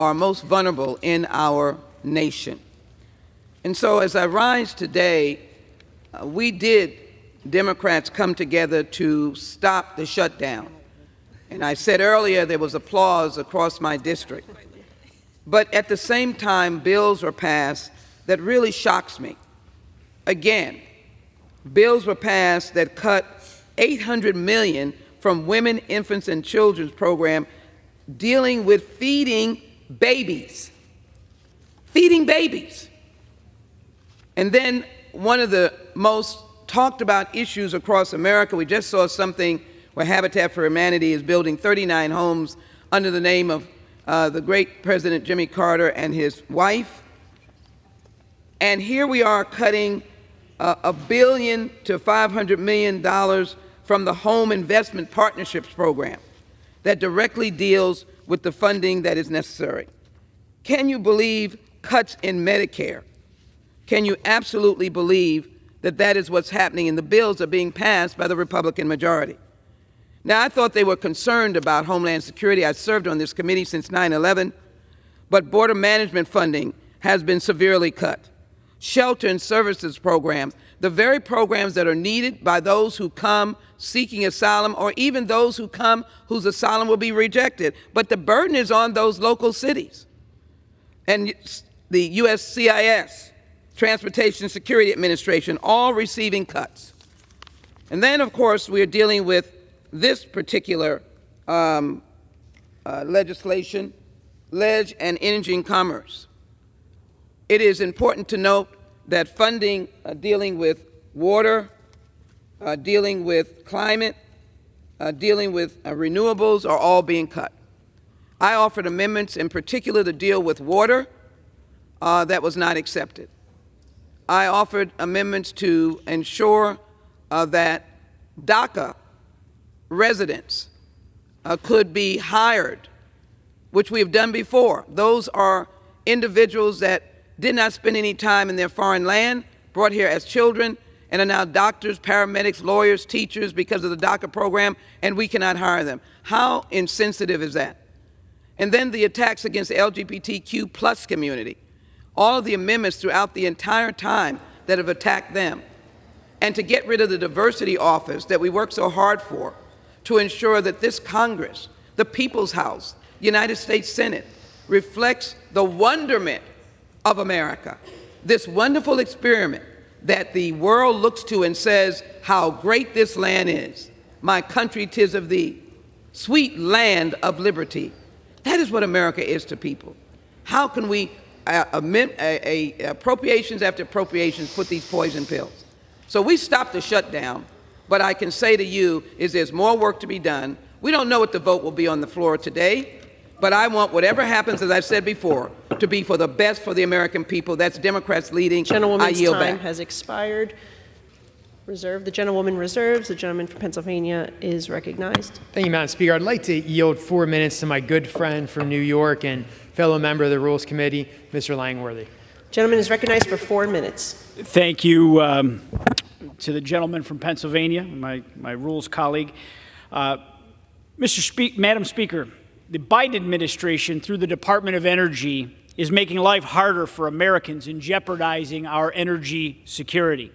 are most vulnerable in our nation. And so as I rise today, Democrats come together to stop the shutdown. And I said earlier there was applause across my district. But at the same time, bills were passed that really shocks me. Again, bills were passed that cut $800 million from Women, Infants, and Children's program dealing with feeding babies. Feeding babies. And then one of the most talked about issues across America, we just saw something where Habitat for Humanity is building 39 homes under the name of the great President Jimmy Carter and his wife. And here we are cutting $1 billion to $500 million from the Home Investment Partnerships Program that directly deals with the funding that is necessary. Can you believe cuts in Medicare? Can you absolutely believe that that is what's happening and the bills are being passed by the Republican majority? Now, I thought they were concerned about Homeland Security. I served on this committee since 9/11, but border management funding has been severely cut. Shelter and services programs, the very programs that are needed by those who come seeking asylum or even those who come whose asylum will be rejected. But the burden is on those local cities. And the USCIS, Transportation Security Administration, all receiving cuts. And then, of course, we are dealing with this particular legislation, Ledge and Energy and Commerce. It is important to note that funding dealing with water, dealing with climate, dealing with renewables are all being cut. I offered amendments in particular to deal with water that was not accepted. I offered amendments to ensure that DACA residents could be hired, which we have done before. Those are individuals that did not spend any time in their foreign land, brought here as children, and are now doctors, paramedics, lawyers, teachers because of the DACA program, and we cannot hire them. How insensitive is that? And then the attacks against the LGBTQ plus community. All of the amendments throughout the entire time that have attacked them. And to get rid of the diversity office that we work so hard for, to ensure that this Congress, the People's House, the United States Senate, reflects the wonderment of America, this wonderful experiment that the world looks to and says how great this land is. My country, 'tis of thee, sweet land of liberty. That is what America is to people. How can we, appropriations after appropriations, put these poison pills? So we stopped the shutdown, but I can say to you is there's more work to be done. We don't know what the vote will be on the floor today, but I want whatever happens, as I've said before, to be for the best for the American people. That's Democrats leading. Gentlewoman's I yield time back. has expired. Reserved. The gentlewoman reserves. The gentleman from Pennsylvania is recognized. Thank you, Madam Speaker. I'd like to yield 4 minutes to my good friend from New York and fellow member of the Rules Committee, Mr. Langworthy. Gentleman is recognized for 4 minutes. Thank you to the gentleman from Pennsylvania, my Rules colleague. Madam Speaker, the Biden administration, through the Department of Energy, is making life harder for Americans and jeopardizing our energy security.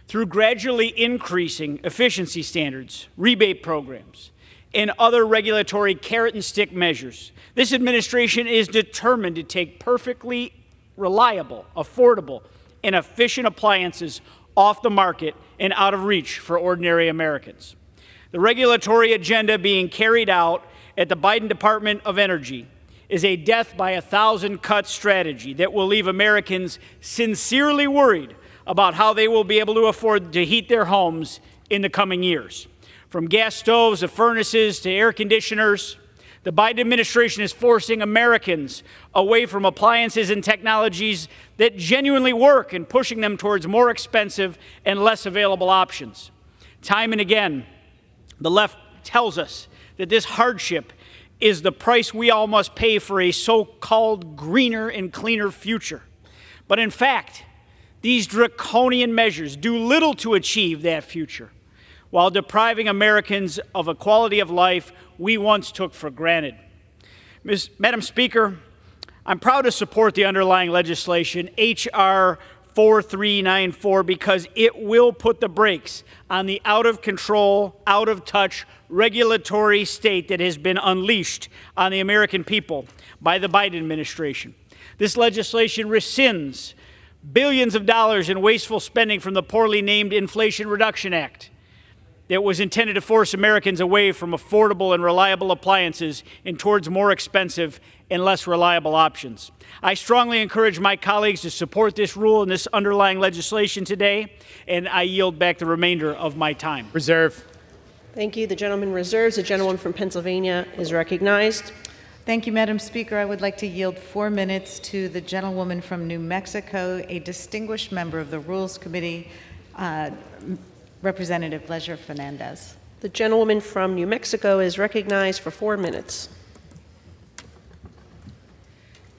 Through gradually increasing efficiency standards, rebate programs, and other regulatory carrot and stick measures, this administration is determined to take perfectly reliable, affordable, and efficient appliances off the market and out of reach for ordinary Americans. The regulatory agenda being carried out at the Biden Department of Energy is a death by 1,000 cuts strategy that will leave Americans sincerely worried about how they will be able to afford to heat their homes in the coming years. From gas stoves to furnaces to air conditioners, the Biden administration is forcing Americans away from appliances and technologies that genuinely work and pushing them towards more expensive and less available options. Time and again, the left tells us that this hardship is the price we all must pay for a so-called greener and cleaner future. But in fact, these draconian measures do little to achieve that future, while depriving Americans of a quality of life we once took for granted. Madam Speaker, I'm proud to support the underlying legislation, H.R. 4394, because it will put the brakes on the out-of-control, out-of-touch regulatory state that has been unleashed on the American people by the Biden administration. This legislation rescinds billions of dollars in wasteful spending from the poorly named Inflation Reduction Act that was intended to force Americans away from affordable and reliable appliances and towards more expensive and less reliable options. I strongly encourage my colleagues to support this rule and this underlying legislation today, and I yield back the remainder of my time. Reserve. Thank you. The gentleman reserves. The gentleman from Pennsylvania is recognized. Thank you, Madam Speaker. I would like to yield 4 minutes to the gentlewoman from New Mexico, a distinguished member of the Rules Committee, Representative Leisure Fernandez. The gentlewoman from New Mexico is recognized for 4 minutes.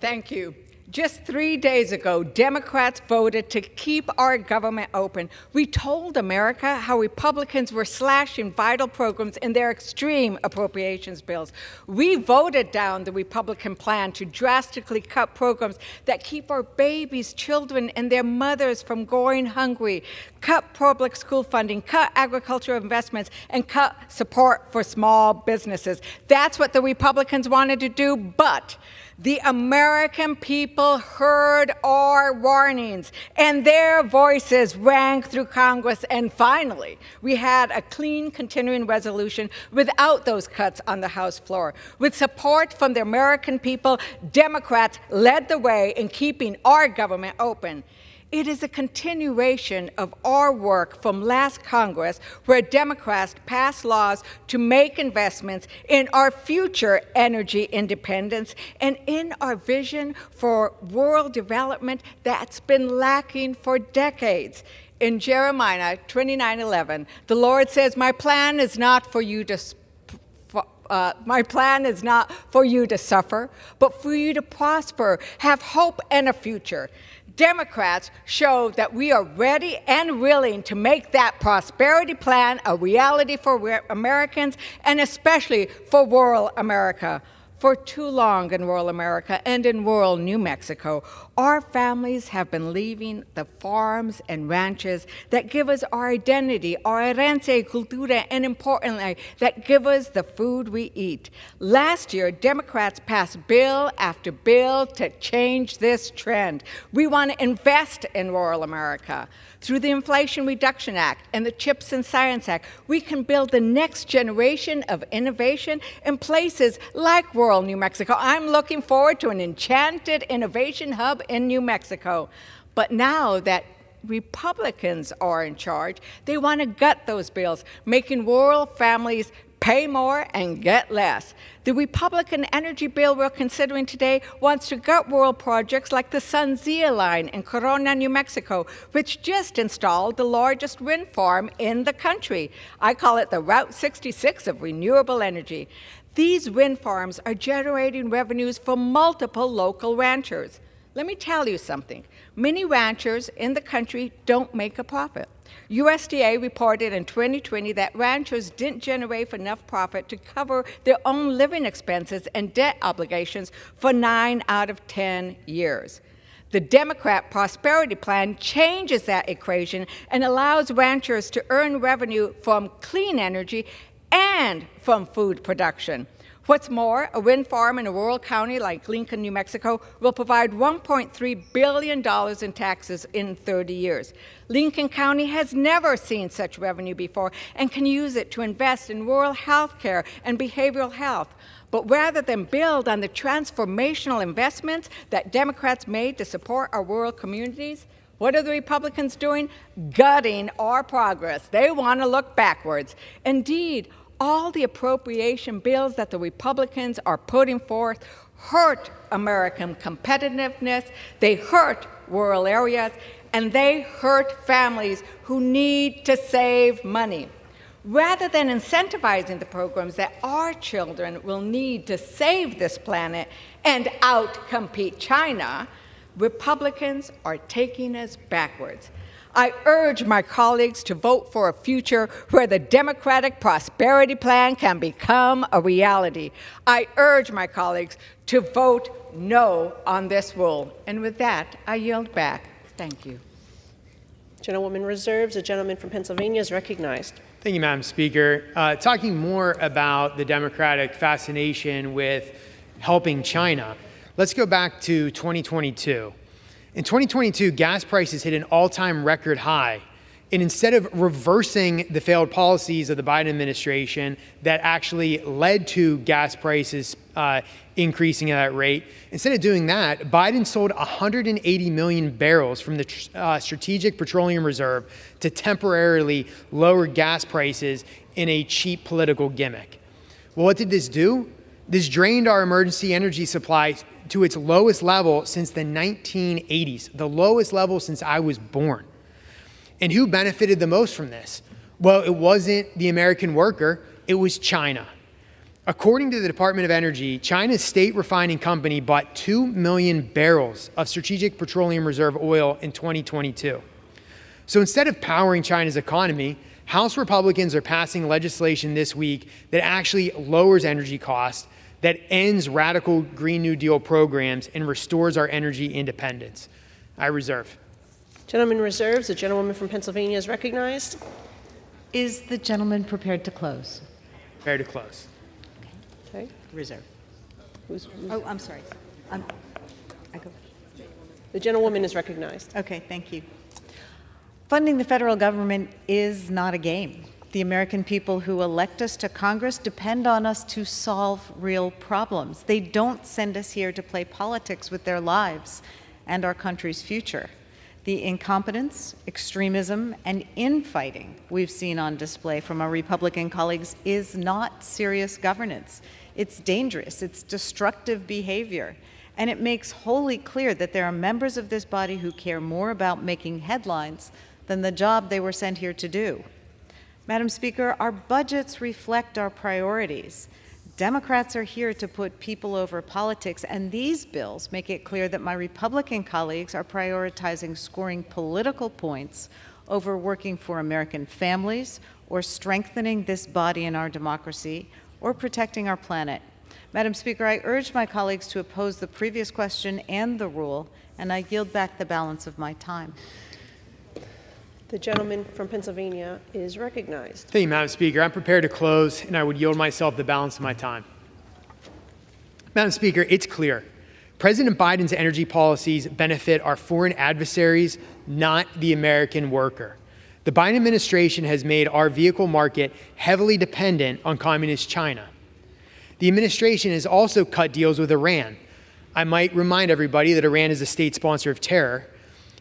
Thank you. Just 3 days ago, Democrats voted to keep our government open. We told America how Republicans were slashing vital programs in their extreme appropriations bills. We voted down the Republican plan to drastically cut programs that keep our babies, children, and their mothers from going hungry, cut public school funding, cut agricultural investments, and cut support for small businesses. That's what the Republicans wanted to do, but the American people heard our warnings, and their voices rang through Congress, and finally, we had a clean continuing resolution without those cuts on the House floor. With support from the American people, Democrats led the way in keeping our government open. It is a continuation of our work from last Congress, where Democrats passed laws to make investments in our future energy independence and in our vision for rural development that's been lacking for decades. In Jeremiah 29:11, the Lord says, my plan is not for you to suffer, but for you to prosper, have hope and a future. Democrats show that we are ready and willing to make that prosperity plan a reality for Americans, and especially for rural America. For too long in rural America and in rural New Mexico, our families have been leaving the farms and ranches that give us our identity, our herencia, cultura, and importantly, that give us the food we eat. Last year, Democrats passed bill after bill to change this trend. We want to invest in rural America. Through the Inflation Reduction Act and the CHIPS and Science Act, we can build the next generation of innovation in places like rural New Mexico. I'm looking forward to an enchanted innovation hub in New Mexico. But now that Republicans are in charge, they want to gut those bills, making rural families pay more and get less. The Republican energy bill we're considering today wants to gut rural projects like the Sunzia line in Corona, New Mexico, which just installed the largest wind farm in the country. I call it the Route 66 of renewable energy. These wind farms are generating revenues for multiple local ranchers. Let me tell you something. Many ranchers in the country don't make a profit. USDA reported in 2020 that ranchers didn't generate enough profit to cover their own living expenses and debt obligations for 9 out of 10 years. The Democrat Prosperity Plan changes that equation and allows ranchers to earn revenue from clean energy and from food production. What's more, a wind farm in a rural county like Lincoln, New Mexico, will provide $1.3 billion in taxes in 30 years. Lincoln County has never seen such revenue before and can use it to invest in rural health care and behavioral health. But rather than build on the transformational investments that Democrats made to support our rural communities, what are the Republicans doing? Gutting our progress. They want to look backwards. Indeed, all the appropriation bills that the Republicans are putting forth hurt American competitiveness, they hurt rural areas, and they hurt families who need to save money. Rather than incentivizing the programs that our children will need to save this planet and outcompete China, Republicans are taking us backwards. I urge my colleagues to vote for a future where the Democratic Prosperity Plan can become a reality. I urge my colleagues to vote no on this rule. And with that, I yield back. Thank you. Gentlewoman reserves. The gentleman from Pennsylvania is recognized. Thank you, Madam Speaker. Talking more about the Democratic fascination with helping China, let's go back to 2022. In 2022, gas prices hit an all-time record high. And instead of reversing the failed policies of the Biden administration that actually led to gas prices increasing at that rate, instead of doing that, Biden sold 180 million barrels from the Strategic Petroleum Reserve to temporarily lower gas prices in a cheap political gimmick. Well, what did this do? This drained our emergency energy supply to its lowest level since the 1980s, the lowest level since I was born. And who benefited the most from this? Well, it wasn't the American worker, it was China. According to the Department of Energy, China's state refining company bought 2 million barrels of Strategic Petroleum Reserve oil in 2022. So instead of powering China's economy, House Republicans are passing legislation this week that actually lowers energy costs, that ends radical Green New Deal programs, and restores our energy independence. I reserve. Gentleman reserves. The gentlewoman from Pennsylvania is recognized. Is the gentleman prepared to close? Prepared to close. Okay. Reserve. Who's- Oh, I'm sorry. I go. The gentlewoman is recognized. Okay, thank you. Funding the federal government is not a game. The American people who elect us to Congress depend on us to solve real problems. They don't send us here to play politics with their lives and our country's future. The incompetence, extremism, and infighting we've seen on display from our Republican colleagues is not serious governance. It's dangerous, it's destructive behavior, and it makes wholly clear that there are members of this body who care more about making headlines than the job they were sent here to do. Madam Speaker, our budgets reflect our priorities. Democrats are here to put people over politics, and these bills make it clear that my Republican colleagues are prioritizing scoring political points over working for American families or strengthening this body and our democracy or protecting our planet. Madam Speaker, I urge my colleagues to oppose the previous question and the rule, and I yield back the balance of my time. The gentleman from Pennsylvania is recognized. Thank you, Madam Speaker. I'm prepared to close, and I would yield myself the balance of my time. Madam Speaker, it's clear. President Biden's energy policies benefit our foreign adversaries, not the American worker. The Biden administration has made our vehicle market heavily dependent on communist China. The administration has also cut deals with Iran. I might remind everybody that Iran is a state sponsor of terror.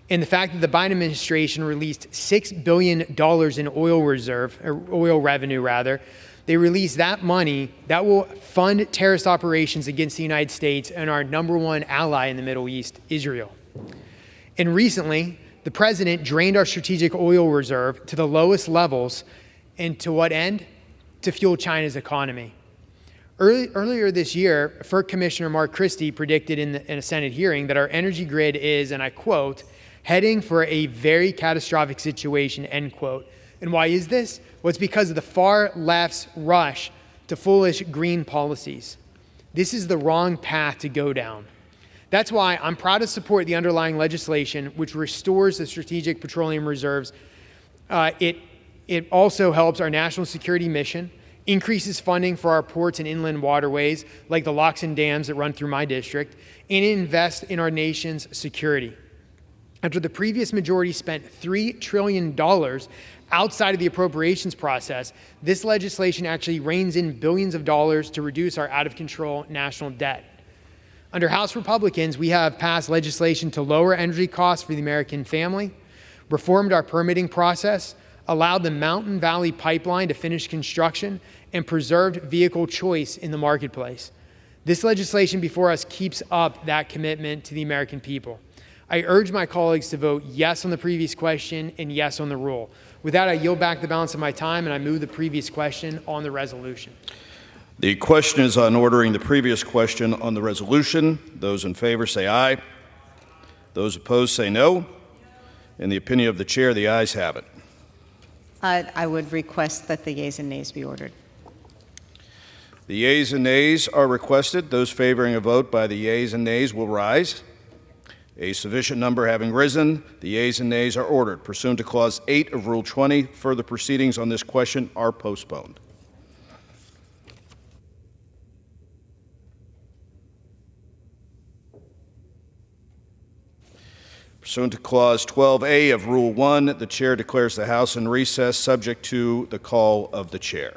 And the fact that the Biden administration released $6 billion in oil revenue, they released that money that will fund terrorist operations against the United States and our #1 ally in the Middle East, Israel. And recently, the president drained our strategic oil reserve to the lowest levels, and to what end? To fuel China's economy. Earlier this year, FERC Commissioner Mark Christie predicted in a Senate hearing that our energy grid is, and I quote, heading for a very catastrophic situation, end quote. And why is this? Well, it's because of the far left's rush to foolish green policies. This is the wrong path to go down. That's why I'm proud to support the underlying legislation, which restores the Strategic Petroleum Reserves. It also helps our national security mission, increases funding for our ports and inland waterways, like the locks and dams that run through my district, and invests in our nation's security. After the previous majority spent $3 trillion outside of the appropriations process, this legislation actually reins in billions of dollars to reduce our out-of-control national debt. Under House Republicans, we have passed legislation to lower energy costs for the American family, reformed our permitting process, allowed the Mountain Valley Pipeline to finish construction, and preserved vehicle choice in the marketplace. This legislation before us keeps up that commitment to the American people. I urge my colleagues to vote yes on the previous question and yes on the rule. With that, I yield back the balance of my time, and I move the previous question on the resolution. The question is on ordering the previous question on the resolution. Those in favor say aye. Those opposed say no. In the opinion of the chair, the ayes have it. I would request that the yeas and nays be ordered. The yeas and nays are requested. Those favoring a vote by the yeas and nays will rise. A sufficient number having risen, the yeas and nays are ordered. Pursuant to Clause 8 of Rule 20, further proceedings on this question are postponed. Pursuant to Clause 12A of Rule 1, the chair declares the House in recess subject to the call of the chair.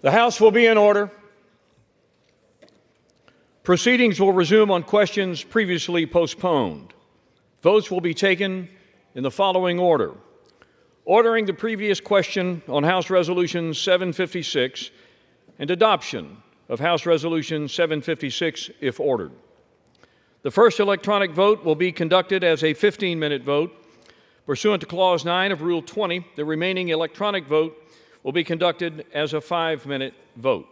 The House will be in order. Proceedings will resume on questions previously postponed. Votes will be taken in the following order. Ordering the previous question on House Resolution 756 and adoption of House Resolution 756 if ordered. The first electronic vote will be conducted as a 15-minute vote. Pursuant to Clause 9 of Rule 20, the remaining electronic vote will be conducted as a 5-minute vote.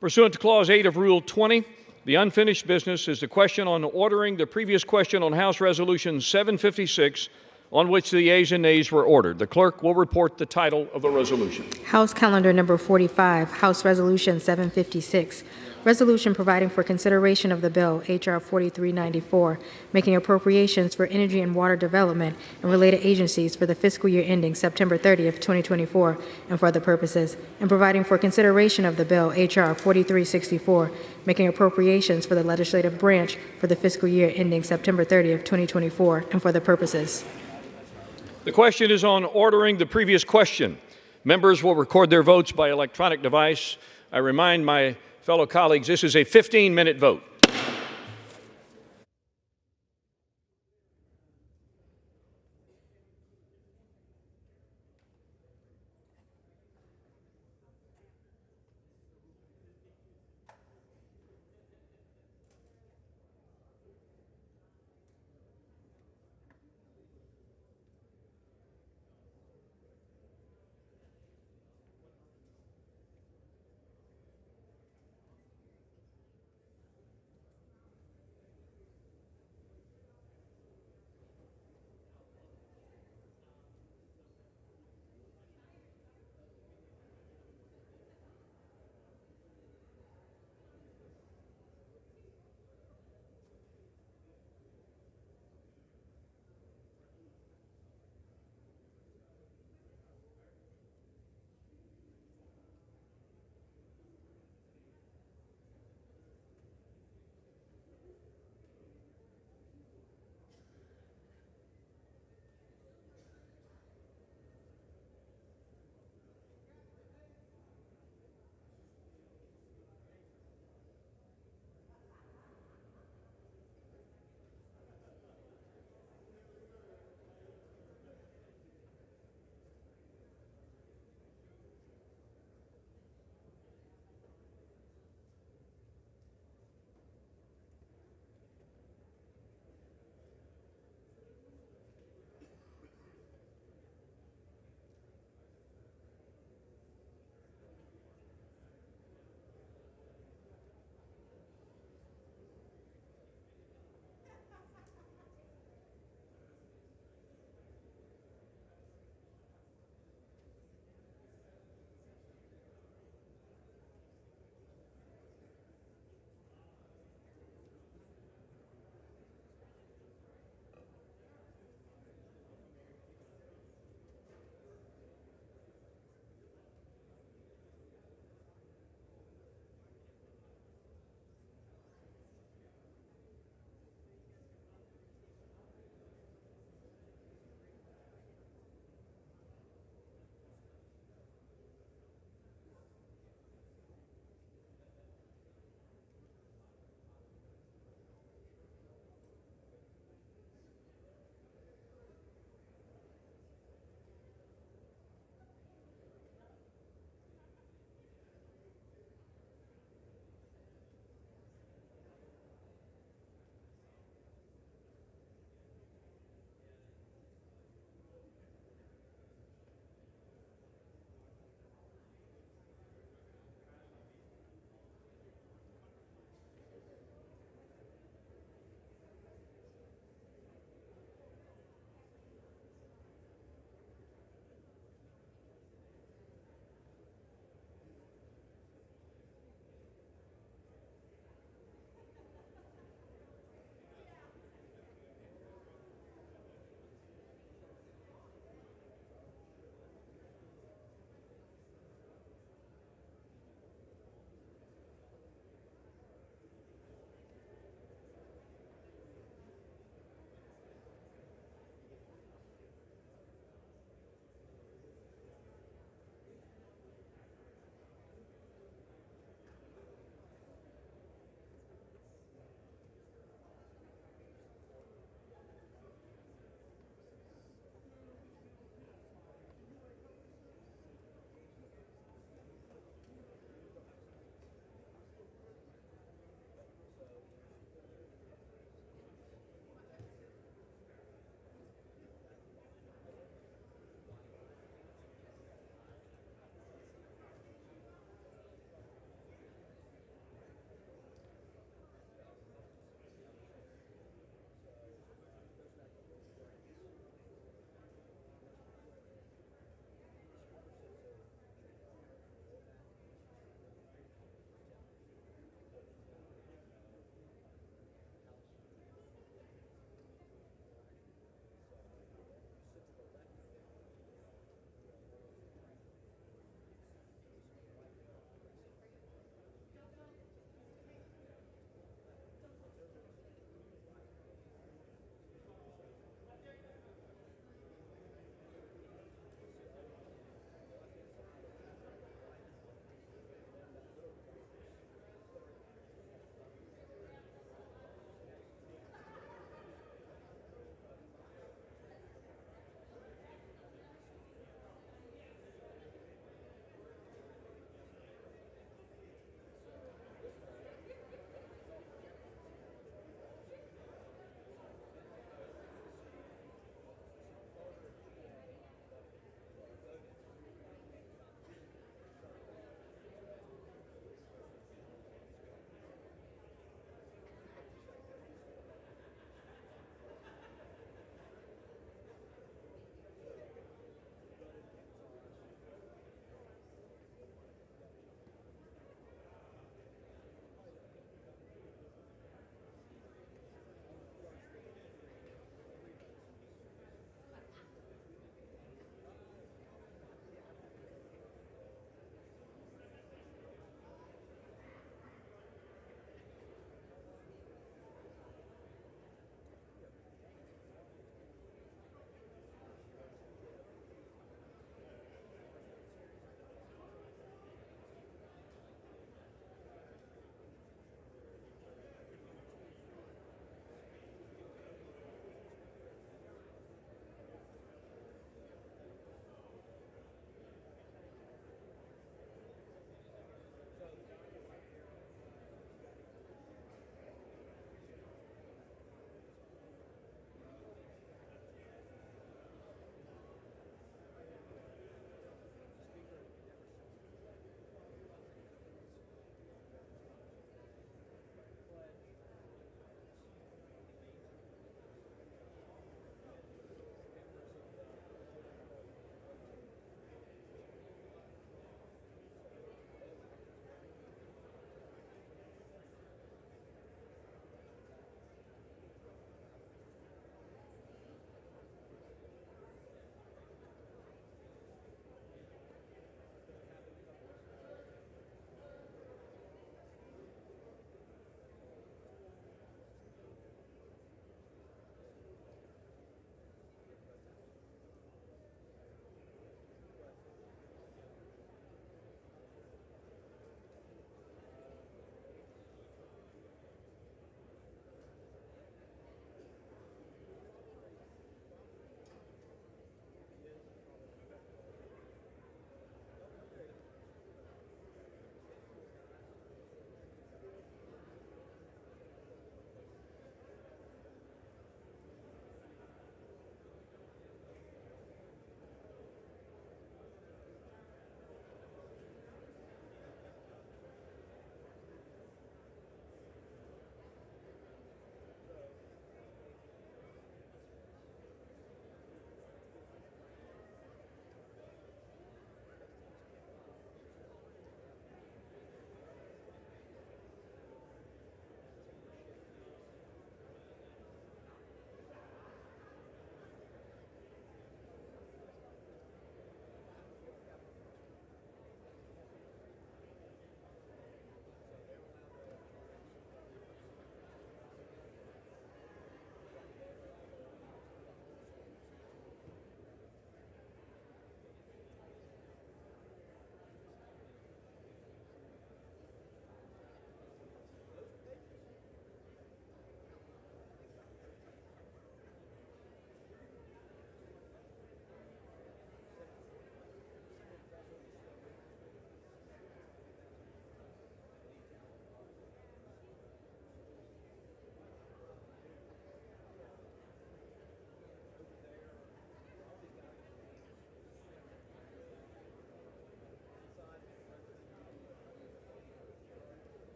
Pursuant to Clause 8 of Rule 20, the unfinished business is the question on ordering the previous question on House Resolution 756, on which the yeas and nays were ordered. The clerk will report the title of the resolution. House Calendar Number 45, House Resolution 756, Resolution providing for consideration of the bill, H.R. 4394, making appropriations for energy and water development and related agencies for the fiscal year ending September 30th, 2024, and for other purposes, and providing for consideration of the bill, H.R. 4364, making appropriations for the legislative branch for the fiscal year ending September 30th, 2024, and for other purposes. The question is on ordering the previous question. Members will record their votes by electronic device. I remind my fellow colleagues, this is a 15-minute vote.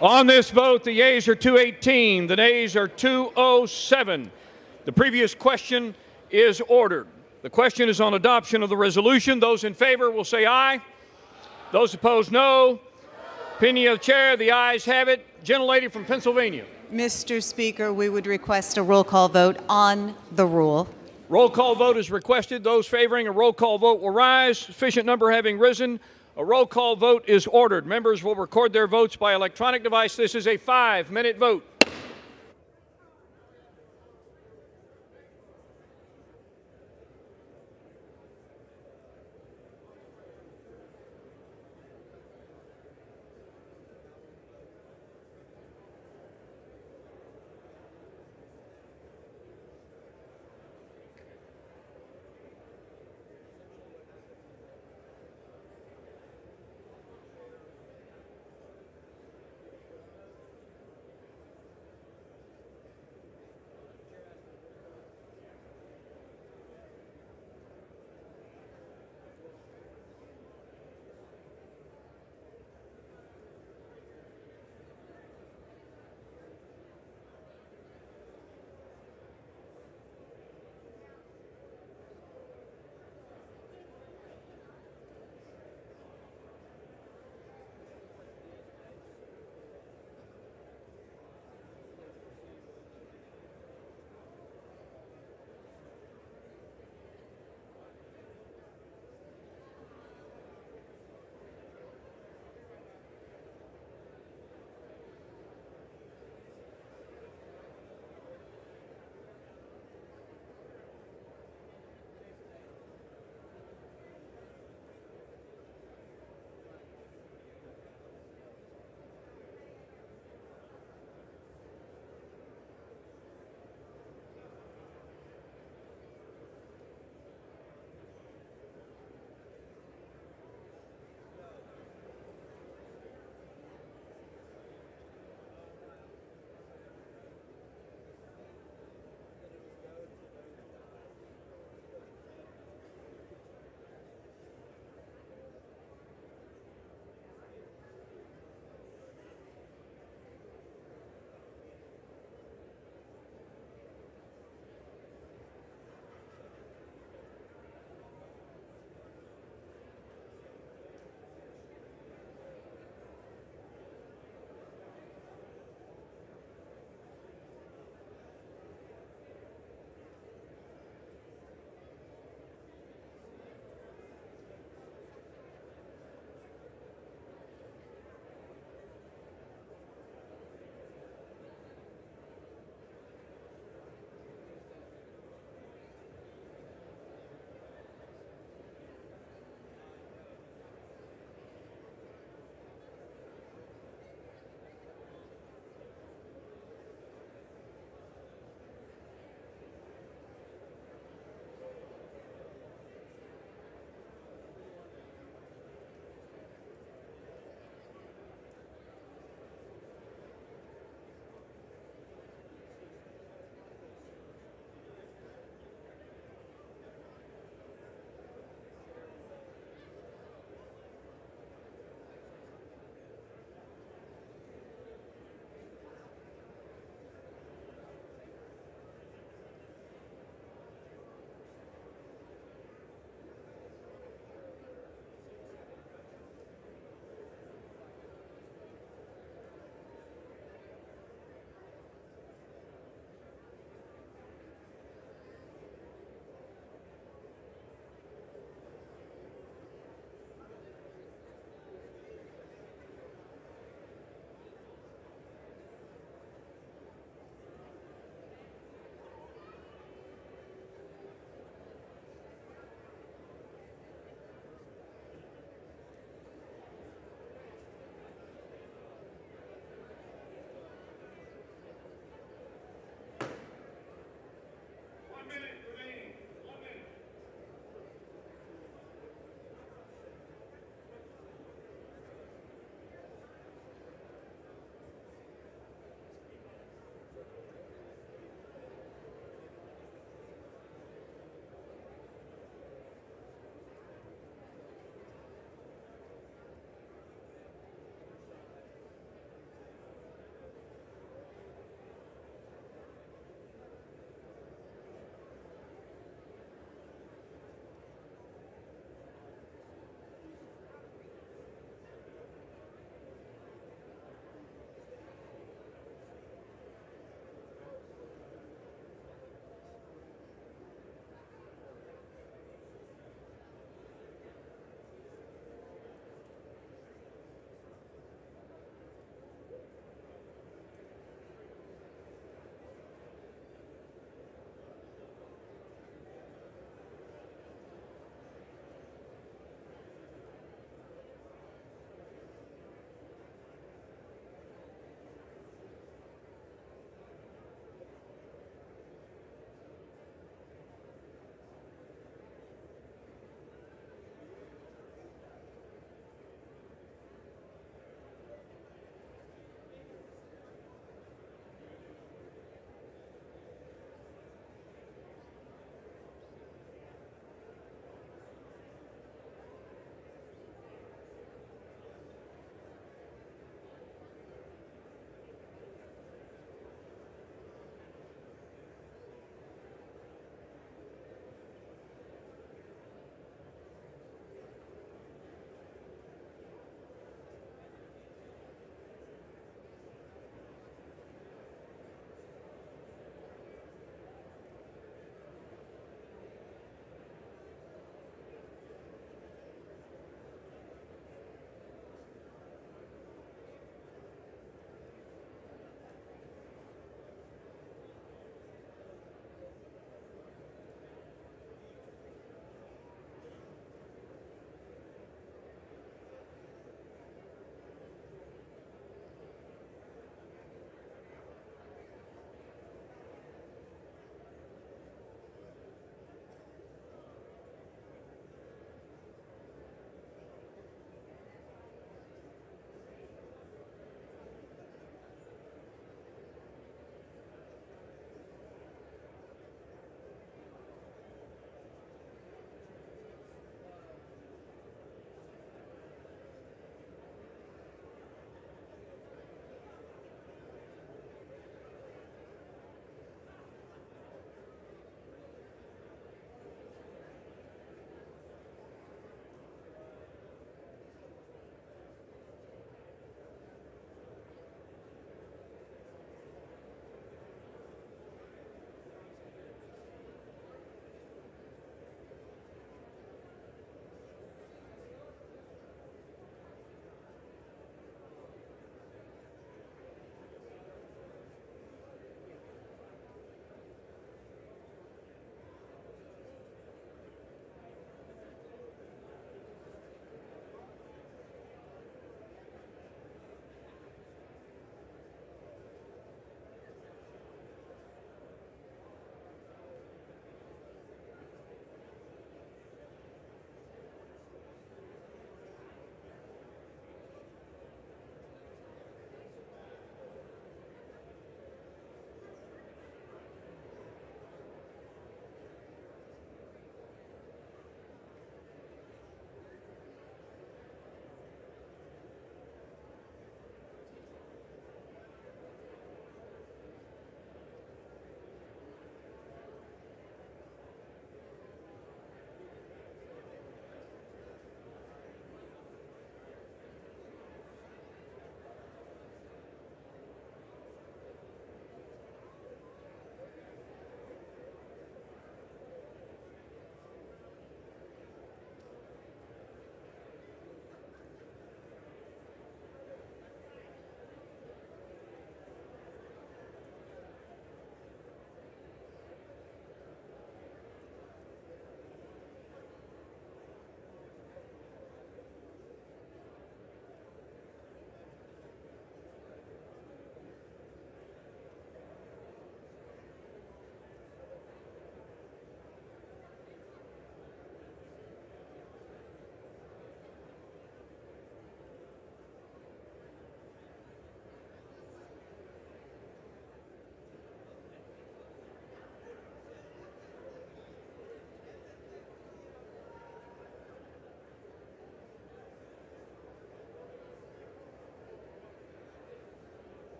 On this vote, the yeas are 218, the nays are 207. The previous question is ordered. The question is on adoption of the resolution. Those in favor will say aye. Those opposed, no. Opinion of the chair, the ayes have it. Gentlelady from Pennsylvania. Mr. Speaker, we would request a roll call vote on the rule. Roll call vote is requested. Those favoring a roll call vote will rise. Sufficient number having risen, a roll call vote is ordered. Members will record their votes by electronic device. This is a 5-minute vote.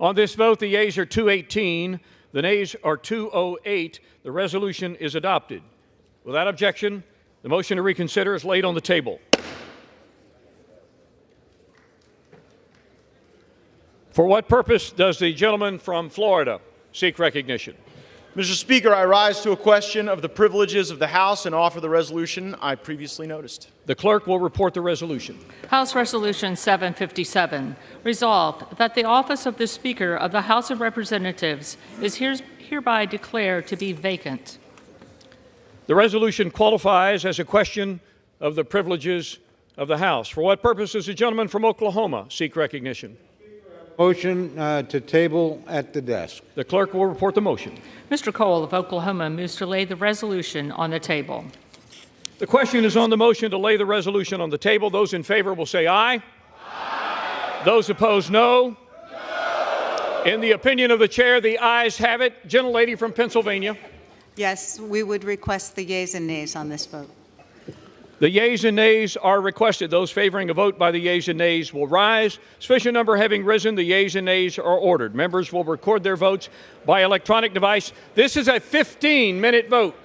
On this vote, the yeas are 218, the nays are 208. The resolution is adopted. Without objection, the motion to reconsider is laid on the table. For what purpose does the gentleman from Florida seek recognition? Mr. Speaker, I rise to a question of the privileges of the House and offer the resolution I previously noticed. The clerk will report the resolution. House Resolution 757, resolved that the office of the Speaker of the House of Representatives is hereby declared to be vacant. The resolution qualifies as a question of the privileges of the House. For what purpose does the gentleman from Oklahoma seek recognition? Motion to table at the desk. The clerk will report the motion. Mr. Cole of Oklahoma moves to lay the resolution on the table. The question is on the motion to lay the resolution on the table. Those in favor will say aye. Aye. Those opposed, no. No. In the opinion of the chair, the ayes have it. Gentlelady from Pennsylvania. Yes, we would request the yeas and nays on this vote. The yeas and nays are requested. Those favoring a vote by the yeas and nays will rise. Sufficient number having risen, the yeas and nays are ordered. Members will record their votes by electronic device. This is a 15-minute vote.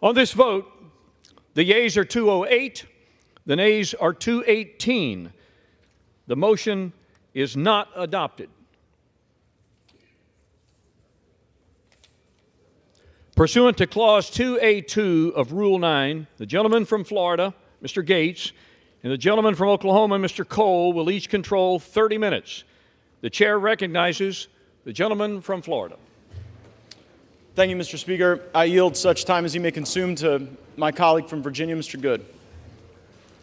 On this vote, the yeas are 208, the nays are 218. The motion is not adopted. Pursuant to Clause 2A2 of Rule 9, the gentleman from Florida, Mr. Gaetz, and the gentleman from Oklahoma, Mr. Cole, will each control 30 minutes. The chair recognizes the gentleman from Florida. Thank you, Mr. Speaker. I yield such time as he may consume to my colleague from Virginia, Mr. Good.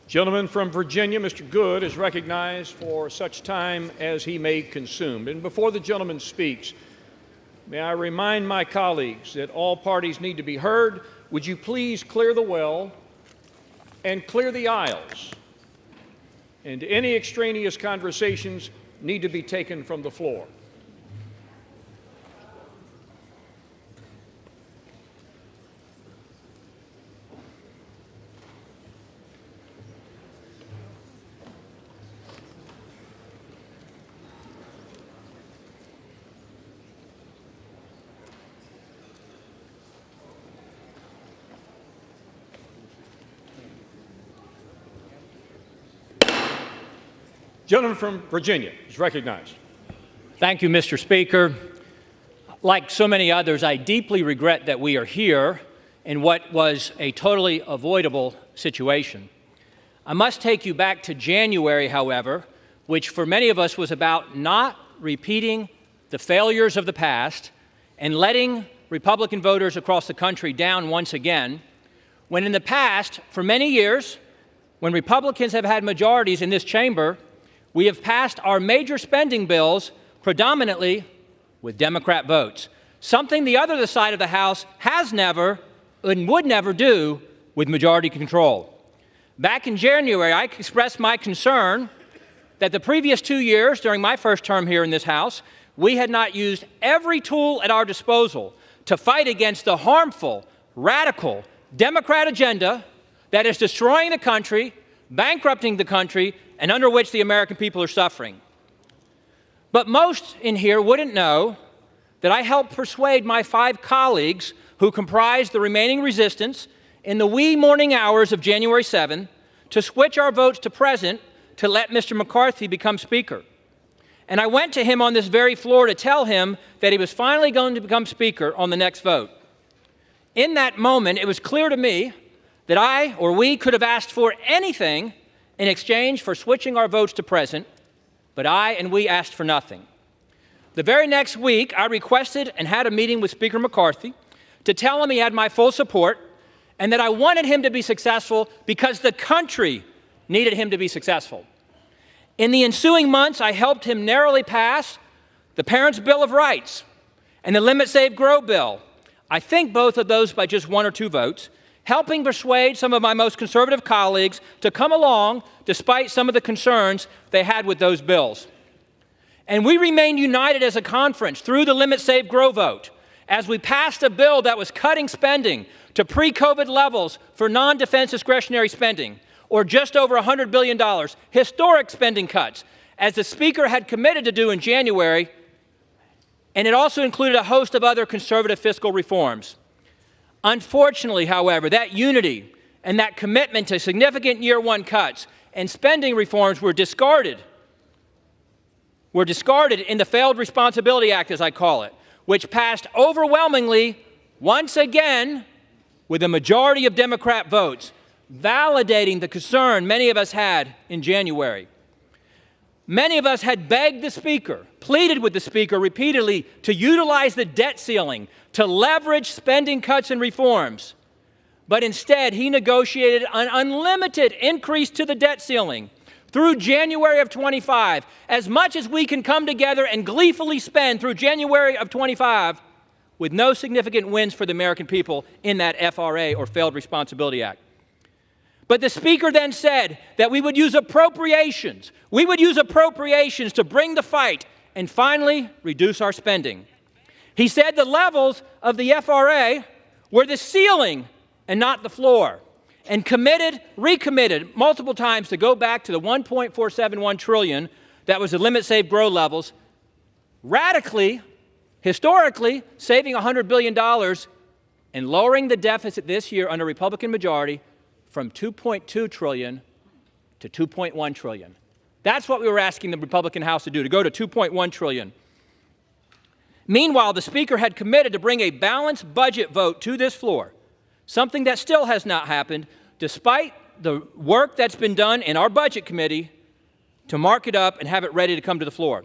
Gentleman from Virginia, Mr. Good, is recognized for such time as he may consume. And before the gentleman speaks, may I remind my colleagues that all parties need to be heard. Would you please clear the well and clear the aisles? And any extraneous conversations need to be taken from the floor. Gentleman from Virginia is recognized. Thank you, Mr. Speaker. Like so many others, I deeply regret that we are here in what was a totally avoidable situation. I must take you back to January, however, which for many of us was about not repeating the failures of the past and letting Republican voters across the country down once again, when in the past, for many years, when Republicans have had majorities in this chamber, we have passed our major spending bills predominantly with Democrat votes, something the other side of the House has never and would never do with majority control. Back in January, I expressed my concern that the previous 2 years, during my first term here in this House, we had not used every tool at our disposal to fight against the harmful, radical Democrat agenda that is destroying the country, bankrupting the country, and under which the American people are suffering. But most in here wouldn't know that I helped persuade my 5 colleagues who comprised the remaining resistance in the wee morning hours of January 7 to switch our votes to present to let Mr. McCarthy become Speaker. And I went to him on this very floor to tell him that he was finally going to become Speaker on the next vote. In that moment, it was clear to me that I or we could have asked for anything in exchange for switching our votes to present, but I and we asked for nothing. The very next week, I requested and had a meeting with Speaker McCarthy to tell him he had my full support and that I wanted him to be successful because the country needed him to be successful. In the ensuing months, I helped him narrowly pass the Parents' Bill of Rights and the Limit, Save, Grow bill. I think both of those by just 1 or 2 votes, helping persuade some of my most conservative colleagues to come along despite some of the concerns they had with those bills. And we remained united as a conference through the Limit, Save, Grow vote as we passed a bill that was cutting spending to pre-COVID levels for non-defense discretionary spending, or just over $100 billion, historic spending cuts, as the Speaker had committed to do in January, and it also included a host of other conservative fiscal reforms. Unfortunately, however, that unity and that commitment to significant year 1 cuts and spending reforms were discarded in the Failed Responsibility Act, as I call it, which passed overwhelmingly, once again, with a majority of Democrat votes, validating the concern many of us had in January. Many of us had begged the Speaker, pleaded with the Speaker repeatedly to utilize the debt ceiling to leverage spending cuts and reforms. But instead, he negotiated an unlimited increase to the debt ceiling through January of 25, as much as we can come together and gleefully spend through January of 25 with no significant wins for the American people in that FRA, or Failed Responsibility Act. But the Speaker then said that we would use appropriations. We would use appropriations to bring the fight and finally reduce our spending. He said the levels of the FRA were the ceiling and not the floor, and recommitted multiple times to go back to the $1.471 trillion that was the Limit, Save, Grow levels, radically, historically, saving $100 billion and lowering the deficit this year under Republican majority from $2.2 trillion to $2.1 trillion. That's what we were asking the Republican House to do, to go to $2.1 trillion. Meanwhile, the Speaker had committed to bring a balanced budget vote to this floor, something that still has not happened, despite the work that's been done in our Budget Committee to mark it up and have it ready to come to the floor.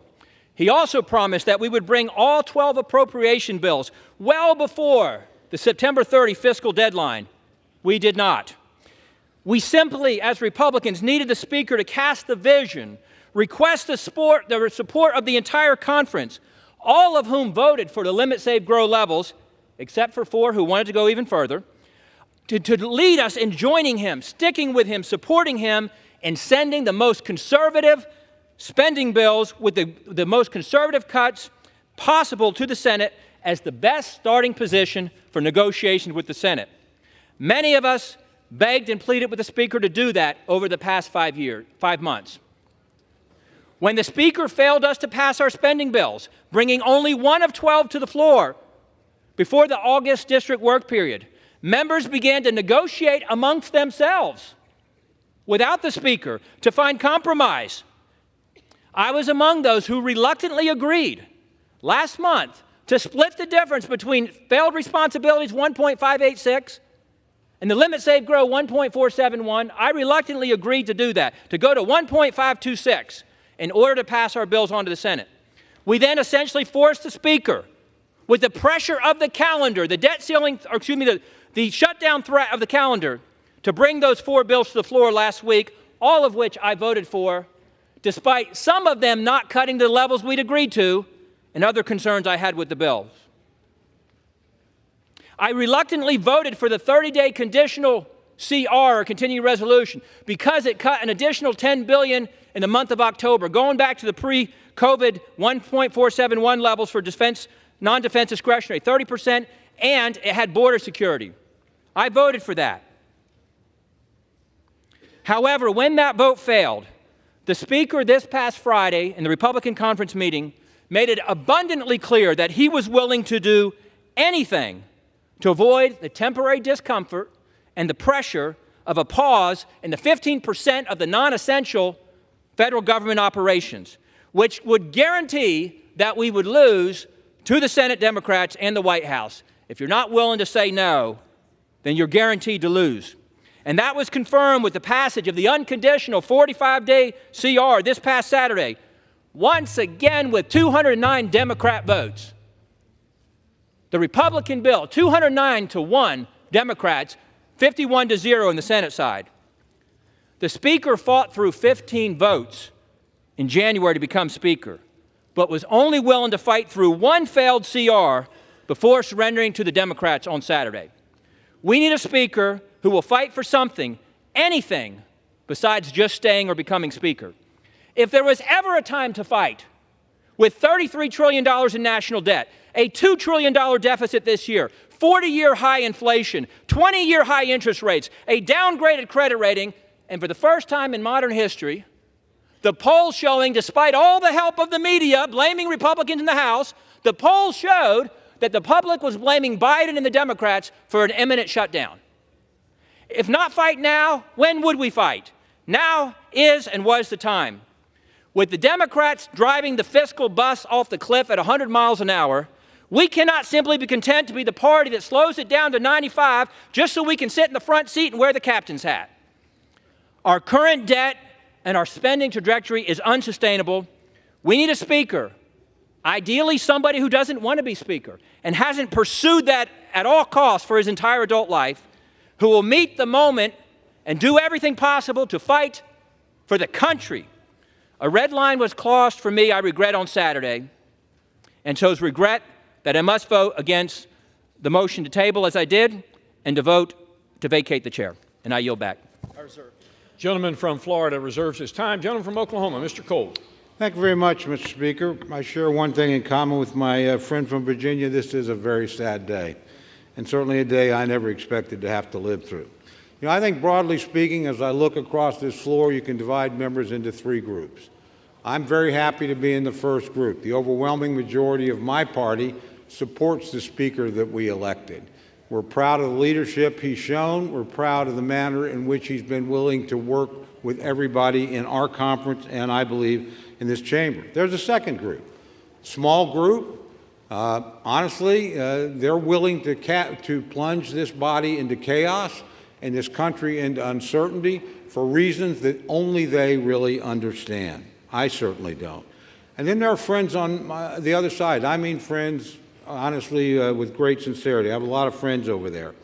He also promised that we would bring all 12 appropriation bills well before the September 30 fiscal deadline. We did not. We simply, as Republicans, needed the Speaker to cast the vision, request the support of the entire conference, all of whom voted for the limit, save, grow levels, except for 4 who wanted to go even further, to lead us in joining him, sticking with him, supporting him, and sending the most conservative spending bills with the most conservative cuts possible to the Senate as the best starting position for negotiations with the Senate. Many of us begged and pleaded with the Speaker to do that over the past 5 months. When the Speaker failed us to pass our spending bills, bringing only 1 of 12 to the floor before the August district work period, members began to negotiate amongst themselves without the Speaker to find compromise. I was among those who reluctantly agreed last month to split the difference between failed responsibilities 1.586 and the limit, save, grow 1.471. I reluctantly agreed to do that, to go to 1.526 in order to pass our bills on to the Senate. We then essentially forced the Speaker, with the pressure of the calendar, the debt ceiling, or excuse me, the shutdown threat of the calendar, to bring those 4 bills to the floor last week, all of which I voted for, despite some of them not cutting to the levels we'd agreed to and other concerns I had with the bills. I reluctantly voted for the 30-day conditional CR, or continuing resolution, because it cut an additional $10 billion in the month of October, going back to the pre-COVID 1.471 levels for defense, non-defense discretionary, 30%, and it had border security. I voted for that. However, when that vote failed, the Speaker this past Friday in the Republican conference meeting made it abundantly clear that he was willing to do anything to avoid the temporary discomfort and the pressure of a pause in the 15% of the non-essential federal government operations, which would guarantee that we would lose to the Senate Democrats and the White House. If you're not willing to say no, then you're guaranteed to lose. And that was confirmed with the passage of the unconditional 45-day CR this past Saturday, once again with 209 Democrat votes. The Republican bill, 209-1 Democrats, 51-0 on the Senate side. The Speaker fought through 15 votes in January to become Speaker, but was only willing to fight through 1 failed CR before surrendering to the Democrats on Saturday. We need a Speaker who will fight for something, anything, besides just staying or becoming Speaker. If there was ever a time to fight, with $33 trillion in national debt, a $2 trillion deficit this year, 40-year high inflation, 20-year high interest rates, a downgraded credit rating, and for the first time in modern history, the polls showing, despite all the help of the media blaming Republicans in the House, the polls showed that the public was blaming Biden and the Democrats for an imminent shutdown. If not fight now, when would we fight? Now is and was the time. With the Democrats driving the fiscal bus off the cliff at 100 miles an hour, we cannot simply be content to be the party that slows it down to 95 just so we can sit in the front seat and wear the captain's hat. Our current debt and our spending trajectory is unsustainable. We need a Speaker, ideally somebody who doesn't want to be Speaker and hasn't pursued that at all costs for his entire adult life, who will meet the moment and do everything possible to fight for the country. A red line was crossed for me, I regret, on Saturday, and chose regret that I must vote against the motion to table as I did and to vote to vacate the chair. And I yield back. Gentleman from Florida reserves his time. Gentleman from Oklahoma, Mr. Cole. Thank you very much, Mr. Speaker. I share one thing in common with my friend from Virginia. This is a very sad day, and certainly a day I never expected to have to live through. You know, I think broadly speaking, as I look across this floor, you can divide members into 3 groups. I'm very happy to be in the first group. The overwhelming majority of my party supports the Speaker that we elected. We're proud of the leadership he's shown. We're proud of the manner in which he's been willing to work with everybody in our conference and, I believe, in this chamber. There's a second group, small group. Honestly, they're willing to plunge this body into chaos and this country into uncertainty for reasons that only they really understand. I certainly don't. And then there are friends on the other side. I mean friends, honestly, with great sincerity. I have a lot of friends over there.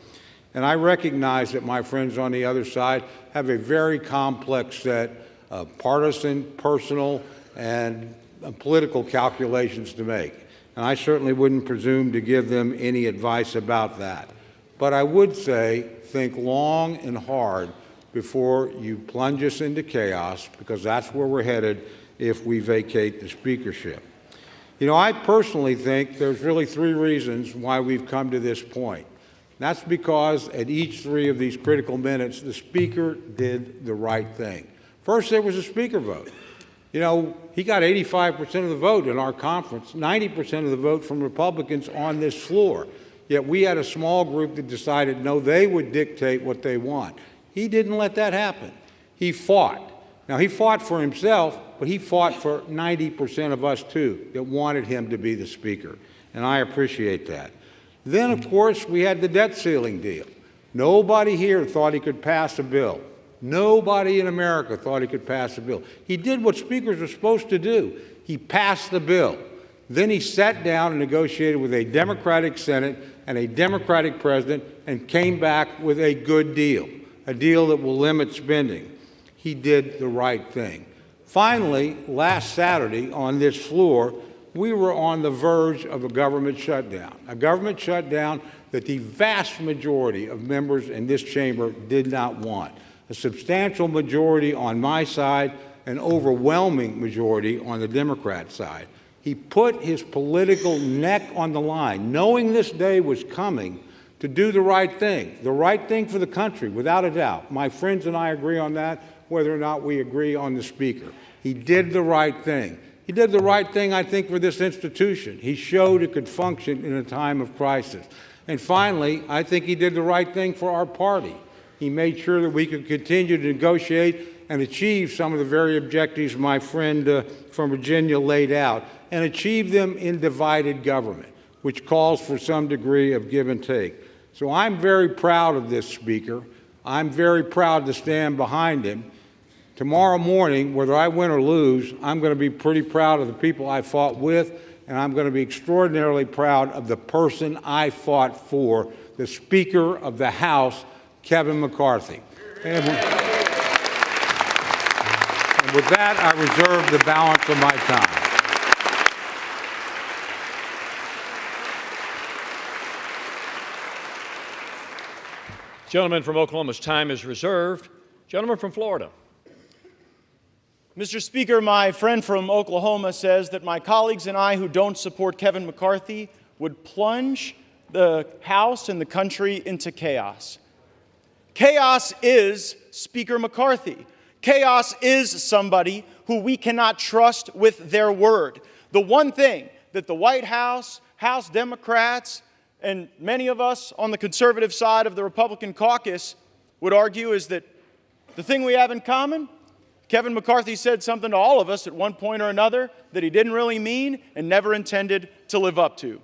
And I recognize that my friends on the other side have a very complex set of partisan, personal, and political calculations to make. And I certainly wouldn't presume to give them any advice about that. But I would say, think long and hard before you plunge us into chaos, because that's where we're headed if we vacate the speakership. You know, I personally think there's really three reasons why we've come to this point. That's because at each three of these critical minutes, the Speaker did the right thing. First, there was a Speaker vote. You know, he got 85% of the vote in our conference, 90% of the vote from Republicans on this floor. Yet we had a small group that decided, no, they would dictate what they want. He didn't let that happen. He fought. Now, he fought for himself, but he fought for 90% of us, too, that wanted him to be the Speaker. And I appreciate that. Then, of course, we had the debt ceiling deal. Nobody here thought he could pass a bill. Nobody in America thought he could pass a bill. He did what speakers are supposed to do. He passed the bill. Then he sat down and negotiated with a Democratic Senate and a Democratic president and came back with a good deal, a deal that will limit spending. He did the right thing. Finally, last Saturday on this floor, we were on the verge of a government shutdown that the vast majority of members in this chamber did not want. A substantial majority on my side, an overwhelming majority on the Democrat side. He put his political neck on the line, knowing this day was coming, to do the right thing for the country, without a doubt. My friends and I agree on that, whether or not we agree on the Speaker. He did the right thing. He did the right thing, I think, for this institution. He showed it could function in a time of crisis. And finally, I think he did the right thing for our party. He made sure that we could continue to negotiate and achieve some of the very objectives my friend from Virginia laid out, and achieve them in divided government, which calls for some degree of give and take. So I'm very proud of this Speaker. I'm very proud to stand behind him. Tomorrow morning, whether I win or lose, I'm going to be pretty proud of the people I fought with, and I'm going to be extraordinarily proud of the person I fought for, the Speaker of the House, Kevin McCarthy. And with that, I reserve the balance of my time. Gentleman from Oklahoma's time is reserved. Gentleman from Florida. Mr. Speaker, my friend from Oklahoma says that my colleagues and I who don't support Kevin McCarthy would plunge the House and the country into chaos. Chaos is Speaker McCarthy. Chaos is somebody who we cannot trust with their word. The one thing that the White House, House Democrats, and many of us on the conservative side of the Republican caucus would argue is that the thing we have in common, Kevin McCarthy said something to all of us at one point or another that he didn't really mean and never intended to live up to.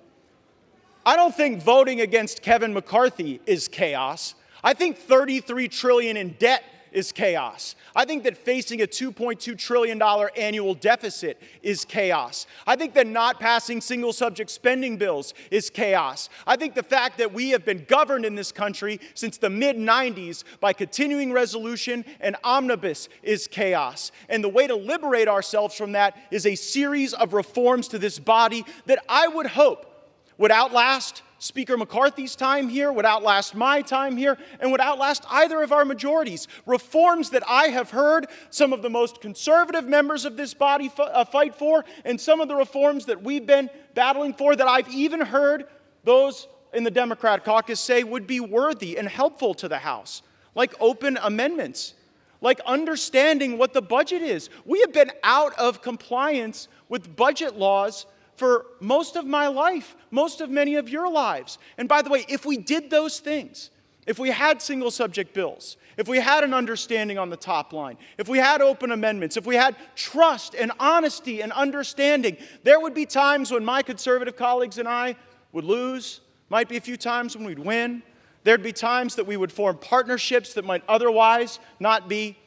I don't think voting against Kevin McCarthy is chaos. I think $33 trillion in debt is chaos. I think that facing a $2.2 trillion annual deficit is chaos. I think that not passing single subject spending bills is chaos. I think the fact that we have been governed in this country since the mid-90s by continuing resolution and omnibus is chaos. And the way to liberate ourselves from that is a series of reforms to this body that I would hope would outlast Speaker McCarthy's time here, would outlast my time here, and would outlast either of our majorities. Reforms that I have heard some of the most conservative members of this body fight for, and some of the reforms that we've been battling for that I've even heard those in the Democrat caucus say would be worthy and helpful to the House, like open amendments, like understanding what the budget is. We have been out of compliance with budget laws for most of my life, most of many of your lives. And by the way, if we did those things, if we had single subject bills, if we had an understanding on the top line, if we had open amendments, if we had trust and honesty and understanding, there would be times when my conservative colleagues and I would lose, might be a few times when we'd win. There'd be times that we would form partnerships that might otherwise not be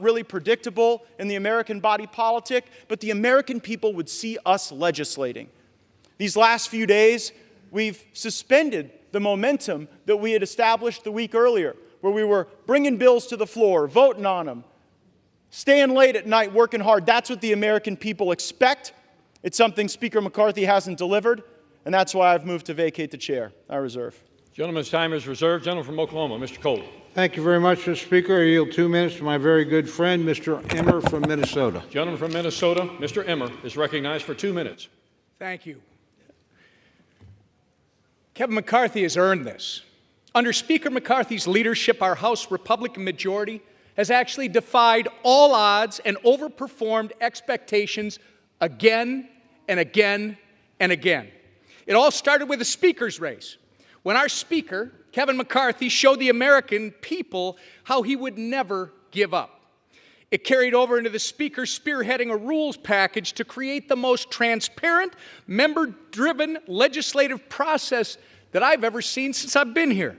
really predictable in the American body politic, but the American people would see us legislating. These last few days, we've suspended the momentum that we had established the week earlier, where we were bringing bills to the floor, voting on them, staying late at night, working hard. That's what the American people expect. It's something Speaker McCarthy hasn't delivered, and that's why I've moved to vacate the chair. I reserve. Gentleman's time is reserved. Gentleman from Oklahoma, Mr. Cole. Thank you very much, Mr. Speaker. I yield 2 minutes to my very good friend, Mr. Emmer from Minnesota. Gentleman from Minnesota, Mr. Emmer, is recognized for 2 minutes. Thank you. Kevin McCarthy has earned this. Under Speaker McCarthy's leadership, our House Republican majority has actually defied all odds and overperformed expectations again and again and again. It all started with the Speaker's race, when our Speaker, Kevin McCarthy, showed the American people how he would never give up. It carried over into the Speaker spearheading a rules package to create the most transparent, member-driven legislative process that I've ever seen since I've been here.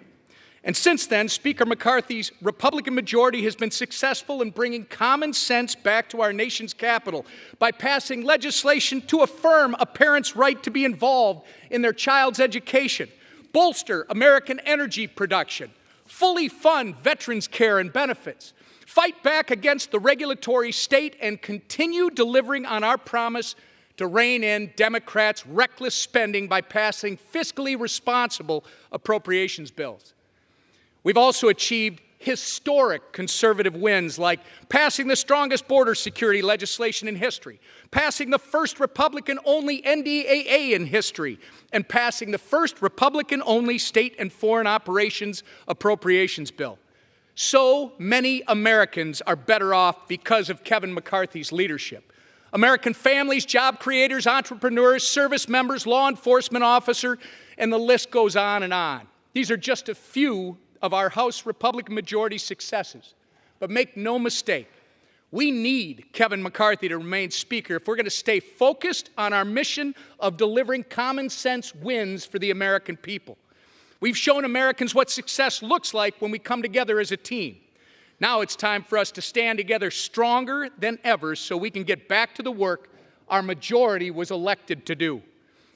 And since then, Speaker McCarthy's Republican majority has been successful in bringing common sense back to our nation's capital by passing legislation to affirm a parent's right to be involved in their child's education, bolster American energy production, fully fund veterans' care and benefits, fight back against the regulatory state, and continue delivering on our promise to rein in Democrats' reckless spending by passing fiscally responsible appropriations bills. We've also achieved historic conservative wins, like passing the strongest border security legislation in history, passing the first Republican-only NDAA in history, and passing the first Republican-only state and foreign operations appropriations bill. So many Americans are better off because of Kevin McCarthy's leadership. American families, job creators, entrepreneurs, service members, law enforcement officers, and the list goes on and on. These are just a few of our House Republican majority successes. But make no mistake, we need Kevin McCarthy to remain Speaker if we're going to stay focused on our mission of delivering common sense wins for the American people. We've shown Americans what success looks like when we come together as a team. Now it's time for us to stand together stronger than ever so we can get back to the work our majority was elected to do.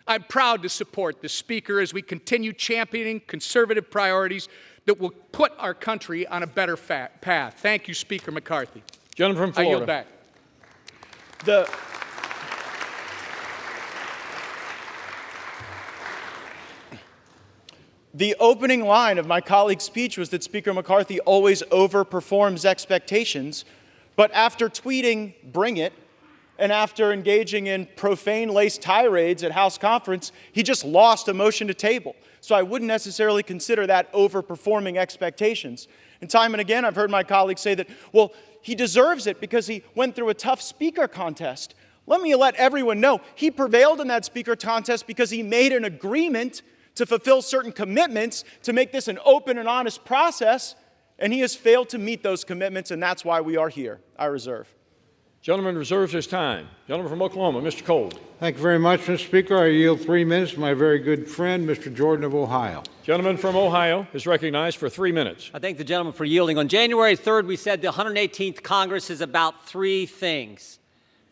I'm proud to support the Speaker as we continue championing conservative priorities that will put our country on a better path. Thank you, Speaker McCarthy. Gentleman from Florida. I yield back. The opening line of my colleague's speech was that Speaker McCarthy always overperforms expectations, but after tweeting "Bring it," and after engaging in profane-laced tirades at House conference, he just lost a motion to table. So I wouldn't necessarily consider that overperforming expectations. And time and again, I've heard my colleagues say that, well, he deserves it because he went through a tough speaker contest. Let me let everyone know, he prevailed in that speaker contest because he made an agreement to fulfill certain commitments to make this an open and honest process, and he has failed to meet those commitments, and that's why we are here. I reserve. Gentleman reserves his time. Gentleman from Oklahoma, Mr. Cole. Thank you very much, Mr. Speaker. I yield 3 minutes to my very good friend, Mr. Jordan of Ohio. Gentleman from Ohio is recognized for 3 minutes. I thank the gentleman for yielding. On January 3rd, we said the 118th Congress is about 3 things.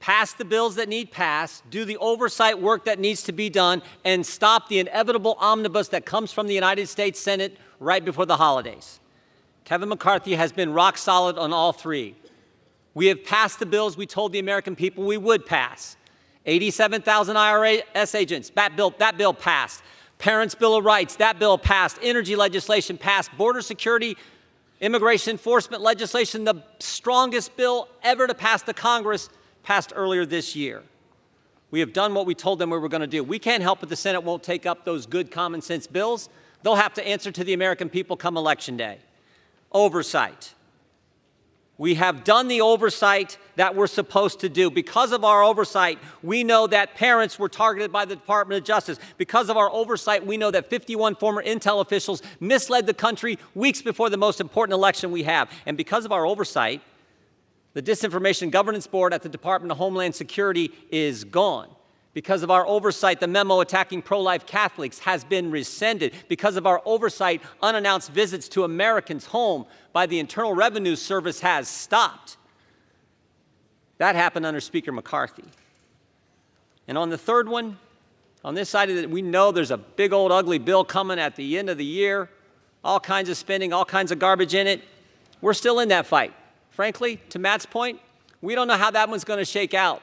Pass the bills that need passed, do the oversight work that needs to be done, and stop the inevitable omnibus that comes from the United States Senate right before the holidays. Kevin McCarthy has been rock solid on all 3. We have passed the bills we told the American people we would pass. 87,000 IRS agents, that bill passed. Parents' Bill of Rights, that bill passed. Energy legislation passed. Border security, immigration enforcement legislation, the strongest bill ever to pass the Congress, passed earlier this year. We have done what we told them we were going to do. We can't help it the Senate won't take up those good common sense bills. They'll have to answer to the American people come Election Day. Oversight. We have done the oversight that we're supposed to do. Because of our oversight, we know that parents were targeted by the Department of Justice. Because of our oversight, we know that 51 former Intel officials misled the country weeks before the most important election we have. And because of our oversight, the Disinformation Governance Board at the Department of Homeland Security is gone. Because of our oversight, the memo attacking pro-life Catholics has been rescinded. Because of our oversight, unannounced visits to Americans' home by the Internal Revenue Service has stopped. That happened under Speaker McCarthy. And on the third one, on this side of it, we know there's a big old ugly bill coming at the end of the year, all kinds of spending, all kinds of garbage in it. We're still in that fight. Frankly, to Matt's point, we don't know how that one's going to shake out.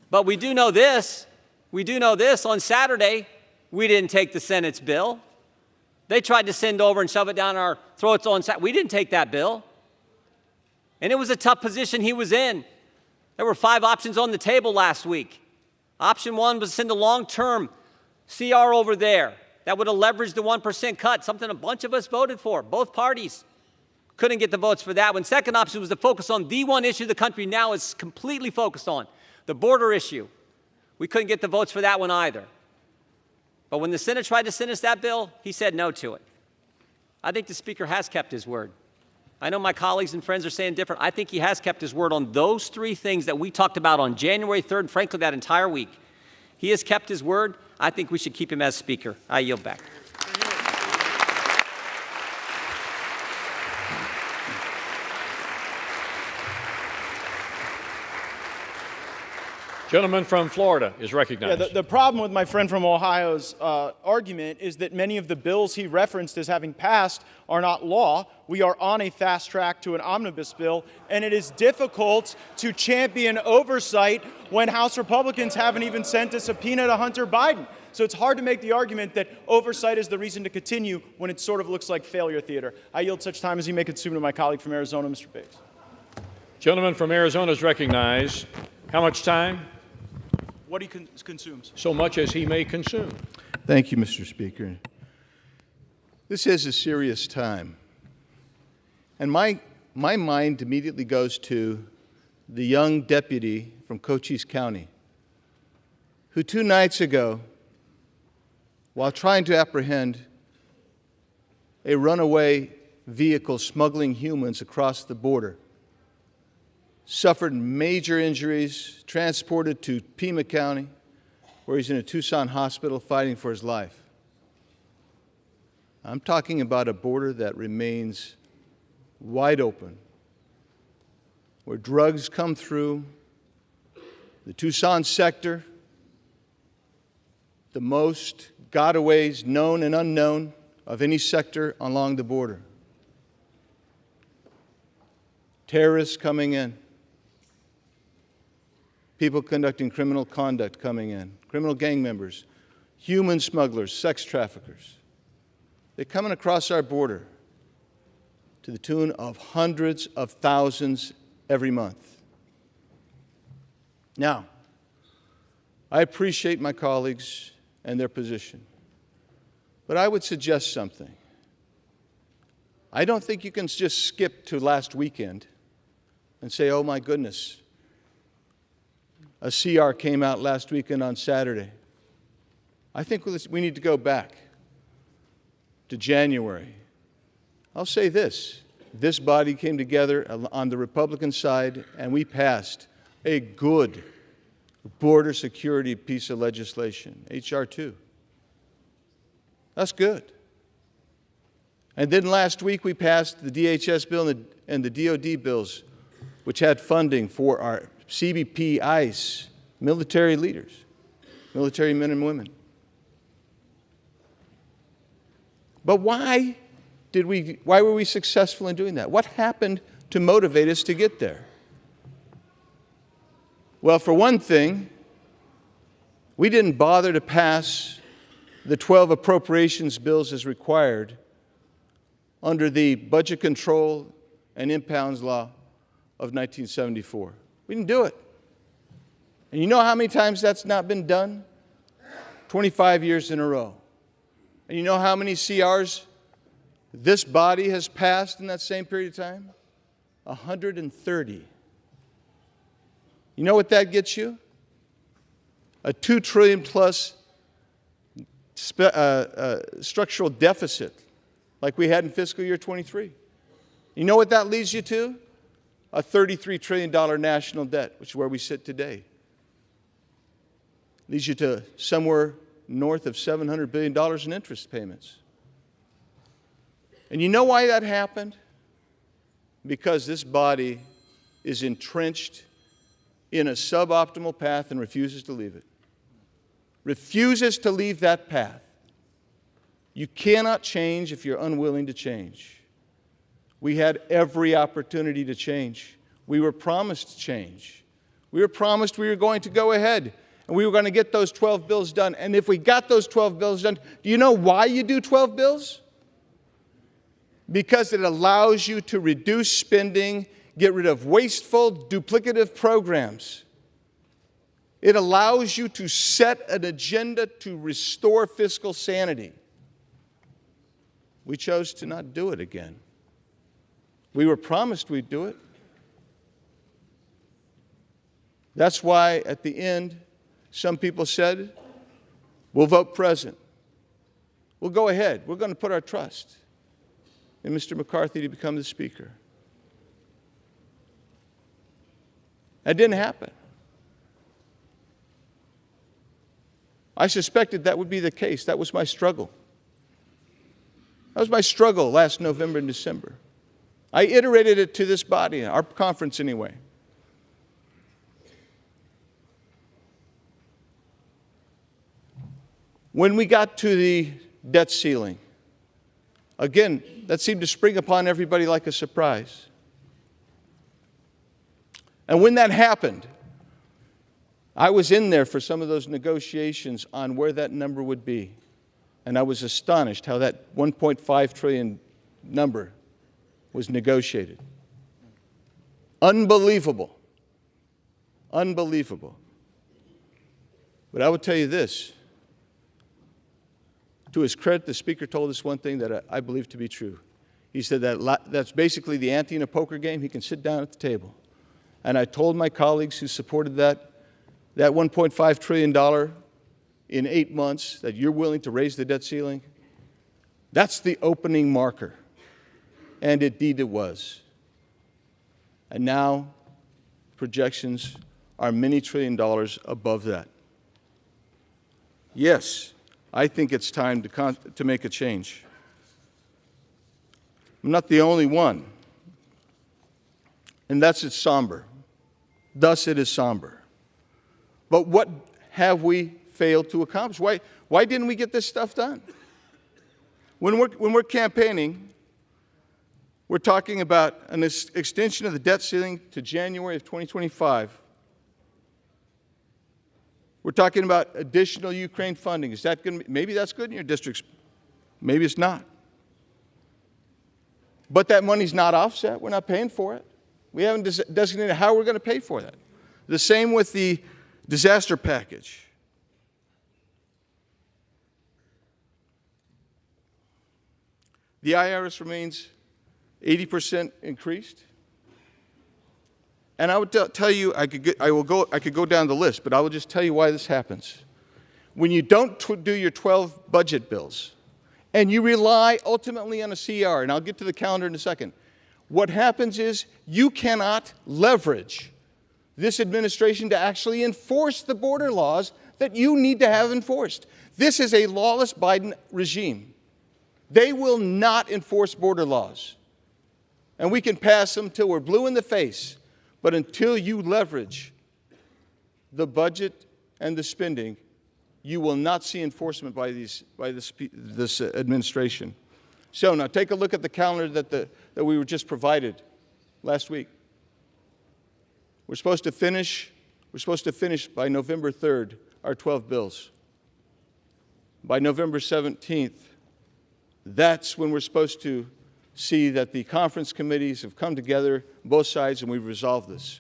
But we do know this. We do know this. On Saturday, we didn't take the Senate's bill. They tried to send over and shove it down our throats on Saturday. We didn't take that bill. And it was a tough position he was in. There were 5 options on the table last week. Option 1 was to send a long-term CR over there that would have leveraged the 1% cut, something a bunch of us voted for, both parties. Couldn't get the votes for that one. Second option was to focus on the one issue the country now is completely focused on, the border issue. We couldn't get the votes for that one either. But when the Senate tried to send us that bill, he said no to it. I think the Speaker has kept his word. I know my colleagues and friends are saying different. I think he has kept his word on those 3 things that we talked about on January 3rd, and frankly, that entire week. He has kept his word. I think we should keep him as Speaker. I yield back. Gentleman from Florida is recognized. Yeah, the problem with my friend from Ohio's argument is that many of the bills he referenced as having passed are not law. We are on a fast track to an omnibus bill, and it is difficult to champion oversight when House Republicans haven't even sent a subpoena to Hunter Biden. So it's hard to make the argument that oversight is the reason to continue when it sort of looks like failure theater. I yield such time as he may consume to my colleague from Arizona, Mr. Bates. Gentleman from Arizona is recognized. How much time? What he consumes. So much as he may consume. Thank you, Mr. Speaker. This is a serious time. And my mind immediately goes to the young deputy from Cochise County who 2 nights ago, while trying to apprehend a runaway vehicle smuggling humans across the border, suffered major injuries, transported to Pima County, where he's in a Tucson hospital fighting for his life. I'm talking about a border that remains wide open, where drugs come through. The Tucson sector, the most gotaways known and unknown of any sector along the border. Terrorists coming in. People conducting criminal conduct coming in, criminal gang members, human smugglers, sex traffickers. They're coming across our border to the tune of hundreds of thousands every month. Now, I appreciate my colleagues and their position, but I would suggest something. I don't think you can just skip to last weekend and say, oh my goodness, a CR came out last weekend on Saturday. I think we need to go back to January. I'll say this. This body came together on the Republican side, and we passed a good border security piece of legislation, H.R. 2. That's good. And then last week we passed the DHS bill and the DOD bills, which had funding for our CBP, ICE, military leaders, military men and women. But why were we successful in doing that? What happened to motivate us to get there? Well, for one thing, we didn't bother to pass the 12 appropriations bills as required under the Budget Control and Impounds Law of 1974. We didn't do it. And you know how many times that's not been done? 25 years in a row. And you know how many CRs this body has passed in that same period of time? 130. You know what that gets you? A $2 trillion plus structural deficit like we had in fiscal year 23. You know what that leads you to? A $33 trillion national debt, which is where we sit today. Leads you to somewhere north of $700 billion in interest payments. And you know why that happened? Because this body is entrenched in a suboptimal path and refuses to leave it. Refuses to leave that path. You cannot change if you're unwilling to change. We had every opportunity to change. We were promised change. We were promised we were going to go ahead and we were going to get those 12 bills done. And if we got those 12 bills done, do you know why you do 12 bills? Because it allows you to reduce spending, get rid of wasteful, duplicative programs. It allows you to set an agenda to restore fiscal sanity. We chose to not do it again. We were promised we'd do it. That's why at the end, some people said, we'll vote present. We'll go ahead. We're going to put our trust in Mr. McCarthy to become the Speaker. That didn't happen. I suspected that would be the case. That was my struggle. That was my struggle last November and December. I iterated it to this body, our conference anyway. When we got to the debt ceiling, again, that seemed to spring upon everybody like a surprise. And when that happened, I was in there for some of those negotiations on where that number would be. And I was astonished how that $1.5 trillion number was negotiated. Unbelievable. Unbelievable. But I will tell you this. To his credit, the Speaker told us one thing that I believe to be true. He said that that's basically the ante in a poker game. He can sit down at the table. And I told my colleagues who supported that $1.5 trillion in 8 months, that you're willing to raise the debt ceiling, that's the opening marker. And indeed it was. And now projections are many $trillion above that. Yes, I think it's time to make a change. I'm not the only one. And thus it's somber. Thus it is somber. But what have we failed to accomplish? Why didn't we get this stuff done? When we're campaigning, we're talking about an extension of the debt ceiling to January of 2025. We're talking about additional Ukraine funding. Is that going to be, maybe that's good in your districts. Maybe it's not. But that money's not offset. We're not paying for it. We haven't designated how we're going to pay for that. The same with the disaster package. The IRS remains 80% increased. And I would tell you, I could go down the list, but I will just tell you why this happens. When you don't do your 12 budget bills, and you rely ultimately on a CR, and I'll get to the calendar in a second, what happens is you cannot leverage this administration to actually enforce the border laws that you need to have enforced. This is a lawless Biden regime. They will not enforce border laws. And we can pass them till we're blue in the face. But until you leverage the budget and the spending, you will not see enforcement by this administration. So now take a look at the calendar that we were just provided last week. We're supposed to finish by November 3rd our 12 bills. By November 17th, that's when we're supposed to see that the conference committees have come together, both sides, and we've resolved this.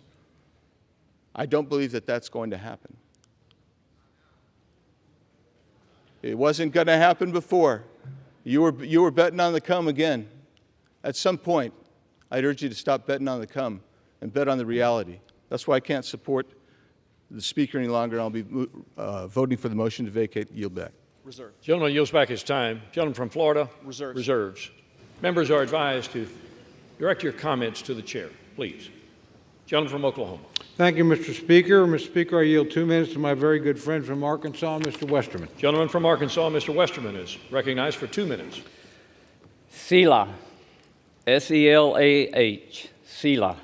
I don't believe that that's going to happen. It wasn't going to happen before. You were betting on the come again. At some point, I'd urge you to stop betting on the come and bet on the reality. That's why I can't support the Speaker any longer, and I'll be voting for the motion to vacate. Yield back. Reserve. Gentleman yields back his time. Gentleman from Florida. Reserves. Reserves. Members are advised to direct your comments to the chair, please. Gentleman from Oklahoma. Thank you, Mr. Speaker. Mr. Speaker, I yield 2 minutes to my very good friend from Arkansas, Mr. Westerman. Gentleman from Arkansas, Mr. Westerman, is recognized for 2 minutes. Selah, S-E-L-A-H, Selah.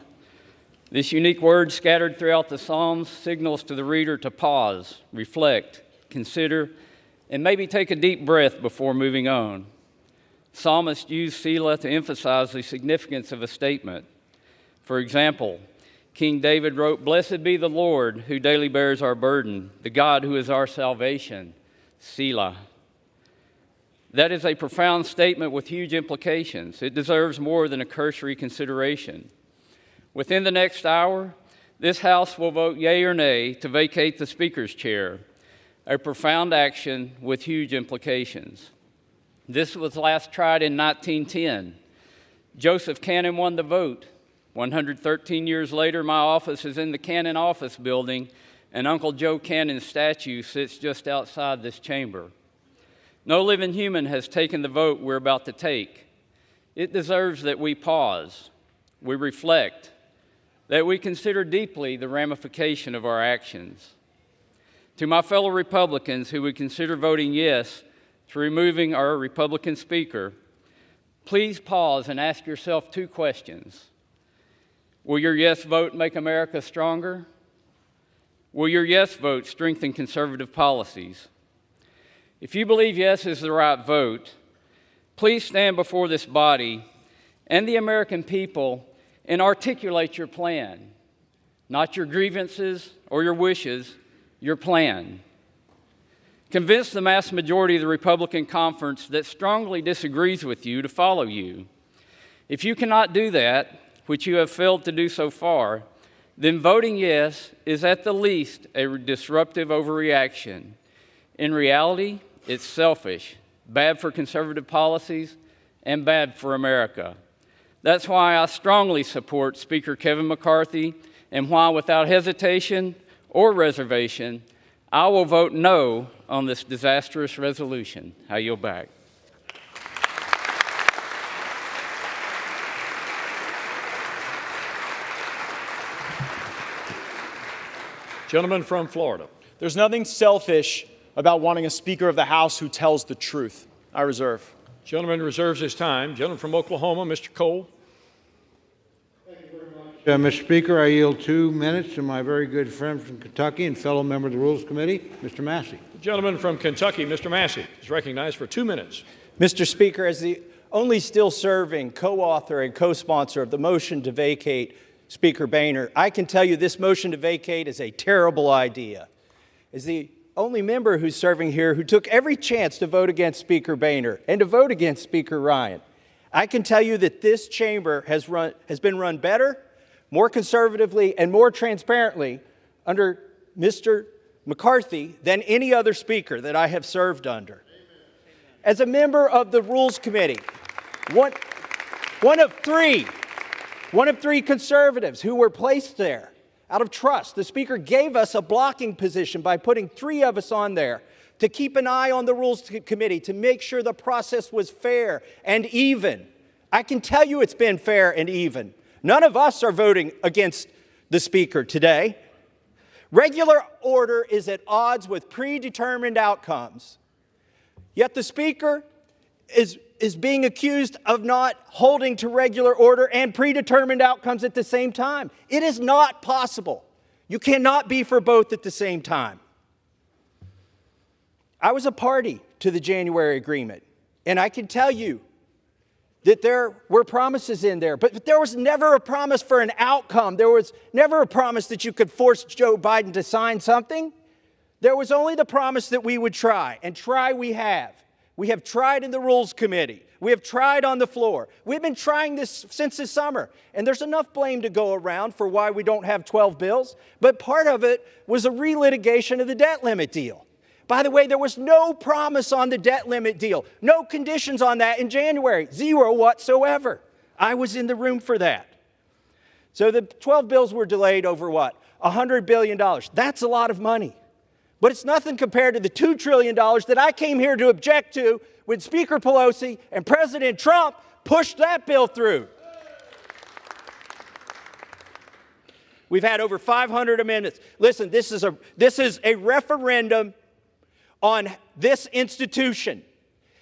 This unique word scattered throughout the Psalms signals to the reader to pause, reflect, consider, and maybe take a deep breath before moving on. Psalmists use Selah to emphasize the significance of a statement. For example, King David wrote, "Blessed be the Lord who daily bears our burden, the God who is our salvation, Selah." That is a profound statement with huge implications. It deserves more than a cursory consideration. Within the next hour, this House will vote yea or nay to vacate the Speaker's chair, a profound action with huge implications. This was last tried in 1910. Joseph Cannon won the vote. 113 years later, my office is in the Cannon Office Building, and Uncle Joe Cannon's statue sits just outside this chamber. No living human has taken the vote we're about to take. It deserves that we pause, we reflect, that we consider deeply the ramification of our actions. To my fellow Republicans who would consider voting yes to removing our Republican Speaker, please pause and ask yourself 2 questions. Will your yes vote make America stronger? Will your yes vote strengthen conservative policies? If you believe yes is the right vote, please stand before this body and the American people and articulate your plan, not your grievances or your wishes, your plan. Convince the mass majority of the Republican conference that strongly disagrees with you to follow you. If you cannot do that, which you have failed to do so far, then voting yes is at the least a disruptive overreaction. In reality, it's selfish, bad for conservative policies, and bad for America. That's why I strongly support Speaker Kevin McCarthy, and why, without hesitation or reservation, I will vote no on this disastrous resolution. I yield back. Gentleman from Florida. There's nothing selfish about wanting a Speaker of the House who tells the truth. I reserve. Gentleman reserves his time. Gentleman from Oklahoma, Mr. Cole. Mr. Speaker, I yield 2 minutes to my very good friend from Kentucky and fellow member of the Rules Committee, Mr. Massey. The gentleman from Kentucky, Mr. Massey, is recognized for 2 minutes. Mr. Speaker, as the only still serving co-author and co-sponsor of the motion to vacate Speaker Boehner, I can tell you this motion to vacate is a terrible idea. As the only member who's serving here who took every chance to vote against Speaker Boehner and to vote against Speaker Ryan, I can tell you that this chamber has been run better, more conservatively, and more transparently under Mr. McCarthy than any other speaker that I have served under. As a member of the Rules Committee, one of three conservatives who were placed there out of trust, the Speaker gave us a blocking position by putting 3 of us on there to keep an eye on the Rules Committee, to make sure the process was fair and even. I can tell you it's been fair and even. None of us are voting against the Speaker today. Regular order is at odds with predetermined outcomes. Yet the Speaker is being accused of not holding to regular order and predetermined outcomes at the same time. It is not possible. You cannot be for both at the same time. I was a party to the January agreement, and I can tell you that there were promises in there, but there was never a promise for an outcome. There was never a promise that you could force Joe Biden to sign something. There was only the promise that we would try, and try we have. We have tried in the Rules Committee. We have tried on the floor. We've been trying this since the summer, and there's enough blame to go around for why we don't have 12 bills, but part of it was a relitigation of the debt limit deal. By the way, there was no promise on the debt limit deal, no conditions on that in January, 0 whatsoever. I was in the room for that. So the 12 bills were delayed over what? $100 billion. That's a lot of money. But it's nothing compared to the $2 trillion that I came here to object to when Speaker Pelosi and President Trump pushed that bill through. We've had over 500 amendments. Listen, this is a referendum on this institution.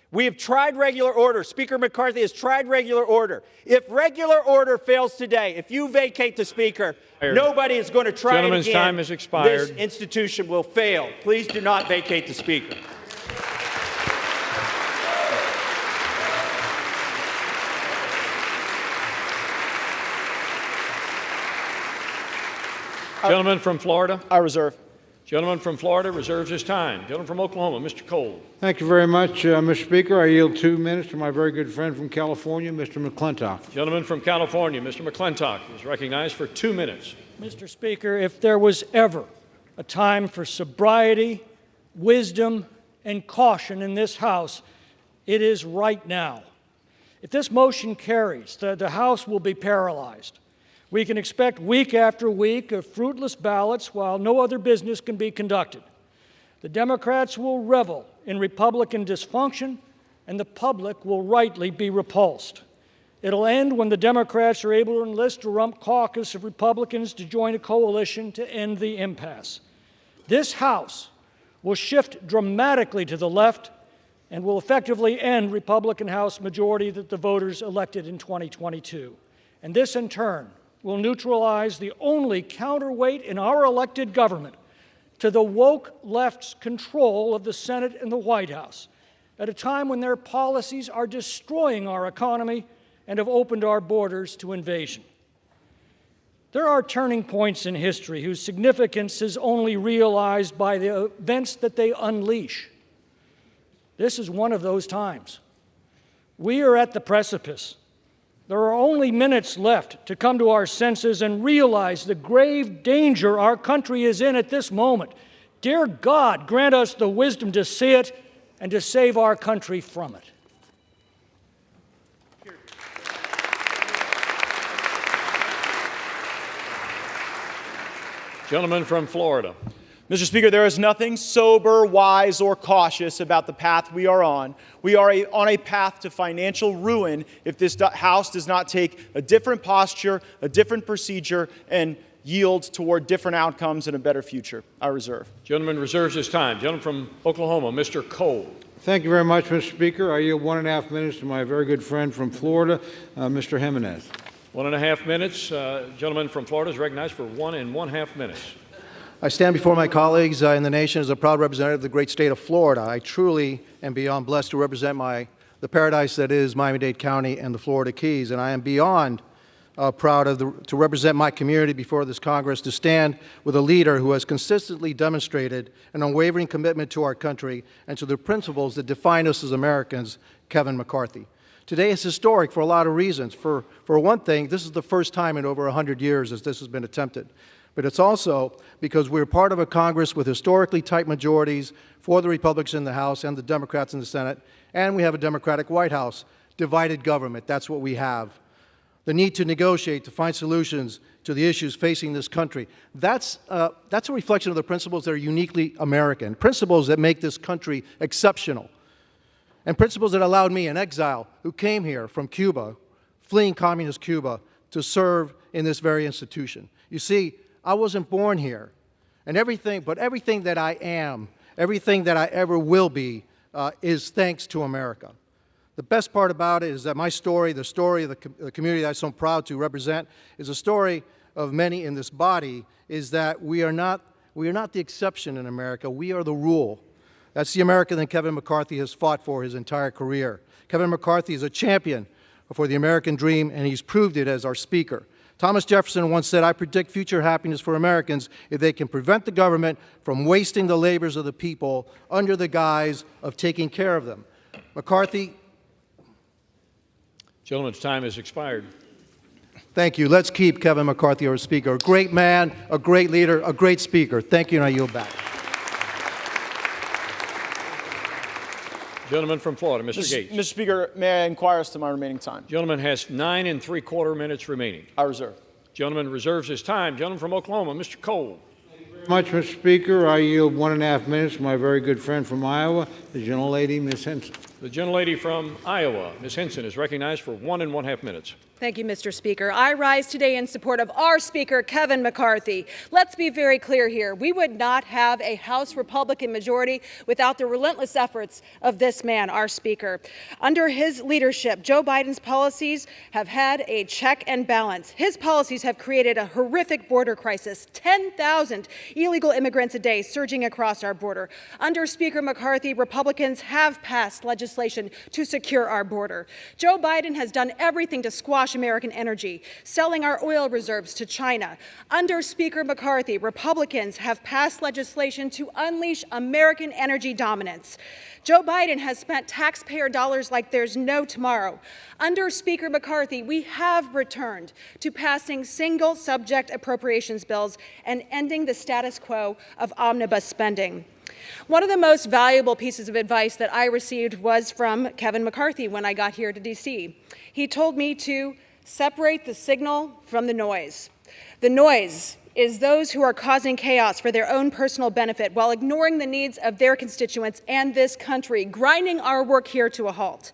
We have tried regular order. Speaker McCarthy has tried regular order. If regular order fails today, if you vacate the Speaker, nobody is going to try it again. Gentleman's time has expired. This institution will fail. Please do not vacate the Speaker. Gentleman from Florida. I reserve. Gentleman from Florida reserves his time. Gentleman from Oklahoma, Mr. Cole. Thank you very much, Mr. Speaker. I yield 2 minutes to my very good friend from California, Mr. McClintock. Gentleman from California, Mr. McClintock, is recognized for 2 minutes. Mr. Speaker, if there was ever a time for sobriety, wisdom, and caution in this House, it is right now. If this motion carries, the House will be paralyzed. We can expect week after week of fruitless ballots while no other business can be conducted. The Democrats will revel in Republican dysfunction, and the public will rightly be repulsed. It'll end when the Democrats are able to enlist a rump caucus of Republicans to join a coalition to end the impasse. This House will shift dramatically to the left and will effectively end Republican House majority that the voters elected in 2022. And this, in turn, will neutralize the only counterweight in our elected government to the woke left's control of the Senate and the White House at a time when their policies are destroying our economy and have opened our borders to invasion. There are turning points in history whose significance is only realized by the events that they unleash. This is one of those times. We are at the precipice. There are only minutes left to come to our senses and realize the grave danger our country is in at this moment. Dear God, grant us the wisdom to see it and to save our country from it. Gentleman from Florida. Mr. Speaker, there is nothing sober, wise, or cautious about the path we are on. We are on a path to financial ruin if this House does not take a different posture, a different procedure, and yield toward different outcomes and a better future. I reserve. Gentleman reserves his time. Gentleman from Oklahoma, Mr. Cole. Thank you very much, Mr. Speaker. I yield 1.5 minutes to my very good friend from Florida, Mr. Jimenez. 1.5 minutes. Gentleman from Florida is recognized for 1.5 minutes. I stand before my colleagues in the nation as a proud representative of the great state of Florida. I truly am beyond blessed to represent the paradise that is Miami-Dade County and the Florida Keys, and I am beyond proud to represent my community before this Congress, to stand with a leader who has consistently demonstrated an unwavering commitment to our country and to the principles that define us as Americans, Kevin McCarthy. Today is historic for a lot of reasons. For one thing, this is the first time in over 100 years that this has been attempted. But it's also because we're part of a Congress with historically tight majorities for the Republicans in the House and the Democrats in the Senate, and we have a Democratic White House. Divided government, that's what we have. The need to negotiate, to find solutions to the issues facing this country. That's a reflection of the principles that are uniquely American, principles that make this country exceptional, and principles that allowed me, an exile who came here from Cuba, fleeing communist Cuba, to serve in this very institution. You see, I wasn't born here, and everything that I am, everything that I ever will be, is thanks to America. The best part about it is that my story, the story of the community that I'm so proud to represent, is a story of many in this body, is that we are not the exception in America, we are the rule. That's the America that Kevin McCarthy has fought for his entire career. Kevin McCarthy is a champion for the American dream, and he's proved it as our Speaker. Thomas Jefferson once said, "I predict future happiness for Americans if they can prevent the government from wasting the labors of the people under the guise of taking care of them." McCarthy. Gentleman's time has expired. Thank you. Let's keep Kevin McCarthy our Speaker. A great man, a great leader, a great Speaker. Thank you, and I yield back. Gentleman from Florida, Mr. Gaetz. Mr. Speaker, may I inquire as to my remaining time? Gentleman has 9 3/4 minutes remaining. I reserve. Gentleman reserves his time. Gentleman from Oklahoma, Mr. Cole. Much, Mr. Speaker. I yield 1.5 minutes to my very good friend from Iowa, the gentlelady, Ms. Henson. The gentlelady from Iowa, Ms. Henson, is recognized for 1.5 minutes. Thank you, Mr. Speaker. I rise today in support of our Speaker, Kevin McCarthy. Let's be very clear here. We would not have a House Republican majority without the relentless efforts of this man, our Speaker. Under his leadership, Joe Biden's policies have had a check and balance. His policies have created a horrific border crisis, 10,000 illegal immigrants a day surging across our border. Under Speaker McCarthy, Republicans have passed legislation to secure our border. Joe Biden has done everything to squash American energy, selling our oil reserves to China. Under Speaker McCarthy, Republicans have passed legislation to unleash American energy dominance. Joe Biden has spent taxpayer dollars like there's no tomorrow. Under Speaker McCarthy, we have returned to passing single-subject appropriations bills and ending the status quo of omnibus spending. One of the most valuable pieces of advice that I received was from Kevin McCarthy when I got here to D.C. He told me to separate the signal from the noise. The noise is those who are causing chaos for their own personal benefit while ignoring the needs of their constituents and this country, grinding our work here to a halt.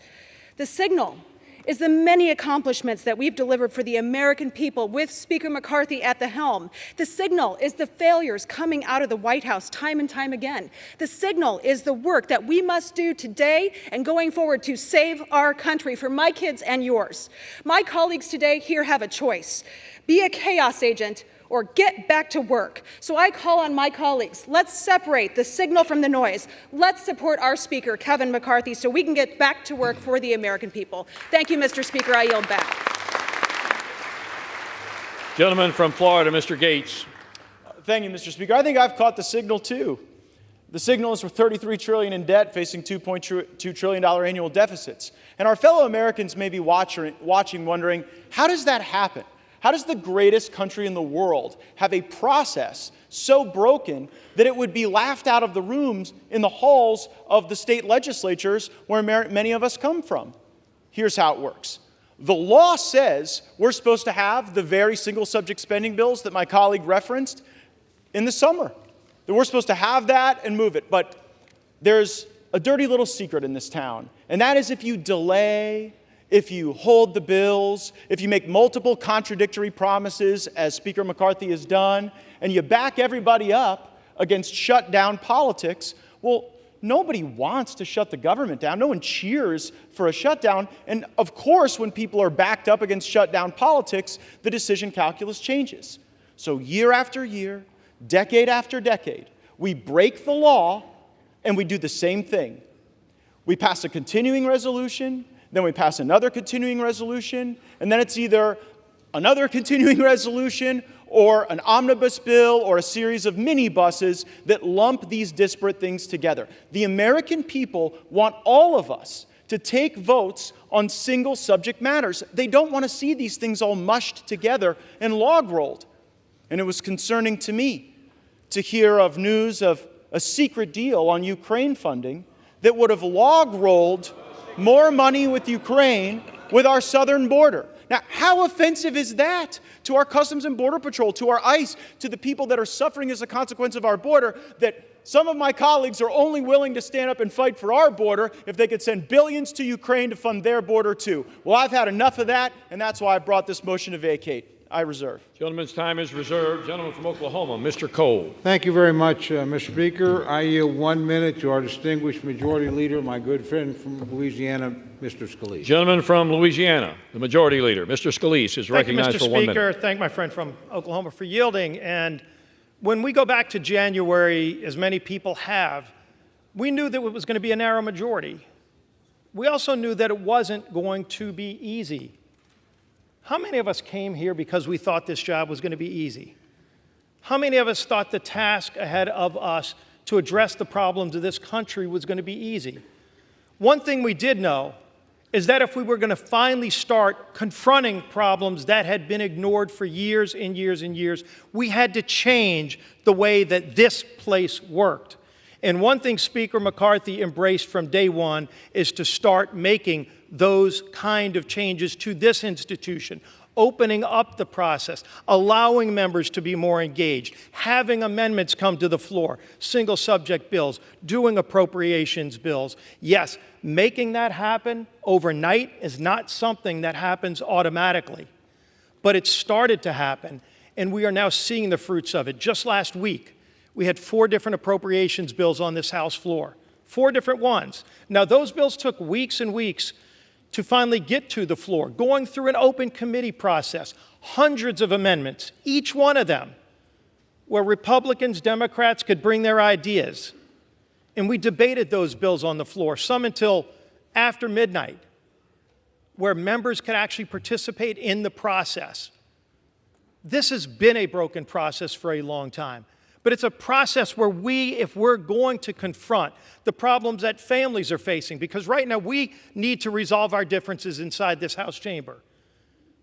The signal is the many accomplishments that we've delivered for the American people with Speaker McCarthy at the helm. The signal is the failures coming out of the White House time and time again. The signal is the work that we must do today and going forward to save our country for my kids and yours. My colleagues today here have a choice. Be a chaos agent or get back to work. So I call on my colleagues, let's separate the signal from the noise. Let's support our Speaker, Kevin McCarthy, so we can get back to work for the American people. Thank you, Mr. Speaker. I yield back. Gentleman from Florida, Mr. Gaetz. Thank you, Mr. Speaker. I think I've caught the signal, too. The signal is for $33 trillion in debt, facing $2.2 trillion annual deficits. And our fellow Americans may be watching, wondering, how does that happen? How does the greatest country in the world have a process so broken that it would be laughed out of the rooms in the halls of the state legislatures where many of us come from? Here's how it works. The law says we're supposed to have the very single-subject spending bills that my colleague referenced in the summer. That we're supposed to have that and move it. But there's a dirty little secret in this town, and that is if you delay, if you hold the bills, if you make multiple contradictory promises, as Speaker McCarthy has done, and you back everybody up against shutdown politics, well, nobody wants to shut the government down. No one cheers for a shutdown. And of course, when people are backed up against shutdown politics, the decision calculus changes. So year after year, decade after decade, we break the law and we do the same thing. We pass a continuing resolution, then we pass another continuing resolution, and then it's either another continuing resolution or an omnibus bill or a series of minibuses that lump these disparate things together. The American people want all of us to take votes on single subject matters. They don't want to see these things all mushed together and log-rolled. And it was concerning to me to hear of news of a secret deal on Ukraine funding that would have log-rolled more money with Ukraine with our southern border. Now, how offensive is that to our Customs and Border Patrol, to our ICE, to the people that are suffering as a consequence of our border, that some of my colleagues are only willing to stand up and fight for our border if they could send billions to Ukraine to fund their border too? Well, I've had enough of that, and that's why I brought this motion to vacate. I reserve. Gentleman's time is reserved. Gentleman from Oklahoma, Mr. Cole. Thank you very much, Mr. Speaker. I yield 1 minute to our distinguished Majority Leader, my good friend from Louisiana, Mr. Scalise. Gentleman from Louisiana, the Majority Leader, Mr. Scalise, is recognized for 1 minute. Thank you, Mr. Speaker. Thank my friend from Oklahoma for yielding. And when we go back to January, as many people have, we knew that it was going to be a narrow majority. We also knew that it wasn't going to be easy. How many of us came here because we thought this job was going to be easy? How many of us thought the task ahead of us to address the problems of this country was going to be easy? One thing we did know is that if we were going to finally start confronting problems that had been ignored for years and years and years, we had to change the way that this place worked. And one thing Speaker McCarthy embraced from day one is to start making those kind of changes to this institution, opening up the process, allowing members to be more engaged, having amendments come to the floor, single subject bills, doing appropriations bills. Yes, making that happen overnight is not something that happens automatically, but it started to happen, and we are now seeing the fruits of it. Just last week, we had 4 different appropriations bills on this House floor, 4 different ones. Now, those bills took weeks and weeks to finally get to the floor, going through an open committee process, hundreds of amendments, each one of them, where Republicans, Democrats could bring their ideas. And we debated those bills on the floor, some until after midnight, where members could actually participate in the process. This has been a broken process for a long time. But it's a process where if we're going to confront the problems that families are facing, because right now we need to resolve our differences inside this House chamber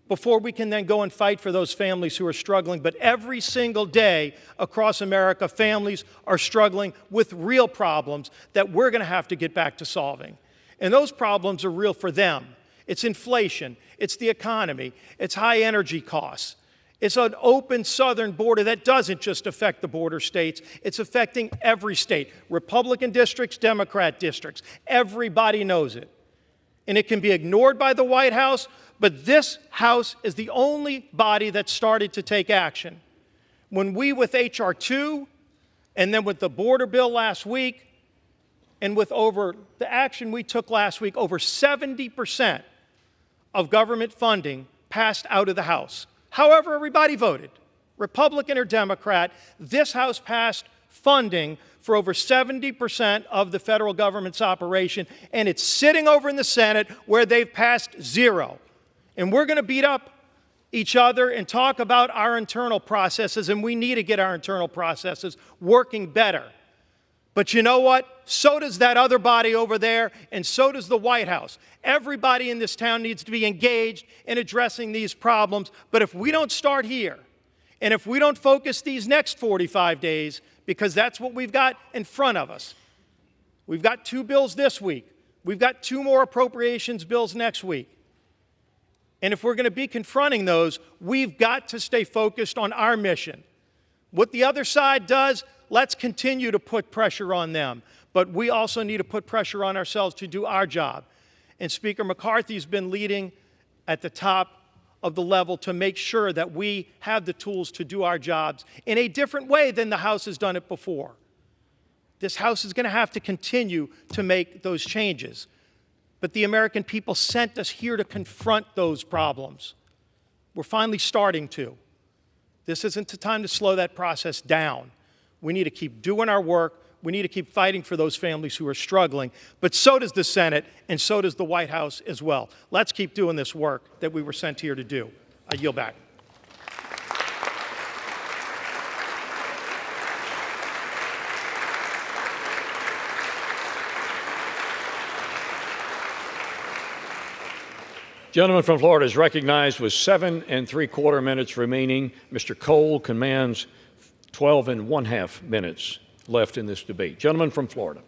before we can then go and fight for those families who are struggling. But every single day across America, families are struggling with real problems that we're going to have to get back to solving. And those problems are real for them. It's inflation, it's the economy, it's high energy costs. It's an open southern border that doesn't just affect the border states. It's affecting every state, Republican districts, Democrat districts. Everybody knows it. And it can be ignored by the White House, but this House is the only body that started to take action. When we, with H.R. 2, and then with the border bill last week, and with the action we took last week, over 70% of government funding passed out of the House. However everybody voted, Republican or Democrat, this House passed funding for over 70% of the federal government's operation, and it's sitting over in the Senate where they've passed 0. And we're going to beat up each other and talk about our internal processes, and we need to get our internal processes working better. But you know what? So does that other body over there, and so does the White House. Everybody in this town needs to be engaged in addressing these problems. But if we don't start here, and if we don't focus these next 45 days, because that's what we've got in front of us. We've got 2 bills this week. We've got 2 more appropriations bills next week. And if we're going to be confronting those, we've got to stay focused on our mission. What the other side does, let's continue to put pressure on them. But we also need to put pressure on ourselves to do our job. And Speaker McCarthy's been leading at the top of the level to make sure that we have the tools to do our jobs in a different way than the House has done it before. This House is going to have to continue to make those changes. But the American people sent us here to confront those problems. We're finally starting to. This isn't the time to slow that process down. We need to keep doing our work. We need to keep fighting for those families who are struggling. But so does the Senate, and so does the White House as well. Let's keep doing this work that we were sent here to do. I yield back. Gentleman from Florida is recognized with 7 3/4 minutes remaining. Mr. Cole commands 12 1/2 minutes left in this debate. Gentleman from Florida.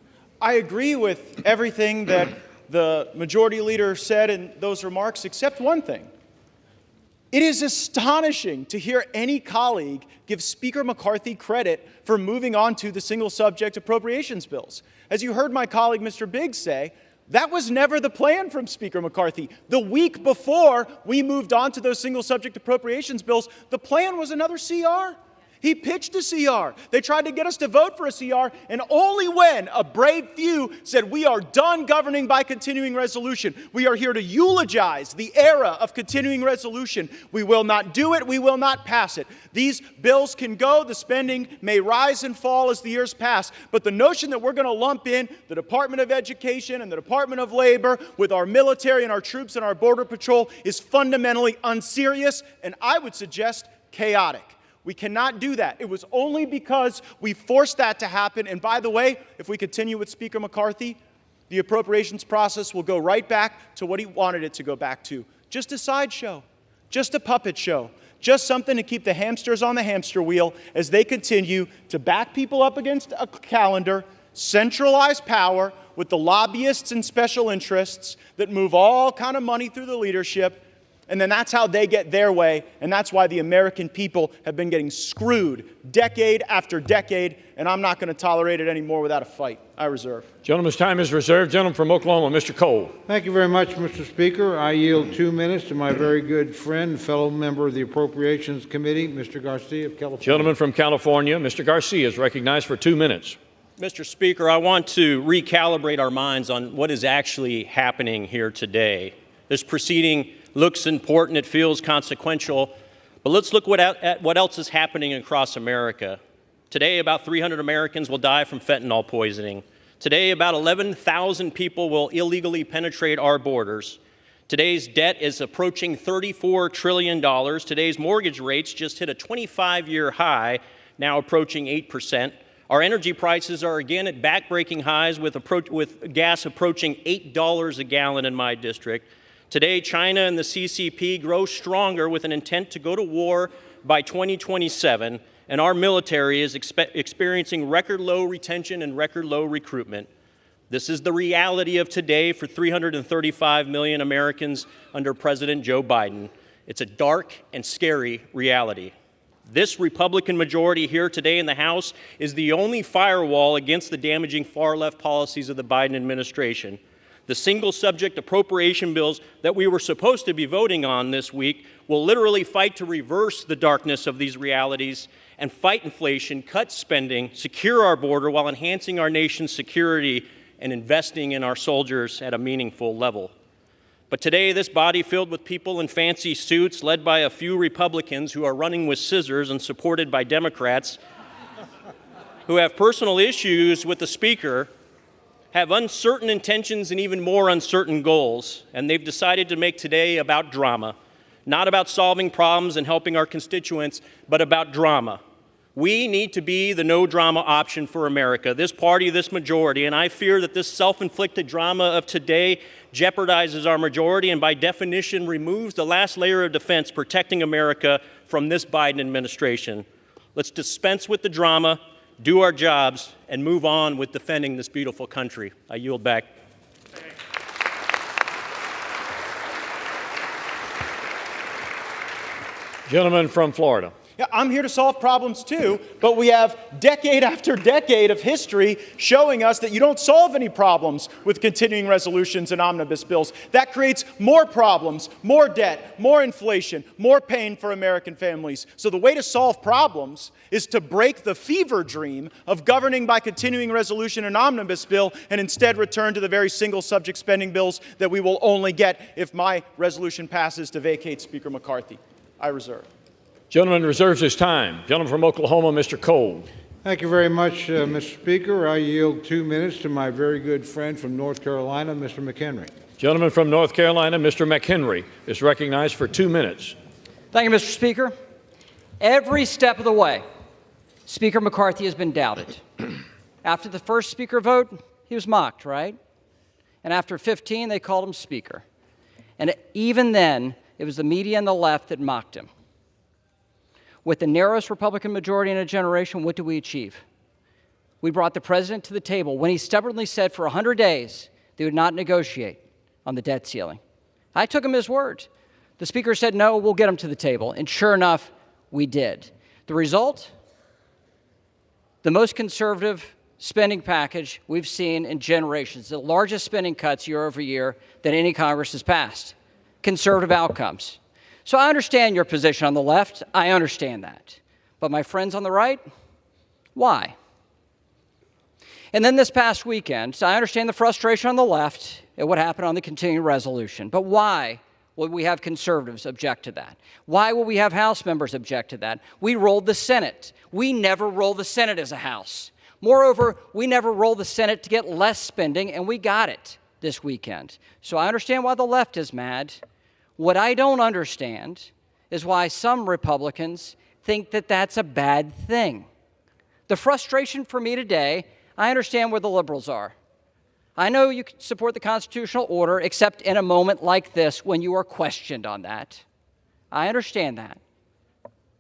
I agree with everything that the majority leader said in those remarks, except one thing. It is astonishing to hear any colleague give Speaker McCarthy credit for moving on to the single subject appropriations bills. As you heard my colleague, Mr. Biggs, say, that was never the plan from Speaker McCarthy. The week before we moved on to those single subject appropriations bills, the plan was another CR. He pitched a CR. They tried to get us to vote for a CR, and only when a brave few said, we are done governing by continuing resolution. We are here to eulogize the era of continuing resolution. We will not do it. We will not pass it. These bills can go. The spending may rise and fall as the years pass, but the notion that we're going to lump in the Department of Education and the Department of Labor with our military and our troops and our Border Patrol is fundamentally unserious, and I would suggest chaotic. We cannot do that. It was only because we forced that to happen. And by the way, if we continue with Speaker McCarthy, the appropriations process will go right back to what he wanted it to go back to. Just a sideshow, just a puppet show, just something to keep the hamsters on the hamster wheel as they continue to back people up against a calendar, centralized power with the lobbyists and special interests that move all kind of money through the leadership, and then that's how they get their way, and that's why the American people have been getting screwed decade after decade, and I'm not going to tolerate it anymore without a fight. I reserve. Gentleman's time is reserved. Gentleman from Oklahoma, Mr. Cole. Thank you very much, Mr. Speaker. I yield 2 minutes to my very good friend, fellow member of the Appropriations Committee, Mr. Garcia of California. Gentleman from California, Mr. Garcia, is recognized for 2 minutes. Mr. Speaker, I want to recalibrate our minds on what is actually happening here today. This proceeding looks important, it feels consequential, but let's look at what else is happening across America. Today, about 300 Americans will die from fentanyl poisoning. Today, about 11,000 people will illegally penetrate our borders. Today's debt is approaching $34 trillion. Today's mortgage rates just hit a 25-year high, now approaching 8%. Our energy prices are again at back-breaking highs with gas approaching $8 a gallon in my district. Today, China and the CCP grow stronger with an intent to go to war by 2027, and our military is experiencing record low retention and record low recruitment. This is the reality of today for 335 million Americans under President Joe Biden. It's a dark and scary reality. This Republican majority here today in the House is the only firewall against the damaging far-left policies of the Biden administration. The single-subject appropriation bills that we were supposed to be voting on this week will literally fight to reverse the darkness of these realities and fight inflation, cut spending, secure our border while enhancing our nation's security and investing in our soldiers at a meaningful level. But today, this body filled with people in fancy suits, led by a few Republicans who are running with scissors and supported by Democrats, who have personal issues with the Speaker, have uncertain intentions and even more uncertain goals, and they've decided to make today about drama, not about solving problems and helping our constituents, but about drama. We need to be the no-drama option for America, this party, this majority, and I fear that this self-inflicted drama of today jeopardizes our majority and by definition removes the last layer of defense protecting America from this Biden administration. Let's dispense with the drama, do our jobs, and move on with defending this beautiful country. I yield back. Gentleman from Florida. Yeah, I'm here to solve problems too, but we have decade after decade of history showing us that you don't solve any problems with continuing resolutions and omnibus bills. That creates more problems, more debt, more inflation, more pain for American families. So the way to solve problems is to break the fever dream of governing by continuing resolution and omnibus bill and instead return to the very single subject spending bills that we will only get if my resolution passes to vacate Speaker McCarthy. I reserve. Gentleman reserves his time. Gentleman from Oklahoma, Mr. Cole. Thank you very much, Mr. Speaker. I yield 2 minutes to my very good friend from North Carolina, Mr. McHenry. Gentleman from North Carolina, Mr. McHenry, is recognized for 2 minutes. Thank you, Mr. Speaker. Every step of the way, Speaker McCarthy has been doubted. After the first Speaker vote, he was mocked, right? And after 15, they called him Speaker. And even then, it was the media and the left that mocked him. With the narrowest Republican majority in a generation, what did we achieve? We brought the president to the table when he stubbornly said for 100 days they would not negotiate on the debt ceiling. I took him at his word. The Speaker said, no, we'll get him to the table. And sure enough, we did. The result? The most conservative spending package we've seen in generations, the largest spending cuts year over year that any Congress has passed. Conservative outcomes. So I understand your position on the left. I understand that. But my friends on the right, why? And then this past weekend, so I understand the frustration on the left at what happened on the continuing resolution. But why would we have conservatives object to that? Why will we have House members object to that? We rolled the Senate. We never roll the Senate as a House. Moreover, we never roll the Senate to get less spending, and we got it this weekend. So I understand why the left is mad. What I don't understand is why some Republicans think that that's a bad thing. The frustration for me today, I understand where the liberals are. I know you support the constitutional order, except in a moment like this when you are questioned on that. I understand that.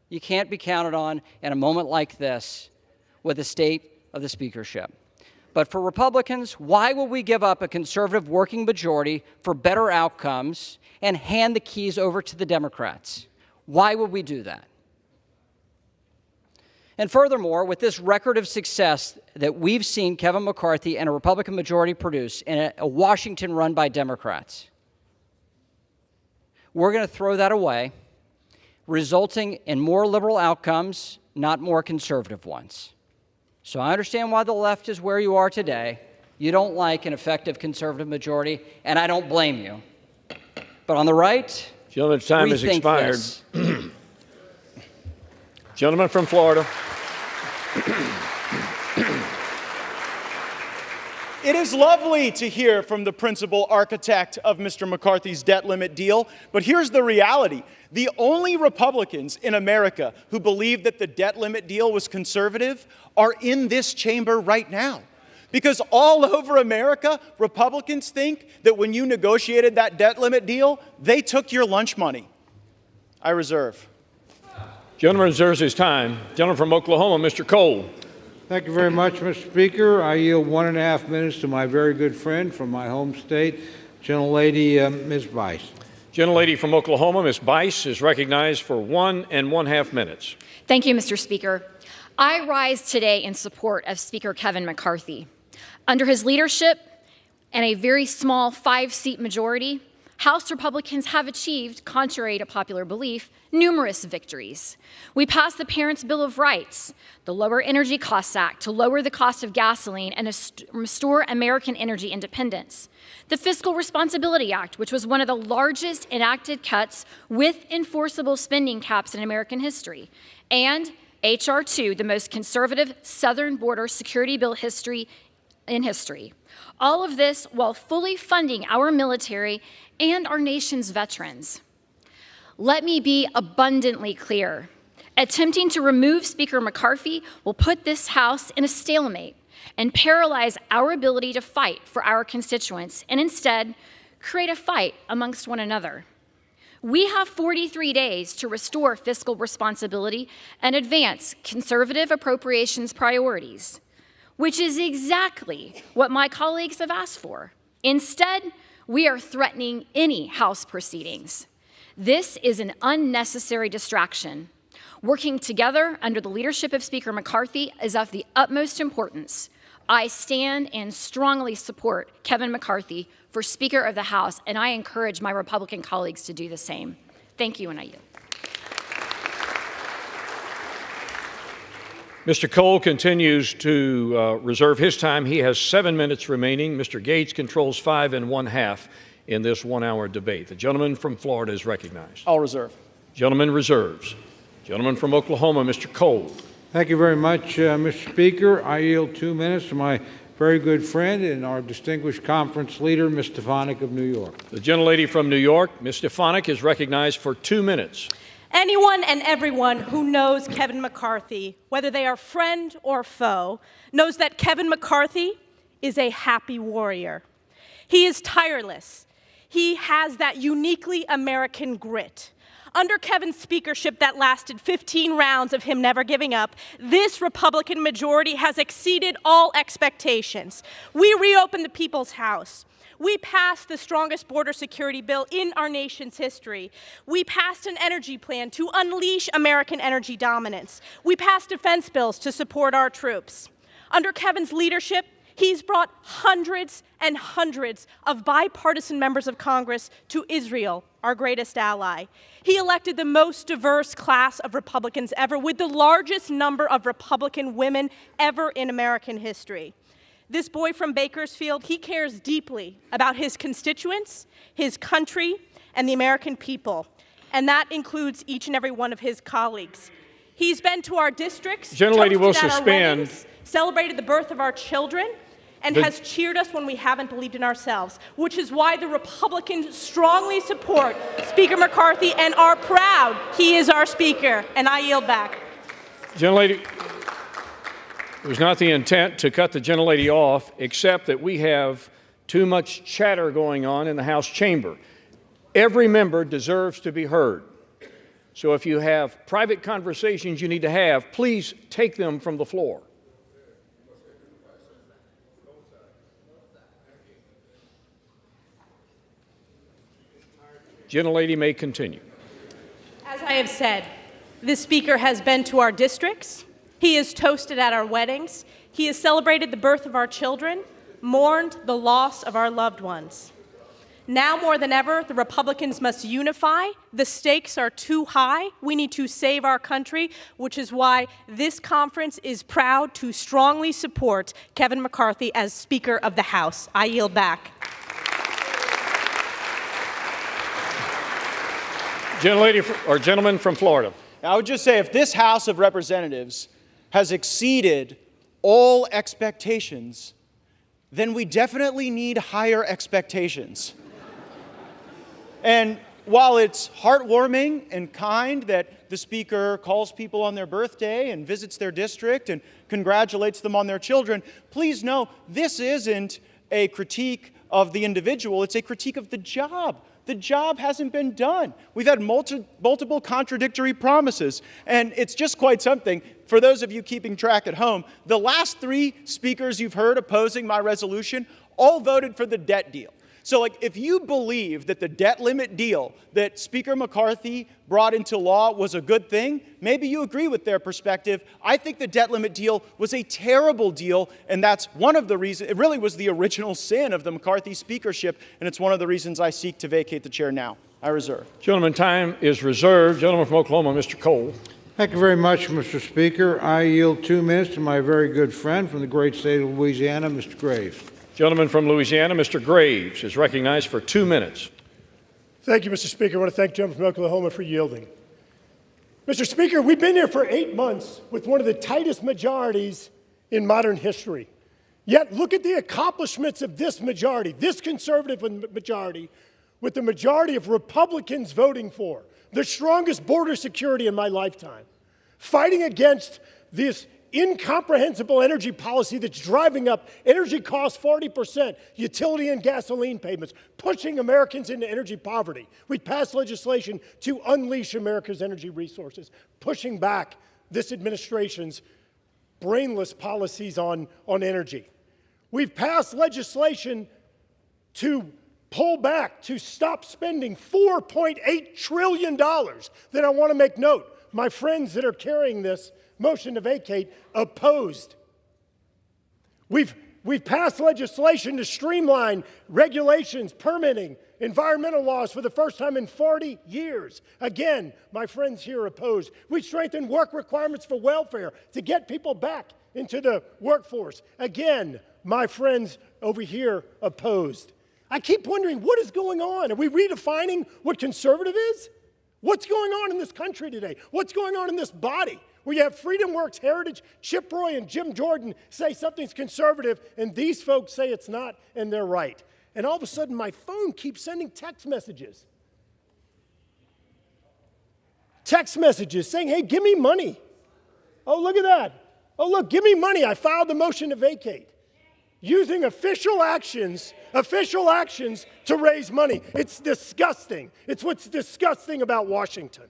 You can't be counted on in a moment like this with the state of the speakership. But for Republicans, why will we give up a conservative working majority for better outcomes and hand the keys over to the Democrats? Why would we do that? And furthermore, with this record of success that we've seen Kevin McCarthy and a Republican majority produce in a Washington run by Democrats, we're going to throw that away, resulting in more liberal outcomes, not more conservative ones. So I understand why the left is where you are today. You don't like an effective conservative majority, and I don't blame you. But on the right, gentleman's time has expired. Gentleman from Florida. It is lovely to hear from the principal architect of Mr. McCarthy's debt limit deal, but here's the reality. The only Republicans in America who believe that the debt limit deal was conservative are in this chamber right now. Because all over America, Republicans think that when you negotiated that debt limit deal, they took your lunch money. I reserve. Gentleman reserves his time. Gentleman from Oklahoma, Mr. Cole. Thank you very much, Mr. Speaker. I yield 1.5 minutes to my very good friend from my home state, gentlelady Ms. Bice. Gentlelady from Oklahoma, Ms. Bice, is recognized for 1.5 minutes. Thank you, Mr. Speaker. I rise today in support of Speaker Kevin McCarthy. Under his leadership and a very small 5-seat majority, House Republicans have achieved, contrary to popular belief, numerous victories. We passed the Parents' Bill of Rights, the Lower Energy Costs Act to lower the cost of gasoline and restore American energy independence, the Fiscal Responsibility Act, which was one of the largest enacted cuts with enforceable spending caps in American history, and H.R. 2, the most conservative southern border security bill in history. All of this while fully funding our military and our nation's veterans. Let me be abundantly clear. Attempting to remove Speaker McCarthy will put this House in a stalemate and paralyze our ability to fight for our constituents and instead create a fight amongst one another. We have 43 days to restore fiscal responsibility and advance conservative appropriations priorities, which is exactly what my colleagues have asked for. Instead, we are threatening any House proceedings. This is an unnecessary distraction. Working together under the leadership of Speaker McCarthy is of the utmost importance. I stand and strongly support Kevin McCarthy for Speaker of the House, and I encourage my Republican colleagues to do the same. Thank you, and I yield. Mr. Cole continues to reserve his time. He has 7 minutes remaining. Mr. Gaetz controls 5.5 in this 1-hour debate. The gentleman from Florida is recognized. I'll reserve. Gentleman reserves. Gentleman from Oklahoma, Mr. Cole. Thank you very much, Mr. Speaker. I yield 2 minutes to my very good friend and our distinguished conference leader, Ms. Stefanik of New York. The gentlelady from New York, Ms. Stefanik, is recognized for 2 minutes. Anyone and everyone who knows Kevin McCarthy, whether they are friend or foe, knows that Kevin McCarthy is a happy warrior. He is tireless. He has that uniquely American grit. Under Kevin's speakership that lasted 15 rounds of him never giving up, this Republican majority has exceeded all expectations. We reopened the People's House. We passed the strongest border security bill in our nation's history. We passed an energy plan to unleash American energy dominance. We passed defense bills to support our troops. Under Kevin's leadership, he's brought hundreds and hundreds of bipartisan members of Congress to Israel, our greatest ally. He elected the most diverse class of Republicans ever, with the largest number of Republican women ever in American history. This boy from Bakersfield, he cares deeply about his constituents, his country, and the American people. And that includes each and every one of his colleagues. He's been to our districts, Gentlelady will toasted at our suspend. weddings, celebrated the birth of our children, and has cheered us when we haven't believed in ourselves, which is why the Republicans strongly support Speaker McCarthy and are proud he is our Speaker. And I yield back. Gentlelady, it was not the intent to cut the gentlelady off, except that we have too much chatter going on in the House chamber. Every member deserves to be heard. So if you have private conversations you need to have, please take them from the floor. Gentlelady may continue. As I have said, the Speaker has been to our districts. He has toasted at our weddings. He has celebrated the birth of our children, mourned the loss of our loved ones. Now more than ever, the Republicans must unify. The stakes are too high. We need to save our country, which is why this conference is proud to strongly support Kevin McCarthy as Speaker of the House. I yield back. Gentleman from Florida. I would just say, if this House of Representatives has exceeded all expectations, then we definitely need higher expectations. And while it's heartwarming and kind that the Speaker calls people on their birthday and visits their district and congratulates them on their children, please know this isn't a critique of the individual, it's a critique of the job. The job hasn't been done. We've had multiple contradictory promises, and it's just quite something. For those of you keeping track at home, the last 3 speakers you've heard opposing my resolution all voted for the debt deal. So, if you believe that the debt limit deal that Speaker McCarthy brought into law was a good thing, maybe you agree with their perspective. I think the debt limit deal was a terrible deal, and that's one of the reasons. It really was the original sin of the McCarthy speakership, and it's one of the reasons I seek to vacate the chair now. I reserve. Gentleman, time is reserved. Gentleman from Oklahoma, Mr. Cole. Thank you very much, Mr. Speaker. I yield 2 minutes to my very good friend from the great state of Louisiana, Mr. Graves. Gentleman from Louisiana, Mr. Graves, is recognized for 2 minutes. Thank you, Mr. Speaker. I want to thank the gentleman from Oklahoma for yielding. Mr. Speaker, we've been here for 8 months with one of the tightest majorities in modern history. Yet look at the accomplishments of this majority, this conservative majority, with the majority of Republicans voting for the strongest border security in my lifetime, fighting against this incomprehensible energy policy that's driving up energy costs 40%, utility and gasoline payments, pushing Americans into energy poverty. We passed legislation to unleash America's energy resources, pushing back this administration's brainless policies on energy. We've passed legislation to pull back, to stop spending $4.8 trillion that I want to make note. My friends that are carrying this motion to vacate opposed. We've passed legislation to streamline regulations, permitting, environmental laws for the first time in 40 years. Again, my friends here opposed. We strengthened work requirements for welfare to get people back into the workforce. Again, my friends over here opposed. I keep wondering, what is going on? Are we redefining what conservative is? What's going on in this country today? What's going on in this body? Where you have Freedom Works, Heritage, Chip Roy, and Jim Jordan say something's conservative, and these folks say it's not, and they're right. And all of a sudden, my phone keeps sending text messages. Text messages saying, hey, give me money. Oh, look at that. Oh, look, give me money. I filed the motion to vacate. Using official actions to raise money. It's disgusting. It's what's disgusting about Washington.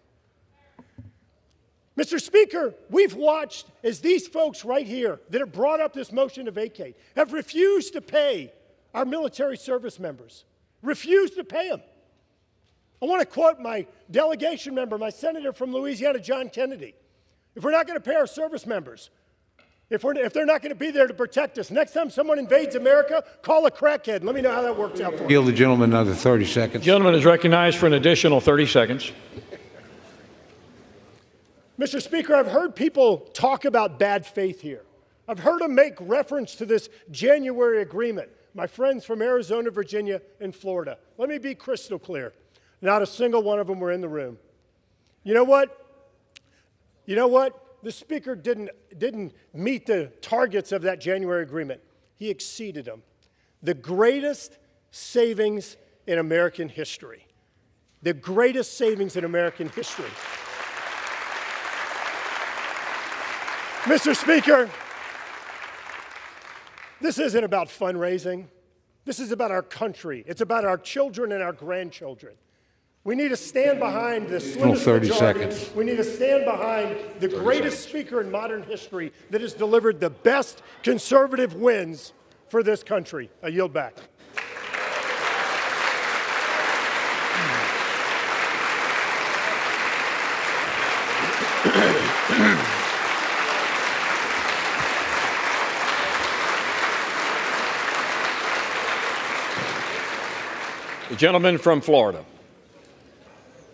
Mr. Speaker, we've watched as these folks right here that have brought up this motion to vacate have refused to pay our military service members, refused to pay them. I want to quote my delegation member, my senator from Louisiana, John Kennedy. If we're not going to pay our service members, if they're not going to be there to protect us, next time someone invades America, call a crackhead and let me know how that works out for you. Yield the gentleman another 30 seconds. Gentleman is recognized for an additional 30 seconds. Mr. Speaker, I've heard people talk about bad faith here. I've heard them make reference to this January agreement. My friends from Arizona, Virginia, and Florida. Let me be crystal clear. Not a single one of them were in the room. You know what? The Speaker didn't meet the targets of that January agreement. He exceeded them. The greatest savings in American history. The greatest savings in American history. Mr. Speaker, this isn't about fundraising. This is about our country. It's about our children and our grandchildren. We need to stand behind the slimmest 30 majority. seconds. We need to stand behind the greatest speaker in modern history that has delivered the best conservative wins for this country. I yield back. The gentleman from Florida.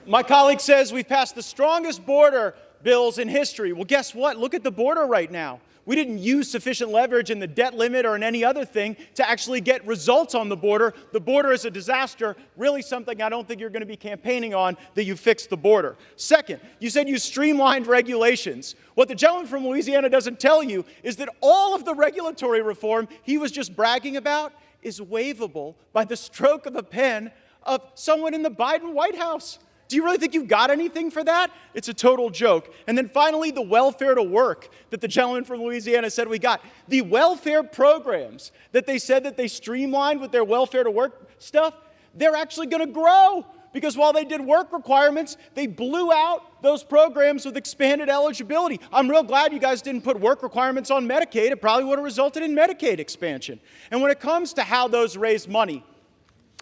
My colleague says we've passed the strongest border bills in history. Well, guess what? Look at the border right now. We didn't use sufficient leverage in the debt limit or in any other thing to actually get results on the border. The border is a disaster, really something I don't think you're going to be campaigning on, that you fixed the border. Second, you said you streamlined regulations. What the gentleman from Louisiana doesn't tell you is that all of the regulatory reform he was just bragging about is waivable by the stroke of a pen of someone in the Biden White House. Do you really think you've got anything for that? It's a total joke. And then finally, the welfare to work that the gentleman from Louisiana said we got. The welfare programs that they said that they streamlined with their welfare to work stuff, they're actually going to grow. Because while they did work requirements, they blew out those programs with expanded eligibility. I'm real glad you guys didn't put work requirements on Medicaid. It probably would have resulted in Medicaid expansion. And when it comes to how those raise money,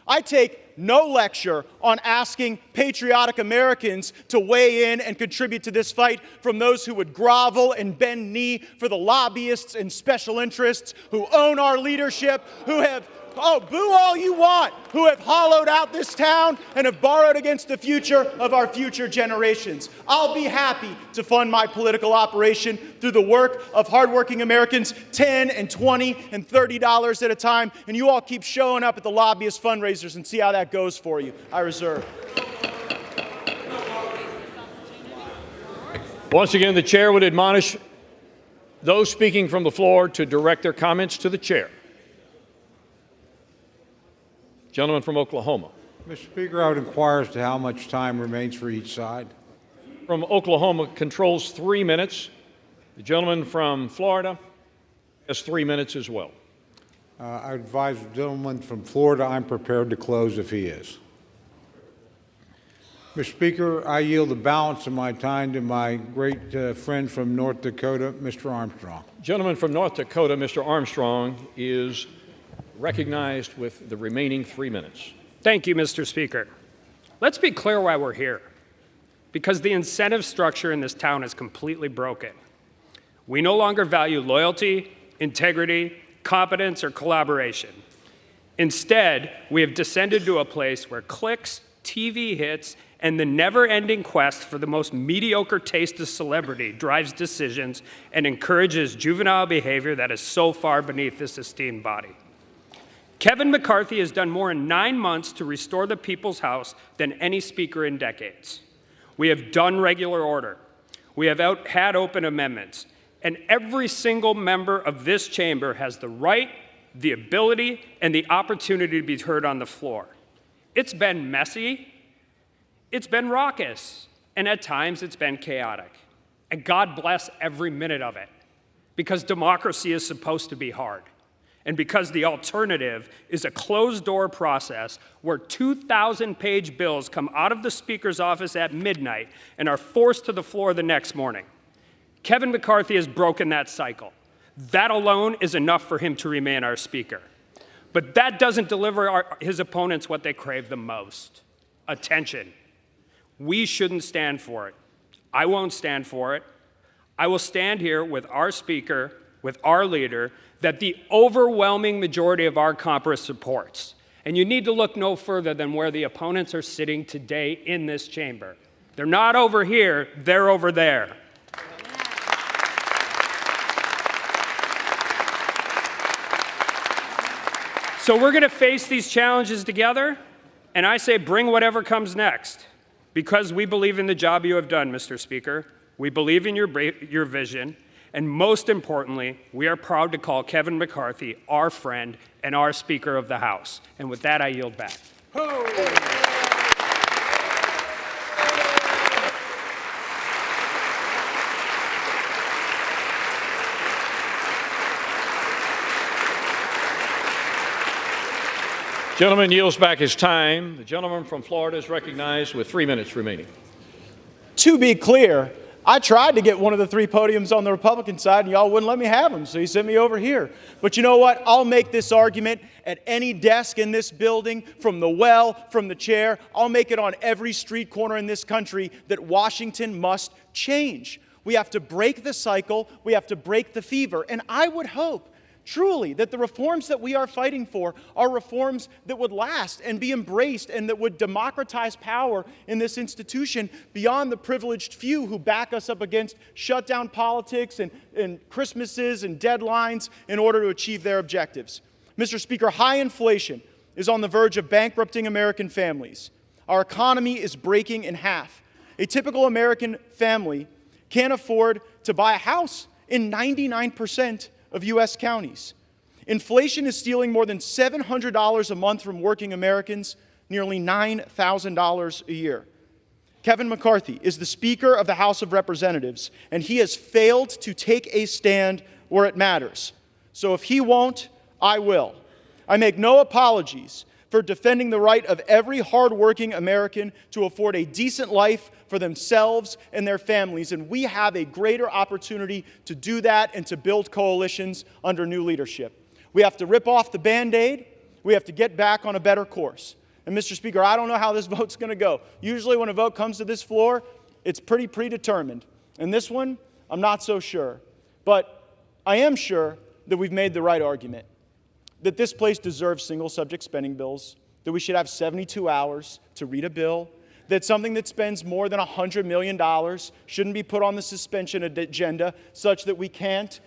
I take no lecture on asking patriotic Americans to weigh in and contribute to this fight from those who would grovel and bend knee for the lobbyists and special interests who own our leadership, who have, oh, boo all you want, who have hollowed out this town and have borrowed against the future of our future generations. I'll be happy to fund my political operation through the work of hardworking Americans, $10 and $20 and $30 at a time, and you all keep showing up at the lobbyist fundraisers and see how that goes for you. I reserve. Once again, the chair would admonish those speaking from the floor to direct their comments to the chair. Gentleman from Oklahoma. Mr. Speaker, I would inquire as to how much time remains for each side. From Oklahoma controls 3 minutes. The gentleman from Florida has 3 minutes as well. I advise the gentleman from Florida I'm prepared to close if he is. Mr. Speaker, I yield the balance of my time to my great friend from North Dakota, Mr. Armstrong. Gentleman from North Dakota, Mr. Armstrong, is recognized with the remaining 3 minutes. Thank you, Mr. Speaker. Let's be clear why we're here. Because the incentive structure in this town is completely broken. We no longer value loyalty, integrity, competence, or collaboration. Instead, we have descended to a place where clicks, TV hits, and the never-ending quest for the most mediocre taste of celebrity drives decisions and encourages juvenile behavior that is so far beneath this esteemed body. Kevin McCarthy has done more in 9 months to restore the people's house than any speaker in decades. We have done regular order. We have had open amendments. And every single member of this chamber has the right, the ability, and the opportunity to be heard on the floor. It's been messy. It's been raucous. And at times, it's been chaotic. And God bless every minute of it. Because democracy is supposed to be hard. And because the alternative is a closed-door process where 2,000-page bills come out of the Speaker's office at midnight and are forced to the floor the next morning. Kevin McCarthy has broken that cycle. That alone is enough for him to remain our Speaker. But that doesn't deliver his opponents what they crave the most: attention. We shouldn't stand for it. I won't stand for it. I will stand here with our Speaker, with our leader, that the overwhelming majority of our Congress supports. And you need to look no further than where the opponents are sitting today in this chamber. They're not over here, they're over there. So we're going to face these challenges together, and I say bring whatever comes next, because we believe in the job you have done, Mr. Speaker. We believe in your vision. And most importantly, we are proud to call Kevin McCarthy our friend and our Speaker of the House. And with that, I yield back. Gentleman yields back his time. The gentleman from Florida is recognized with 3 minutes remaining. To be clear, I tried to get one of the 3 podiums on the Republican side, and y'all wouldn't let me have them, so you sent me over here. But you know what? I'll make this argument at any desk in this building, from the well, from the chair. I'll make it on every street corner in this country that Washington must change. We have to break the cycle. We have to break the fever. And I would hope truly, that the reforms that we are fighting for are reforms that would last and be embraced and that would democratize power in this institution beyond the privileged few who back us up against shutdown politics and Christmases and deadlines in order to achieve their objectives. Mr. Speaker, high inflation is on the verge of bankrupting American families. Our economy is breaking in half. A typical American family can't afford to buy a house in 99% of U.S. counties. Inflation is stealing more than $700 a month from working Americans, nearly $9,000 a year. Kevin McCarthy is the Speaker of the House of Representatives, and he has failed to take a stand where it matters. So if he won't, I will. I make no apologies for defending the right of every hardworking American to afford a decent life for themselves and their families, and we have a greater opportunity to do that and to build coalitions under new leadership. We have to rip off the Band-Aid. We have to get back on a better course. And Mr. Speaker, I don't know how this vote's going to go. Usually when a vote comes to this floor, it's pretty predetermined. And this one, I'm not so sure. But I am sure that we've made the right argument, that this place deserves single-subject spending bills, that we should have 72 hours to read a bill, that something that spends more than $100 million shouldn't be put on the suspension agenda such that we can't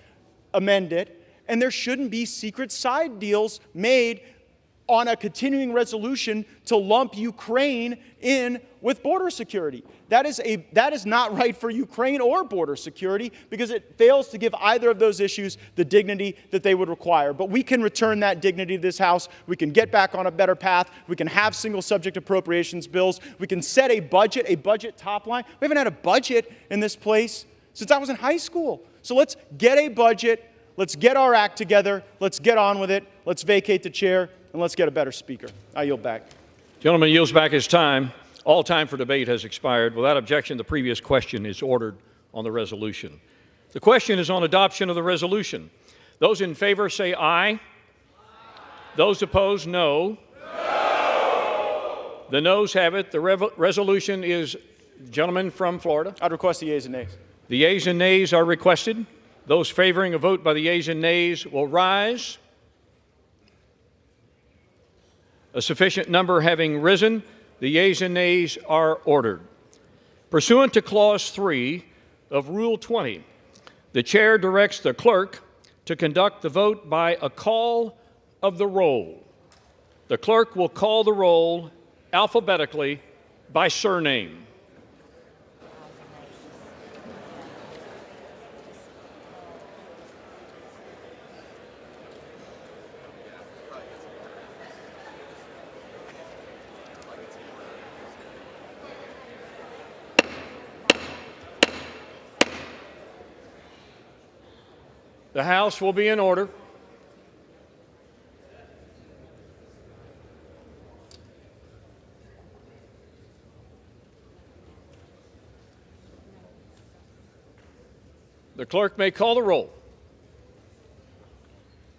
amend it, and there shouldn't be secret side deals made on a continuing resolution to lump Ukraine in with border security. That is not right for Ukraine or border security because it fails to give either of those issues the dignity that they would require. But we can return that dignity to this House. We can get back on a better path. We can have single subject appropriations bills. We can set a budget top line. We haven't had a budget in this place since I was in high school. So let's get a budget. Let's get our act together. Let's get on with it. Let's vacate the chair. And let's get a better speaker. I yield back. Gentleman yields back his time. All time for debate has expired. Without objection, the previous question is ordered on the resolution. The question is on adoption of the resolution. Those in favor say aye. Aye. Those opposed, no. No. The noes have it. The resolution is, gentleman from Florida. I'd request the yeas and nays. The yeas and nays are requested. Those favoring a vote by the yeas and nays will rise. A sufficient number having risen, the yeas and nays are ordered. Pursuant to Clause 3 of Rule 20, the chair directs the clerk to conduct the vote by a call of the roll. The clerk will call the roll alphabetically by surname. The House will be in order. The clerk may call the roll.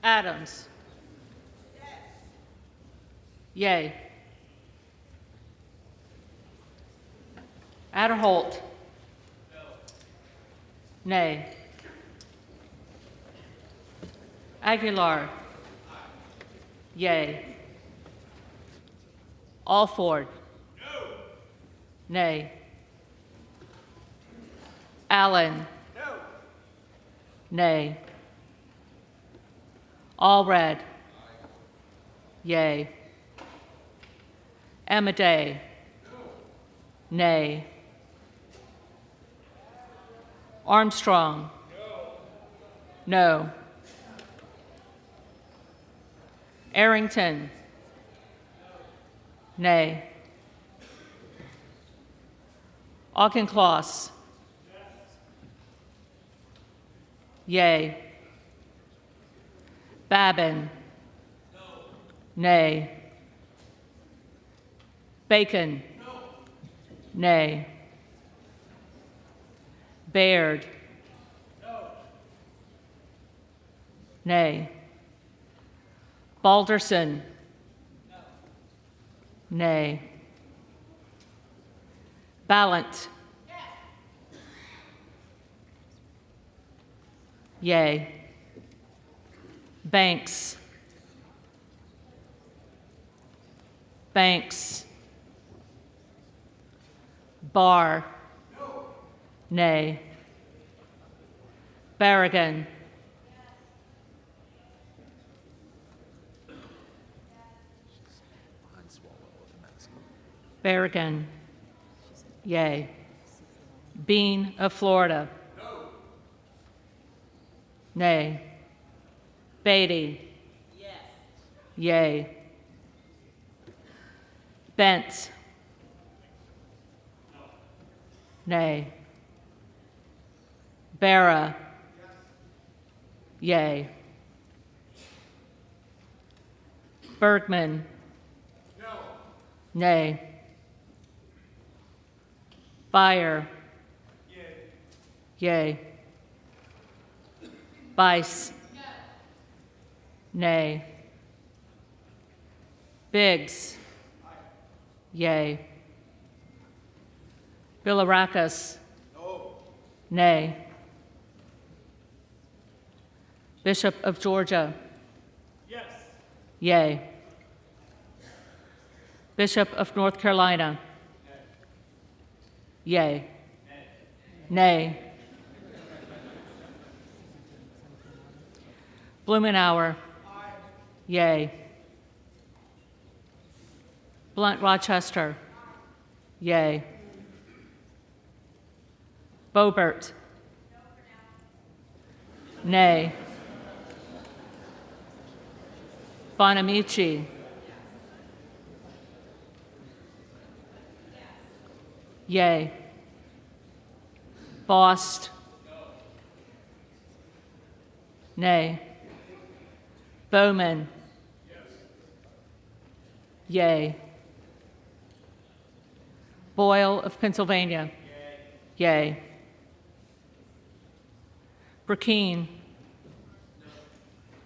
Adams. Yay. Adderholt. Nay. Aguilar. Yay. Alford. No. Nay. Allen. No. Nay. Allred. Yay. Amadei. No. Nay. Armstrong. No. No. Arrington. Nay. Auchincloss. Yay. Babin. Nay. Bacon. Nay. Baird. Nay. Balderson. Nay. Ballant. Yay. Banks. Banks. Barr. Nay. Berrigan. Berrigan. Yay. Bean of Florida. Nay. Beatty. Yay. Bentz. Nay. Barra. Yay. Bergman. Nay. Beyer. Yay. Bice. Nay. Biggs. Yay. Bilirakis. Nay. Bishop of Georgia. Yes. Yay. Bishop of North Carolina. Yay. Nay. Blumenauer. Yay. Blunt Rochester. Yay. Boebert. Nay. Bonamici. Yay. Bost. Nay. Bowman. Yay. Boyle of Pennsylvania. Yay. Burkeen.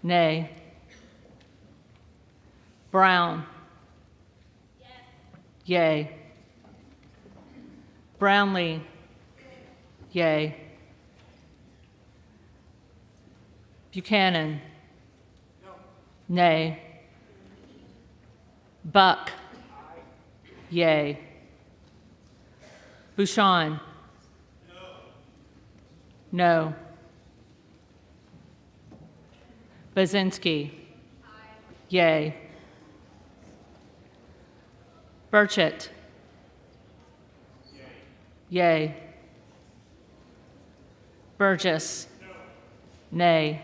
Nay. Brown. Yay. Brownlee. Yay. Buchanan. Nay. Buck. Yay. Bouchon. No. Bazinski. Yay. Burchett. Yay. Burgess. Nay.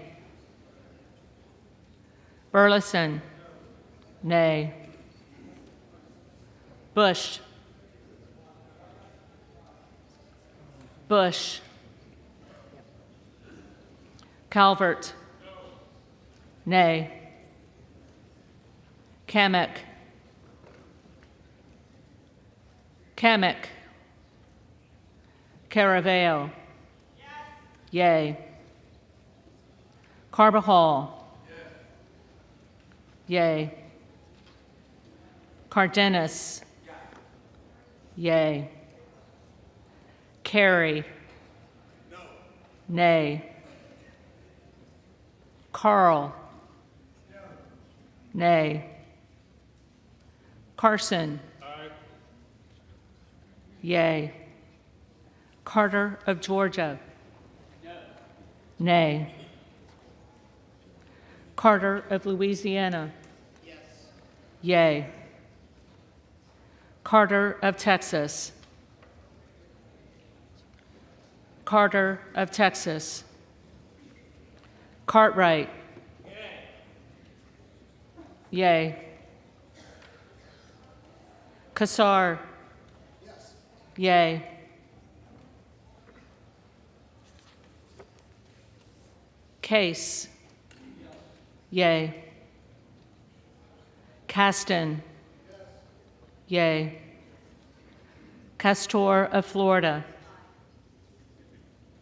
Burleson. Nay. Bush. Bush. Calvert. Nay. Kamek. Kamek. Caraveo. Yay. Carbajal. Yay. Cardenas. Yay. Carey. Nay. Carl. Nay. Carson. Yay. Carter of Georgia. Nay. Carter of Louisiana. Yay. Carter of Texas. Carter of Texas. Cartwright. Yay. Kassar. Yay. Case. Yay. Caston. Yay. Castor of Florida.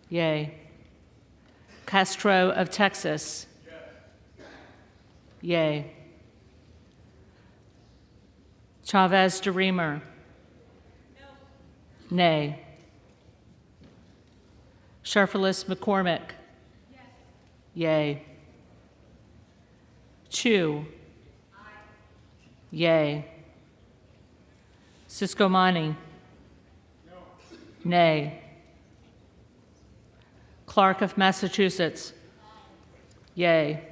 Yay. Castro of Texas. Yay. Chavez de Reamer. Nay. Sharfelis McCormick. Yay. Chu. Yay. Siscomani. Nay. Clark of Massachusetts. Yay.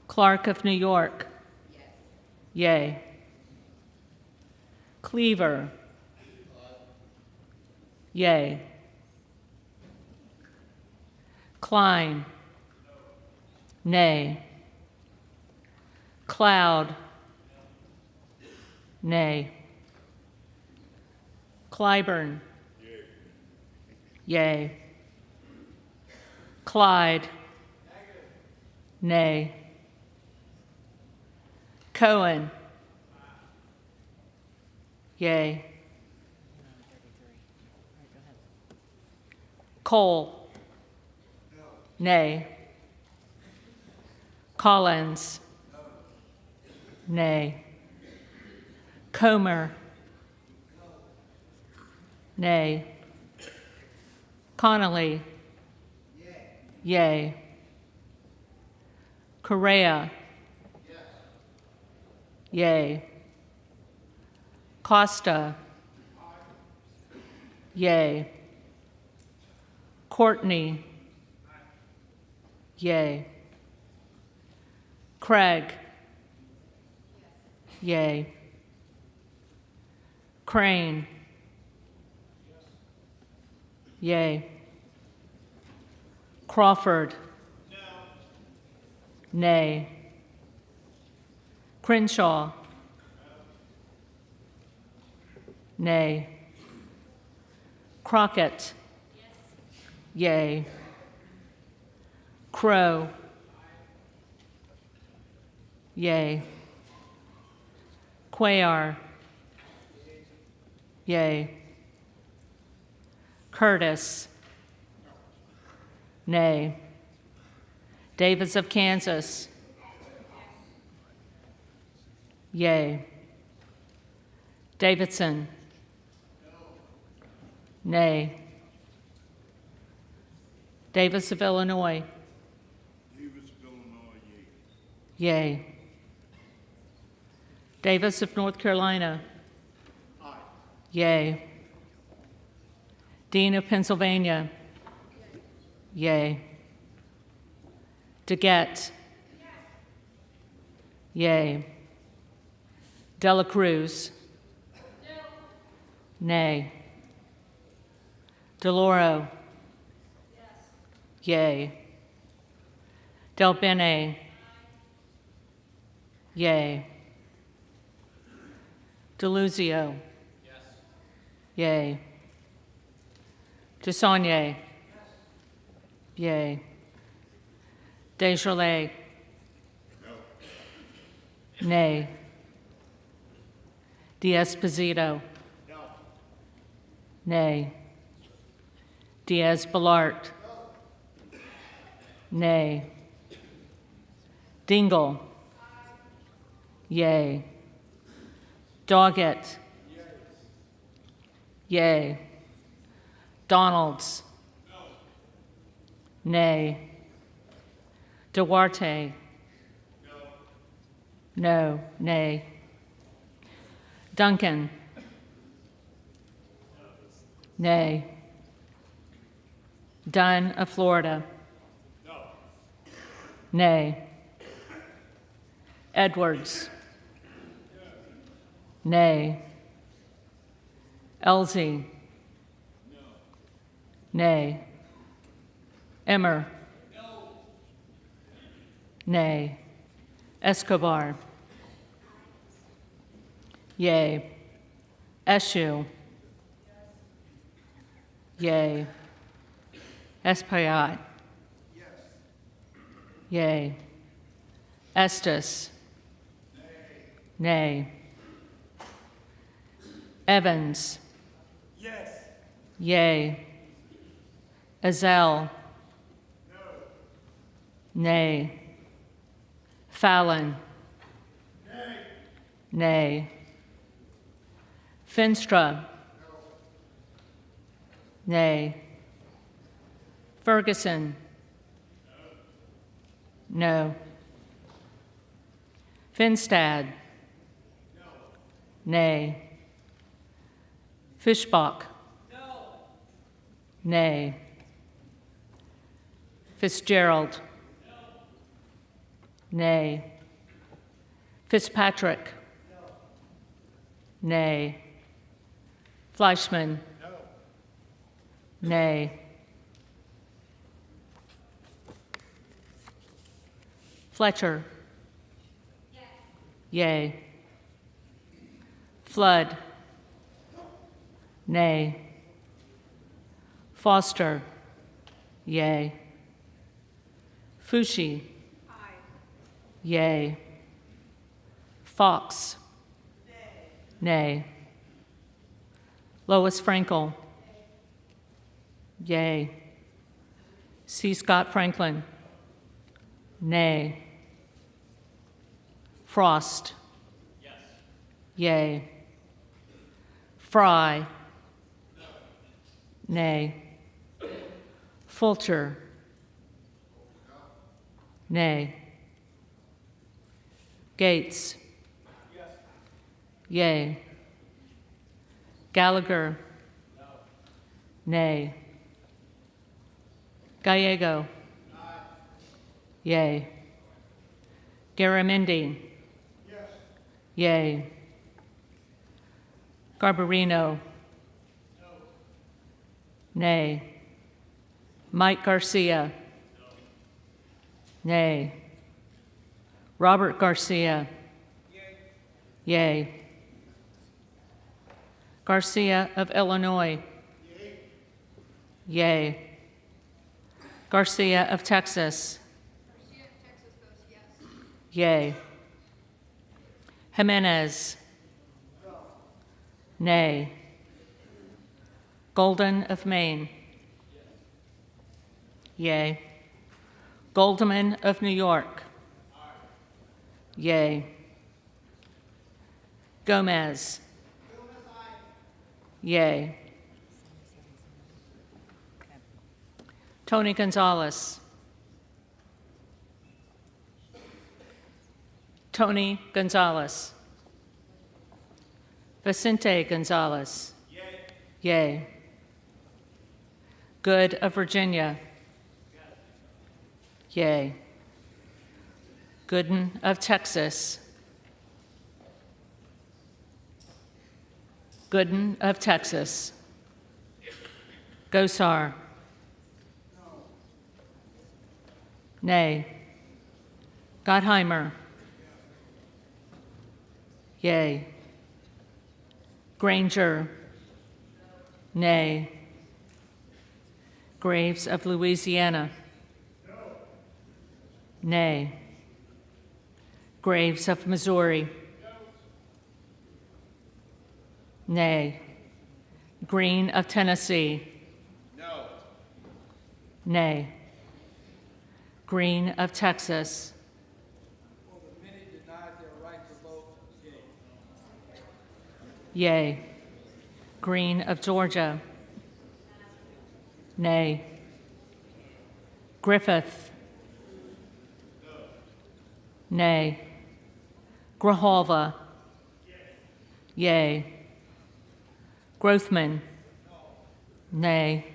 Clark of New York. Yay. Cleaver. Yay. Klein. Nay. Cloud. Nay. Clyburn. Yay. Clyde. Nay. Cohen. Yay. Cole. Nay. Collins. Nay. Comer. Nay. Connolly. Yay. Correa. Yay. Costa. Yay. Courtney. Yay. Craig. Yay. Crane. Yay. Crawford. Nay. Crenshaw. Nay. Crockett. Yay. Crow. Yay. Cuellar. Yay. Curtis. Nay. Davids of Kansas. Yay. Davidson. Nay. Davis of Illinois. Yay. Davis of North Carolina. Yay. Dean of Pennsylvania. Yay. DeGette. Yay. Dela Cruz. Nay. DeLauro. Yay. Del Bene. Yay. DeLuzio. Yay. DeSaulnier. Yay. Desjardins. Nay. D'Esposito. Nay. Diaz-Balart. Nay. Dingle. Yay. Doggett. Yay. Donalds. Nay. Duarte. No. Nay. Duncan. Nay. Dunn of Florida. Nay. Edwards. Nay. Elsie. Nay. Emmer. Nay. Escobar. Yay. Eshue. Yay. Espaillat. Yay. Estes. Nay. Evans. Yay. Ezell. Nay. Fallon. Nay. Finstra. Nay. Ferguson. No. Finstad. Nay. Fischbach. Nay. Fitzgerald. Nay. Fitzpatrick. Nay. Fleischman. Nay. Fletcher. Yea. Flood. Nay. Foster. Yea. Fushi. Yea. Fox. Nay. Lois Frankel. Yea. C. Scott Franklin. Nay. Frost. Yea. Fry. Nay. Fulcher. Nay. Gaetz. Yea. Gallagher. Nay. Gallego. Yea. Garamendi. Yea. Garbarino. Nay. Mike Garcia. Nay. Robert Garcia. Yea. Garcia of Illinois. Yea. Garcia of Texas. Yea. Jimenez. Nay. Golden of Maine. Yea. Goldman of New York. Yea. Gomez. Yea. Tony Gonzalez. Tony Gonzalez. Vicente Gonzalez. Yea. Good of Virginia. Yea. Gooden of Texas. Gooden of Texas. Gosar. Nay. Gottheimer. Yea. Granger. Nay. Graves of Louisiana. Nay. Graves of Missouri. Nay. Green of Tennessee. Nay. Green of Texas. Yea. Green of Georgia. Nay. Griffith. Nay. Grijalva. Yea. Grothman. Nay.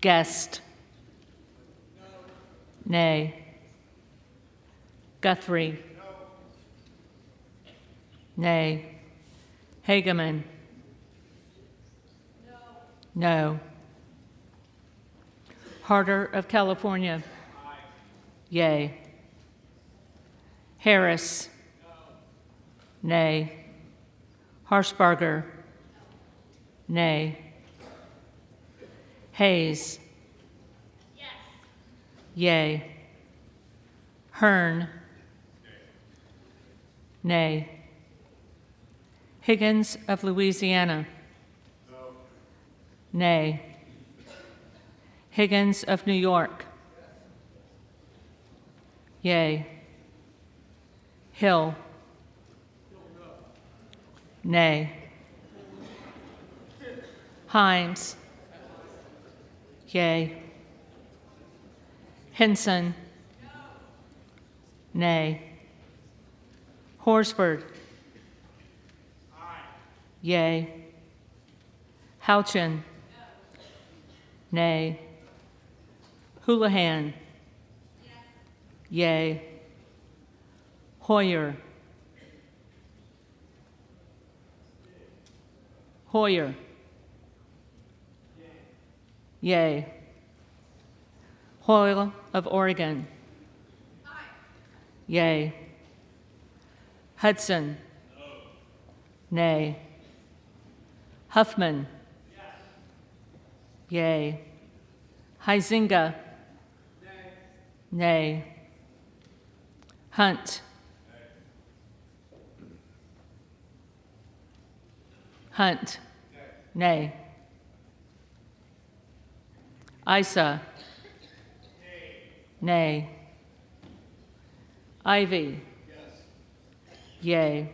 Guest. Nay. Guthrie. Nay. Hageman. No. Harder of California. Yea. Harris. Nay. Harshbarger. Nay. Hayes. Yea. Hearn. Nay. Higgins of Louisiana. Nay. Higgins of New York. Yea. Hill. Nay. Himes. Yea. Henson. Nay. Horsford. Yay. Houchin. Nay. Houlihan. Yay. Hoyer. Hoyer. Yay. Hoyle of Oregon. Yay. Hudson. Nay. Huffman. Yay. Huizinga. Nay. Hunt. Hunt. Nay. Isa. Nay. Ivy. Yay.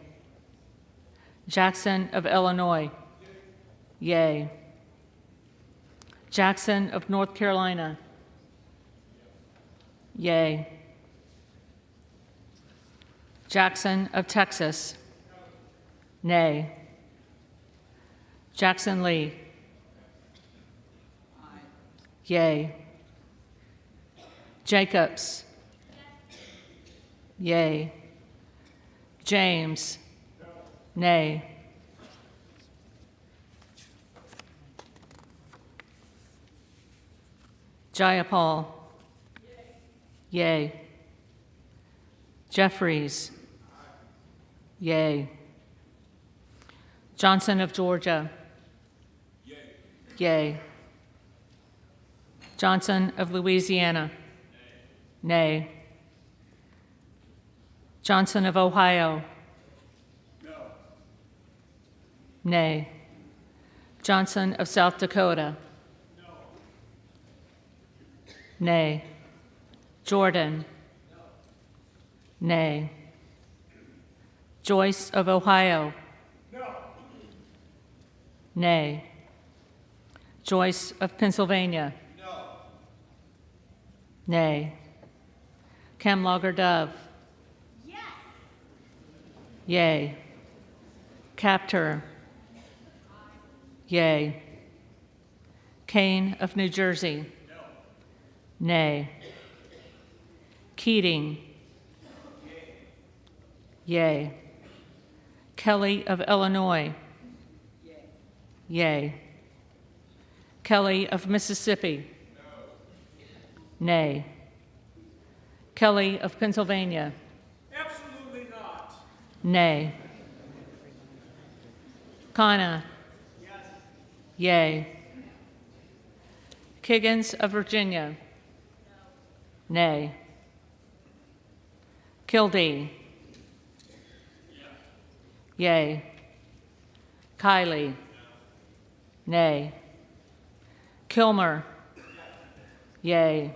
Jackson of Illinois. Yay. Jackson of North Carolina. Yay. Jackson of Texas. Nay. Jackson Lee. Yay. Jacobs. Yay. James. Nay. Jayapal. Yay. Jeffries. Yay. Johnson of Georgia. Yay. Johnson of Louisiana. Nay. Johnson of Ohio. Nay. Johnson of South Dakota. Nay. Jordan. Nay. Joyce of Ohio. Nay. Joyce of Pennsylvania. Nay. Camlogger Dove. Yay. Captor. Yay. Kane of New Jersey. Nay. Keating. Yay. Kelly of Illinois. Yay. Kelly of Mississippi. Nay. Kelly of Pennsylvania. Absolutely not. Nay. Kana. Yay. Kiggins of Virginia. Nay. Kildee. Yay. Kiley. Nay. Kilmer. Yay.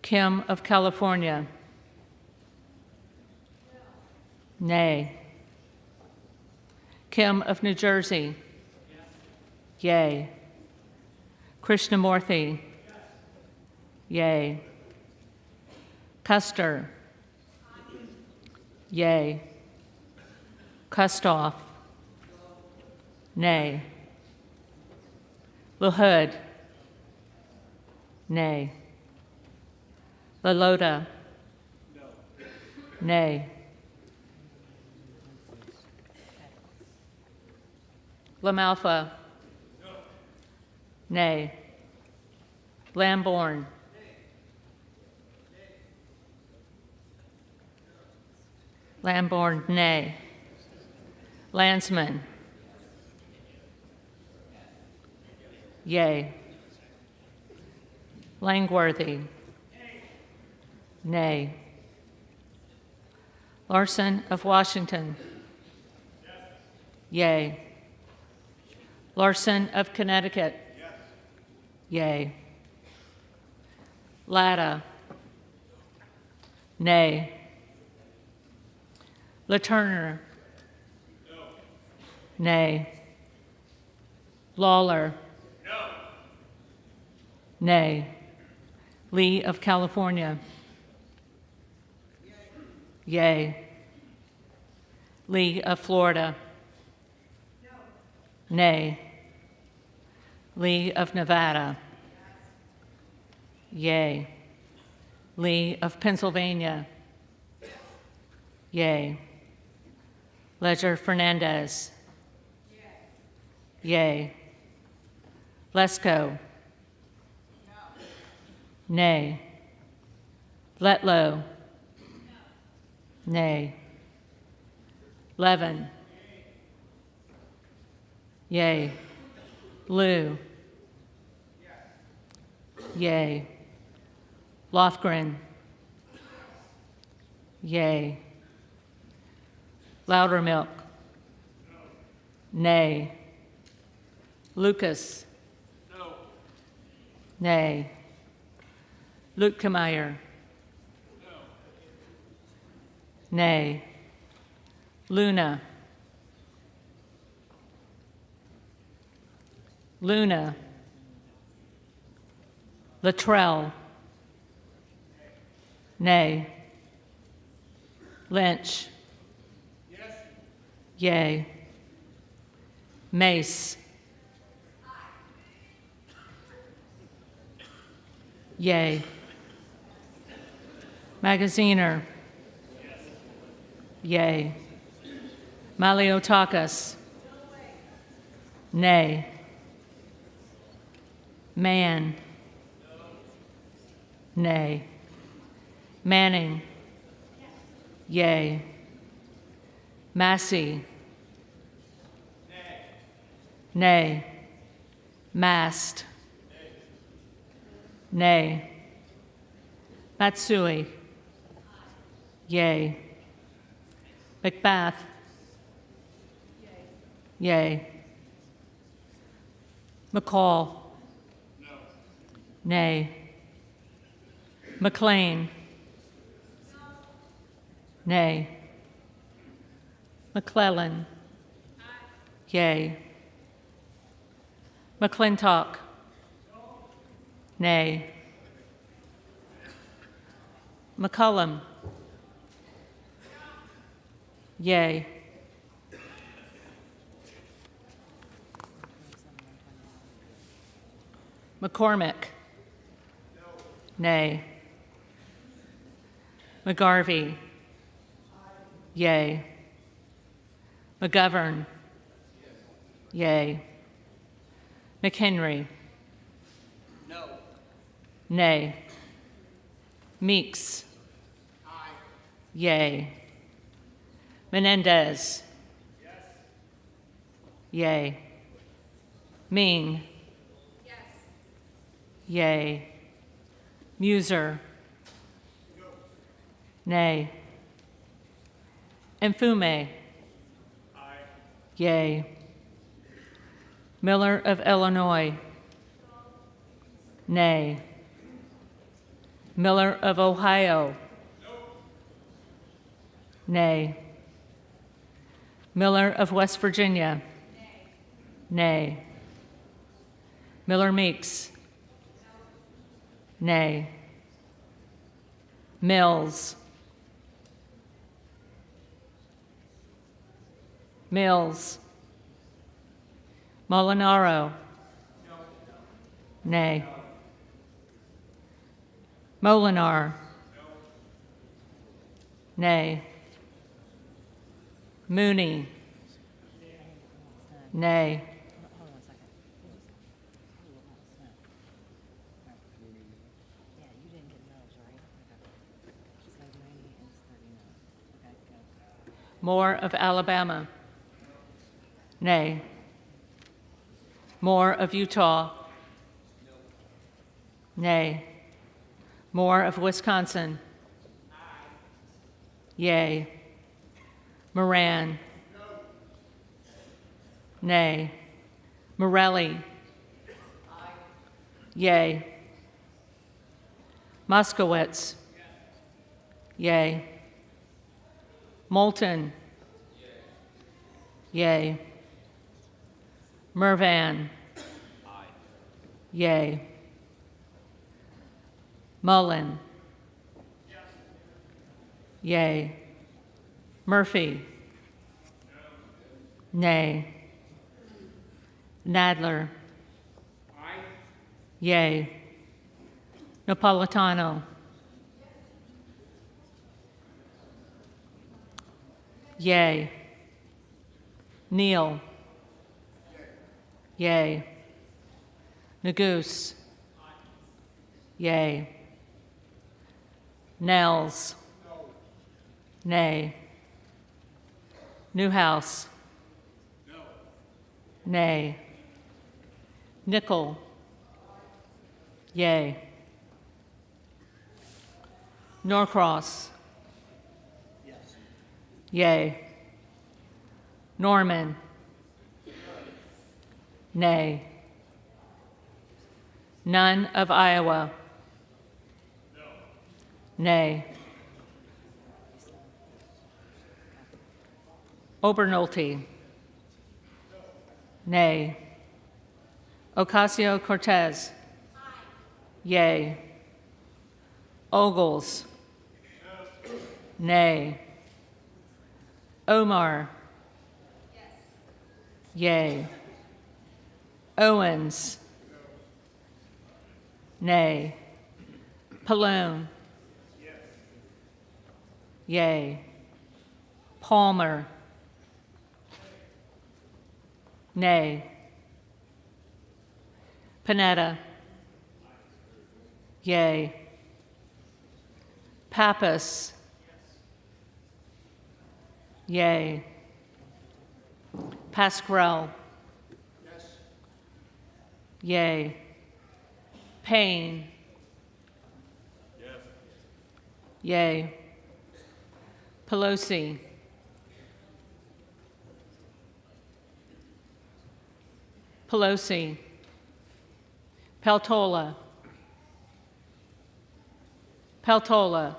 Kim of California. Nay. Kim of New Jersey. Yay. Krishnamurthy. Yay. Custer. Yay. Kustoff. Nay. LaHood. Nay. LaLota. Nay. LaMalfa. Nay. Lamborn. Lamborn, nay. Landsman. Yay. Langworthy. Nay. Larson of Washington. Yay. Larson of Connecticut. Yay. Latta. Nay. LaTurner. Nay. Lawler. Nay. Lee of California. Yay. Lee of Florida. Nay. Lee of Nevada. Yea. Lee of Pennsylvania. Yea. Ledger Fernandez. Yea. Lesko. Nay. Letlow. Nay. Levin. Yea. Liu. Yea. Lofgren. Yea. Loudermilk. Nay. Lucas. Nay. Lutkemeyer. Nay. Luna. Luna. Luttrell. Nay. Lynch. Yea. Mace. Yea. Magaziner. Yea. Maliotakis. Nay. Man. Nay. Manning. Yea. Massey. Nay. Mast. Nay. Matsui. Yea. Macbeth. Yea. McCall. Nay. McLean. Nay. McClellan. Yea. McClintock. Nay. McCullum. Yea. McCormick. Nay. McGarvey. Yea. McGovern. Yea. McHenry. No. Nay. Meeks. Yea. Menendez. Yea. Ming. Yea. Muser. Nay. Mfume. Yea. Miller of Illinois. Nay. Miller of Ohio. Nay. Miller of West Virginia. Nay. Miller Meeks. Nay. Mills. Mills. Molinaro. Nay. Molinar. Nay. Mooney. Nay. Moore of Alabama. Nay. Moore of Utah. Nay. Moore of Wisconsin. Yea. Moran. Nay. Morelli. Yea. Moskowitz. Yea. Moulton. Yea. Mervan. Yea. Mullen. Yea. Murphy. Nay. Nadler. Aye. Yay. Napolitano. Yay. Neal. Yay. Neguse. Yay. Nels. Nay. Newhouse. Nay. Nickel. Yay. Norcross. Yay. Norman. Nay. None of Iowa. Nay. Obernolte. Nay. Ocasio-Cortez. Yay. Ogles. Nay. Omar. Yay. Owens. Nay. Pallone. Yay. Palmer. Nay. Panetta. Yay. Pappas. Yay. Pasquarel. Yay. Payne. Yay. Pelosi. Pelosi. Peltola. Peltola.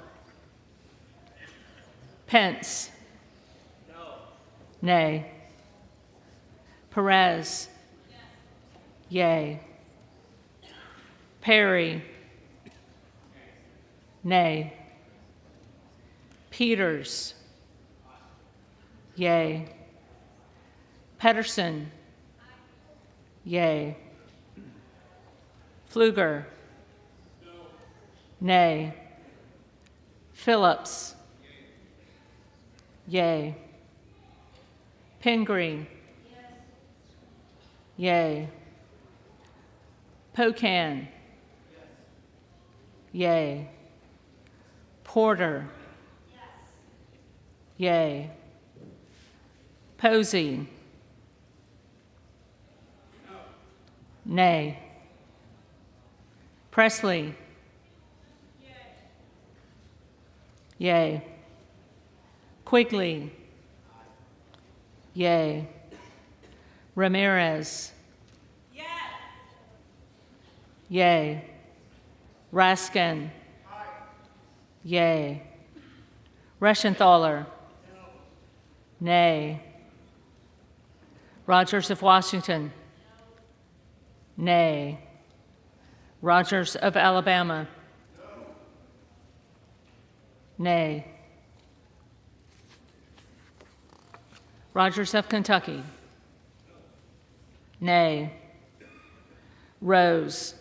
Pence. Nay. Perez. Yay. Perry. Nay. Peters. Yay. Pedersen. Yay. Pfluger. Nay. Phillips. Yay. Pingree. Yay. Pocan. Yay. Porter. Yay. Posey. Nay. Presley. Yay. Quigley. Yay. Ramirez. Yay. Raskin. Yay. Reschenthaler. Nay. Rogers of Washington. Nay. Rogers of Alabama. Nay. Rogers of Kentucky. Nay. Rose.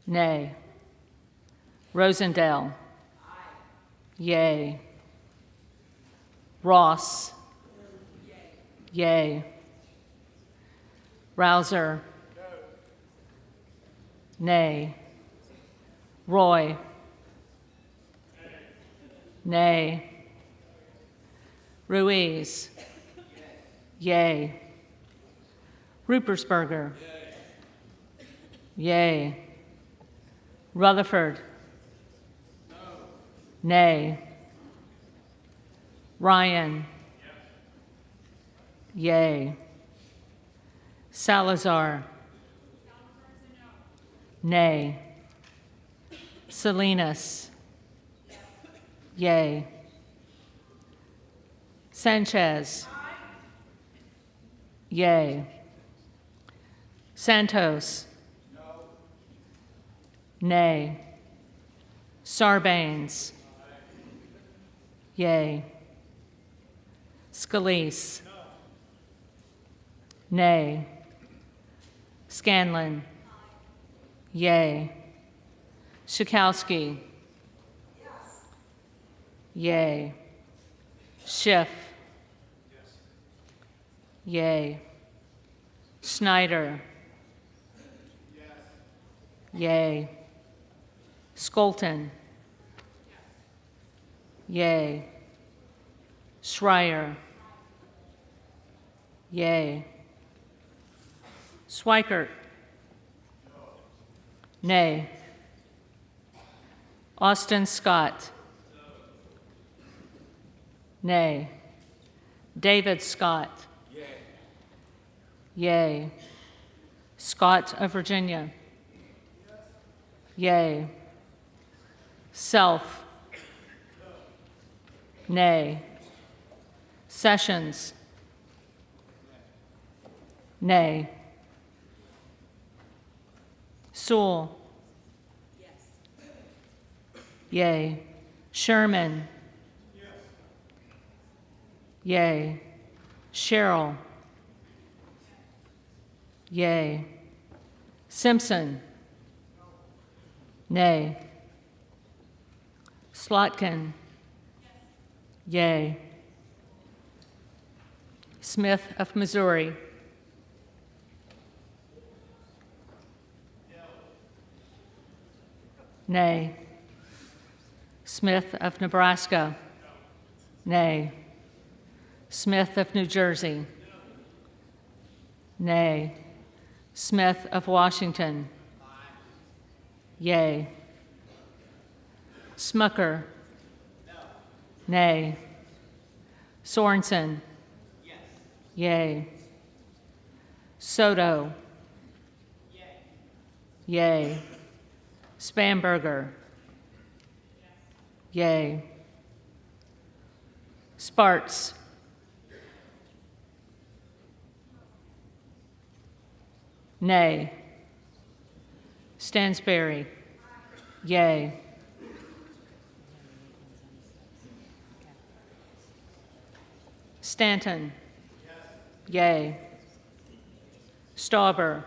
Nay. Rosendale. Yay. Ross. Yay. Rouser. Nay. Roy. Nay. Ruiz. Yay. Rupersberger. Yay. Rutherford. Nay. Ryan. Yay. Salazar. Nay. Salinas. Yay. Sanchez. Yay. Santos. Nay. Sarbanes. Yay. Scalise. Nay. Scanlon. Yay. Schakowsky. Yay. Schiff. Yay. Snyder. Yay. Skolton. Yay. Schreier. Yay. Swikert. Nay. Austin Scott. Nay. David Scott. Yay. Scott of Virginia. Yay. Self. Nay. Sessions. Nay. Sewell. Yay. Sherman. Yay. Sherrill. Yay. Simpson. Nay. Slotkin. Yay. Smith of Missouri. Nay. Smith of Nebraska. Nay. Smith of New Jersey. Nay. Smith of Washington. Yay. Smucker. Nay. Sorensen. Yay. Soto. Yay. Spanberger. Yay. Sparts. Nay. Stansberry. Yay. Stanton. Yay. Stauber.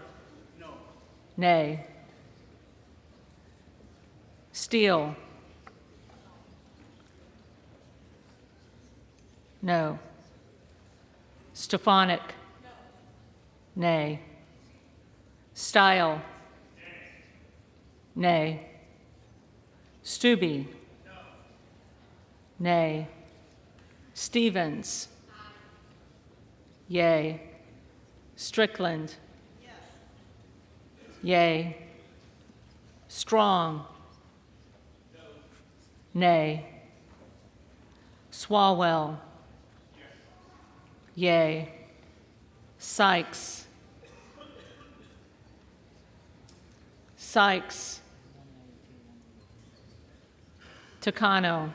Nay. Steele. No. Stefanik. Nay. Style. Nay. Stubbe. Nay. Stevens. Yay. Strickland. Yay. Strong. Nay. Swalwell. Yay. Sykes. Sykes. Takano.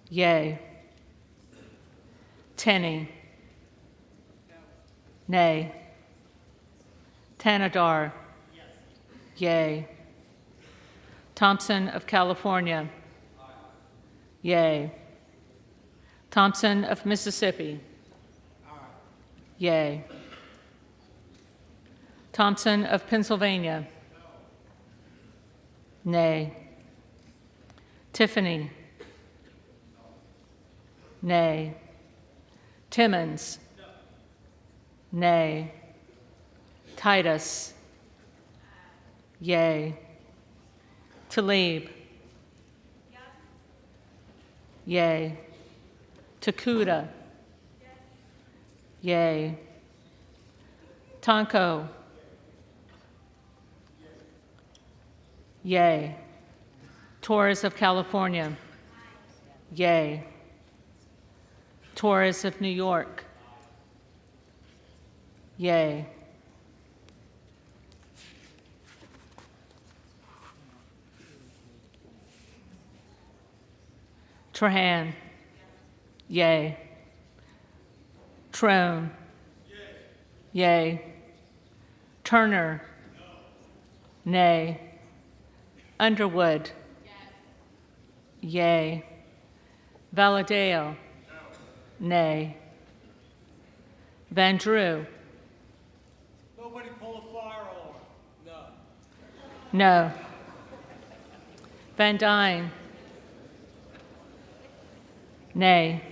Yay. Tenney. Nay. Tanadar. Yay. Thompson of California. Yay. Thompson of Mississippi. Yay. Thompson of Pennsylvania. Nay. Tiffany. Nay. Timmons. Nay. Titus. Yay. Talib. Yay. Takuda. Yay. Tonko. Yay. Torres of California. Yay. Torres of New York. Yay. Trahan. Yay. Trone. Yay. Turner. Nay. Underwood. Yay. Valadeo. Nay. Van Drew. Nobody pull a fire alarm. No. No. Van Dyne. Nay.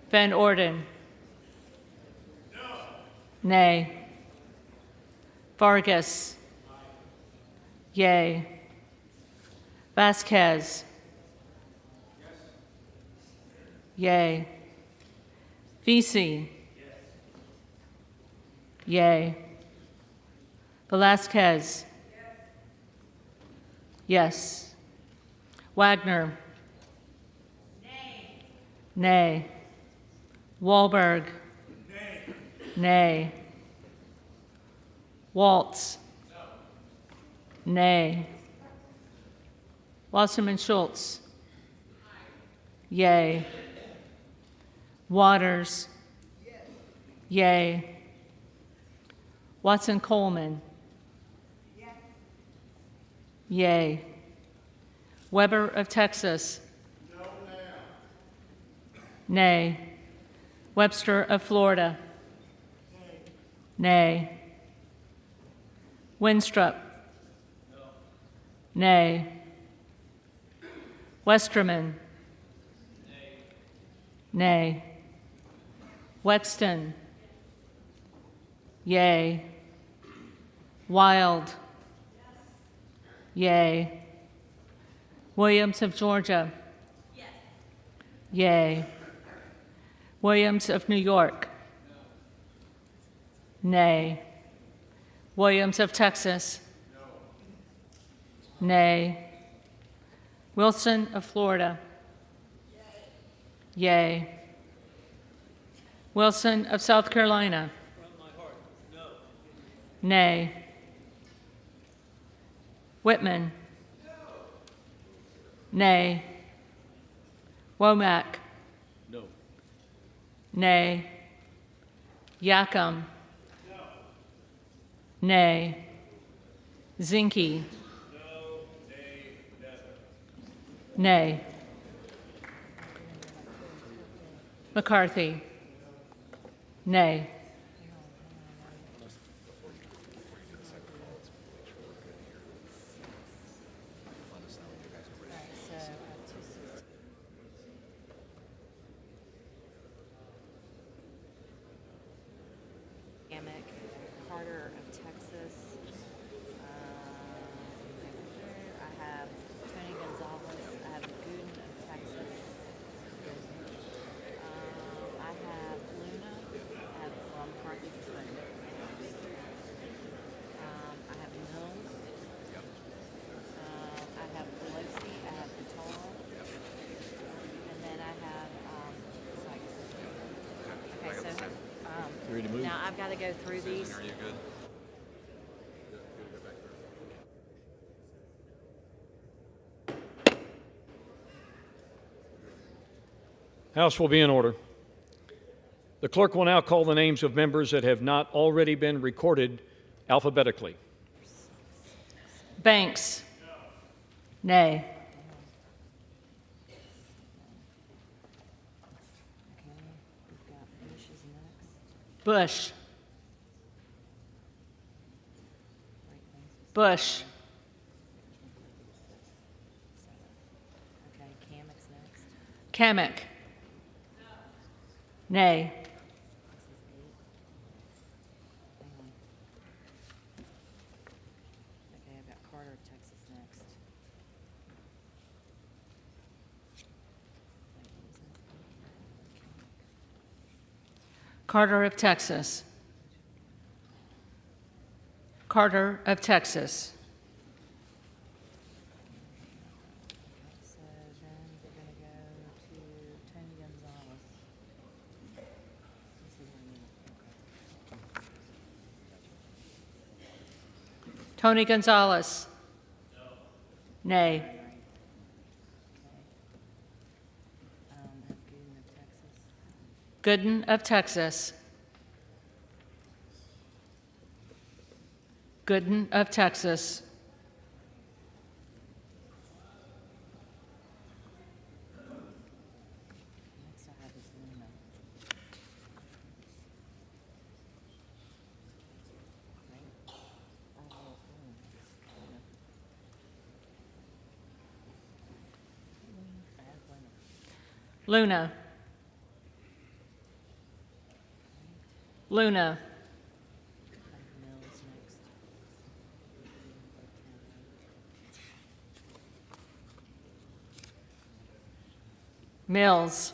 Van Orden. No. Nay. Vargas. Yea. Vasquez. Yea. Vesey. Yea. Velasquez. Yes. Wagner. Nay. Nay. Wahlberg. Nay. Nay. Waltz. Nay. Wasserman Schultz. Yay. Waters. Yay. Watson Coleman. Yay. Weber of Texas. Nay. Webster of Florida. Nay. Winstrup. Nay. Westerman. Nay. Wexton. Yay. Wild. Yay. Williams of Georgia. Yay. Williams of New York. Nay. Williams of Texas. Nay. Wilson of Florida. Yay. Wilson of South Carolina. Nay. Whitman. Nay. Womack. No. Nay. Yacom. Nay. Zinke. Nay. McCarthy. Nay. Carter of Texas. I have Tony Gonzalez. I have Gooden of Texas. I have Luna. I have McCarthy. I have Mills. I have Pelosi. I have Patel. And then I have Sykes. Okay, so Ready to move? now I've got to go through these. Are you good? House will be in order. The clerk will now call the names of members that have not already been recorded alphabetically. Banks. Nay. Bush. Bush. Okay, Kamek's next. Kamek. Nay. Okay, I've got Carter of Texas next. Carter of Texas. Carter of Texas. So then we're going to go to Tony Gonzalez. Tony Gonzalez. Nay. Gooden of Texas. Gooden of Texas. Luna. Luna. Mills.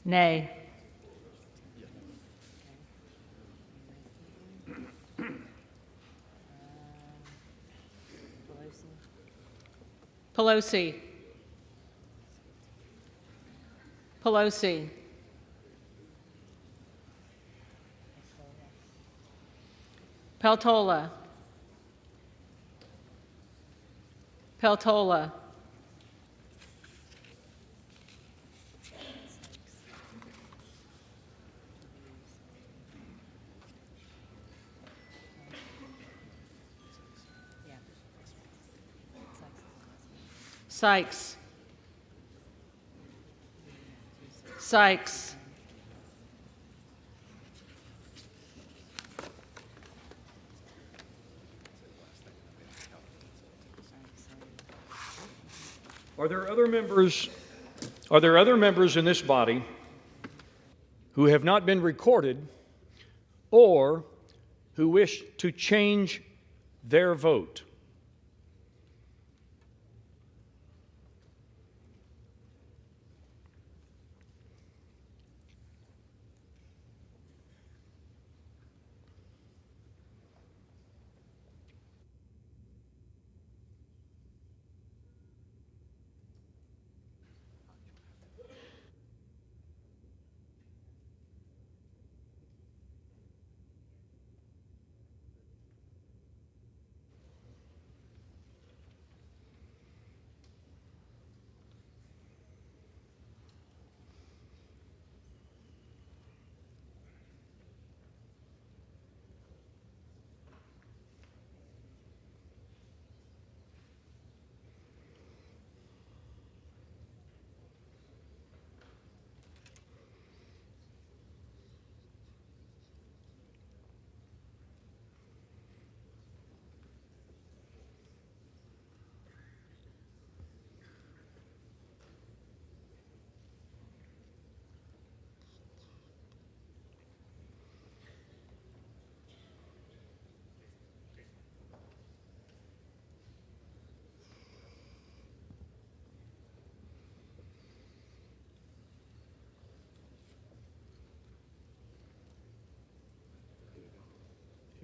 Nay. Pelosi. Pelosi. Peltola. Peltola. Sykes. Sykes. Are there other members in this body who have not been recorded or who wish to change their vote?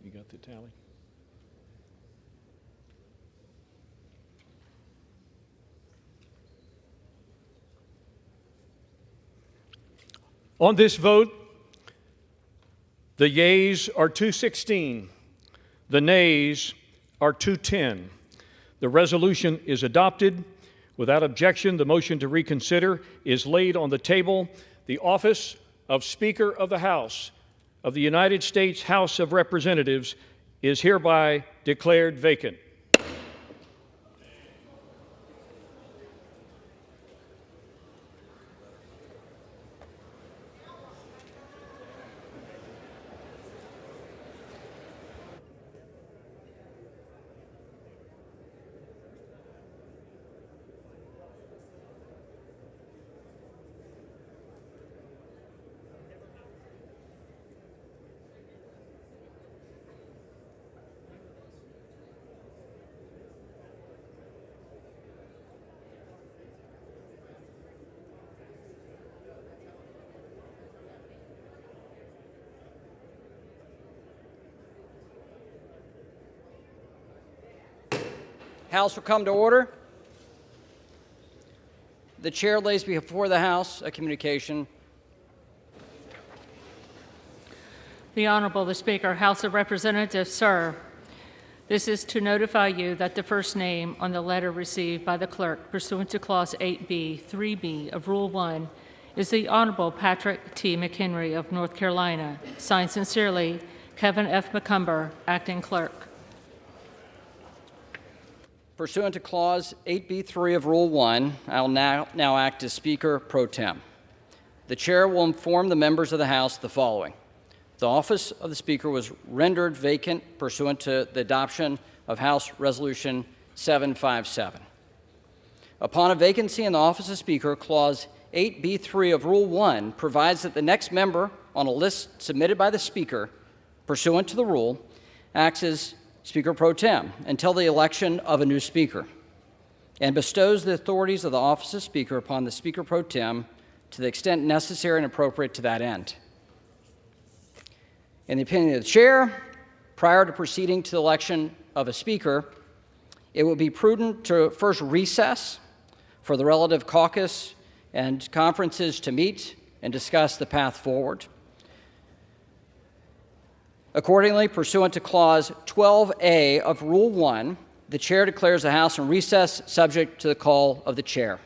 You got the tally? On this vote, the yeas are 216, the nays are 210. The resolution is adopted. Without objection, the motion to reconsider is laid on the table. The office of Speaker of the House of the United States House of Representatives is hereby declared vacant. House will come to order. The chair lays before the House a communication. The Honorable the Speaker, House of Representatives, sir. This is to notify you that the first name on the letter received by the clerk pursuant to Clause 8B, 3B of Rule 1 is the Honorable Patrick T. McHenry of North Carolina. Signed sincerely, Kevin F. McCumber, Acting Clerk. Pursuant to Clause 8B3 of Rule 1, I will now act as Speaker pro tem. The Chair will inform the members of the House the following. The office of the Speaker was rendered vacant pursuant to the adoption of House Resolution 757. Upon a vacancy in the office of Speaker, Clause 8B3 of Rule 1 provides that the next member on a list submitted by the Speaker, pursuant to the rule, acts as Speaker pro tem until the election of a new Speaker, and bestows the authorities of the office of Speaker upon the Speaker pro tem to the extent necessary and appropriate to that end. In the opinion of the Chair, prior to proceeding to the election of a Speaker, it would be prudent to first recess for the relative caucus and conferences to meet and discuss the path forward. Accordingly, pursuant to Clause 12A of Rule 1, the Chair declares the House in recess subject to the call of the Chair.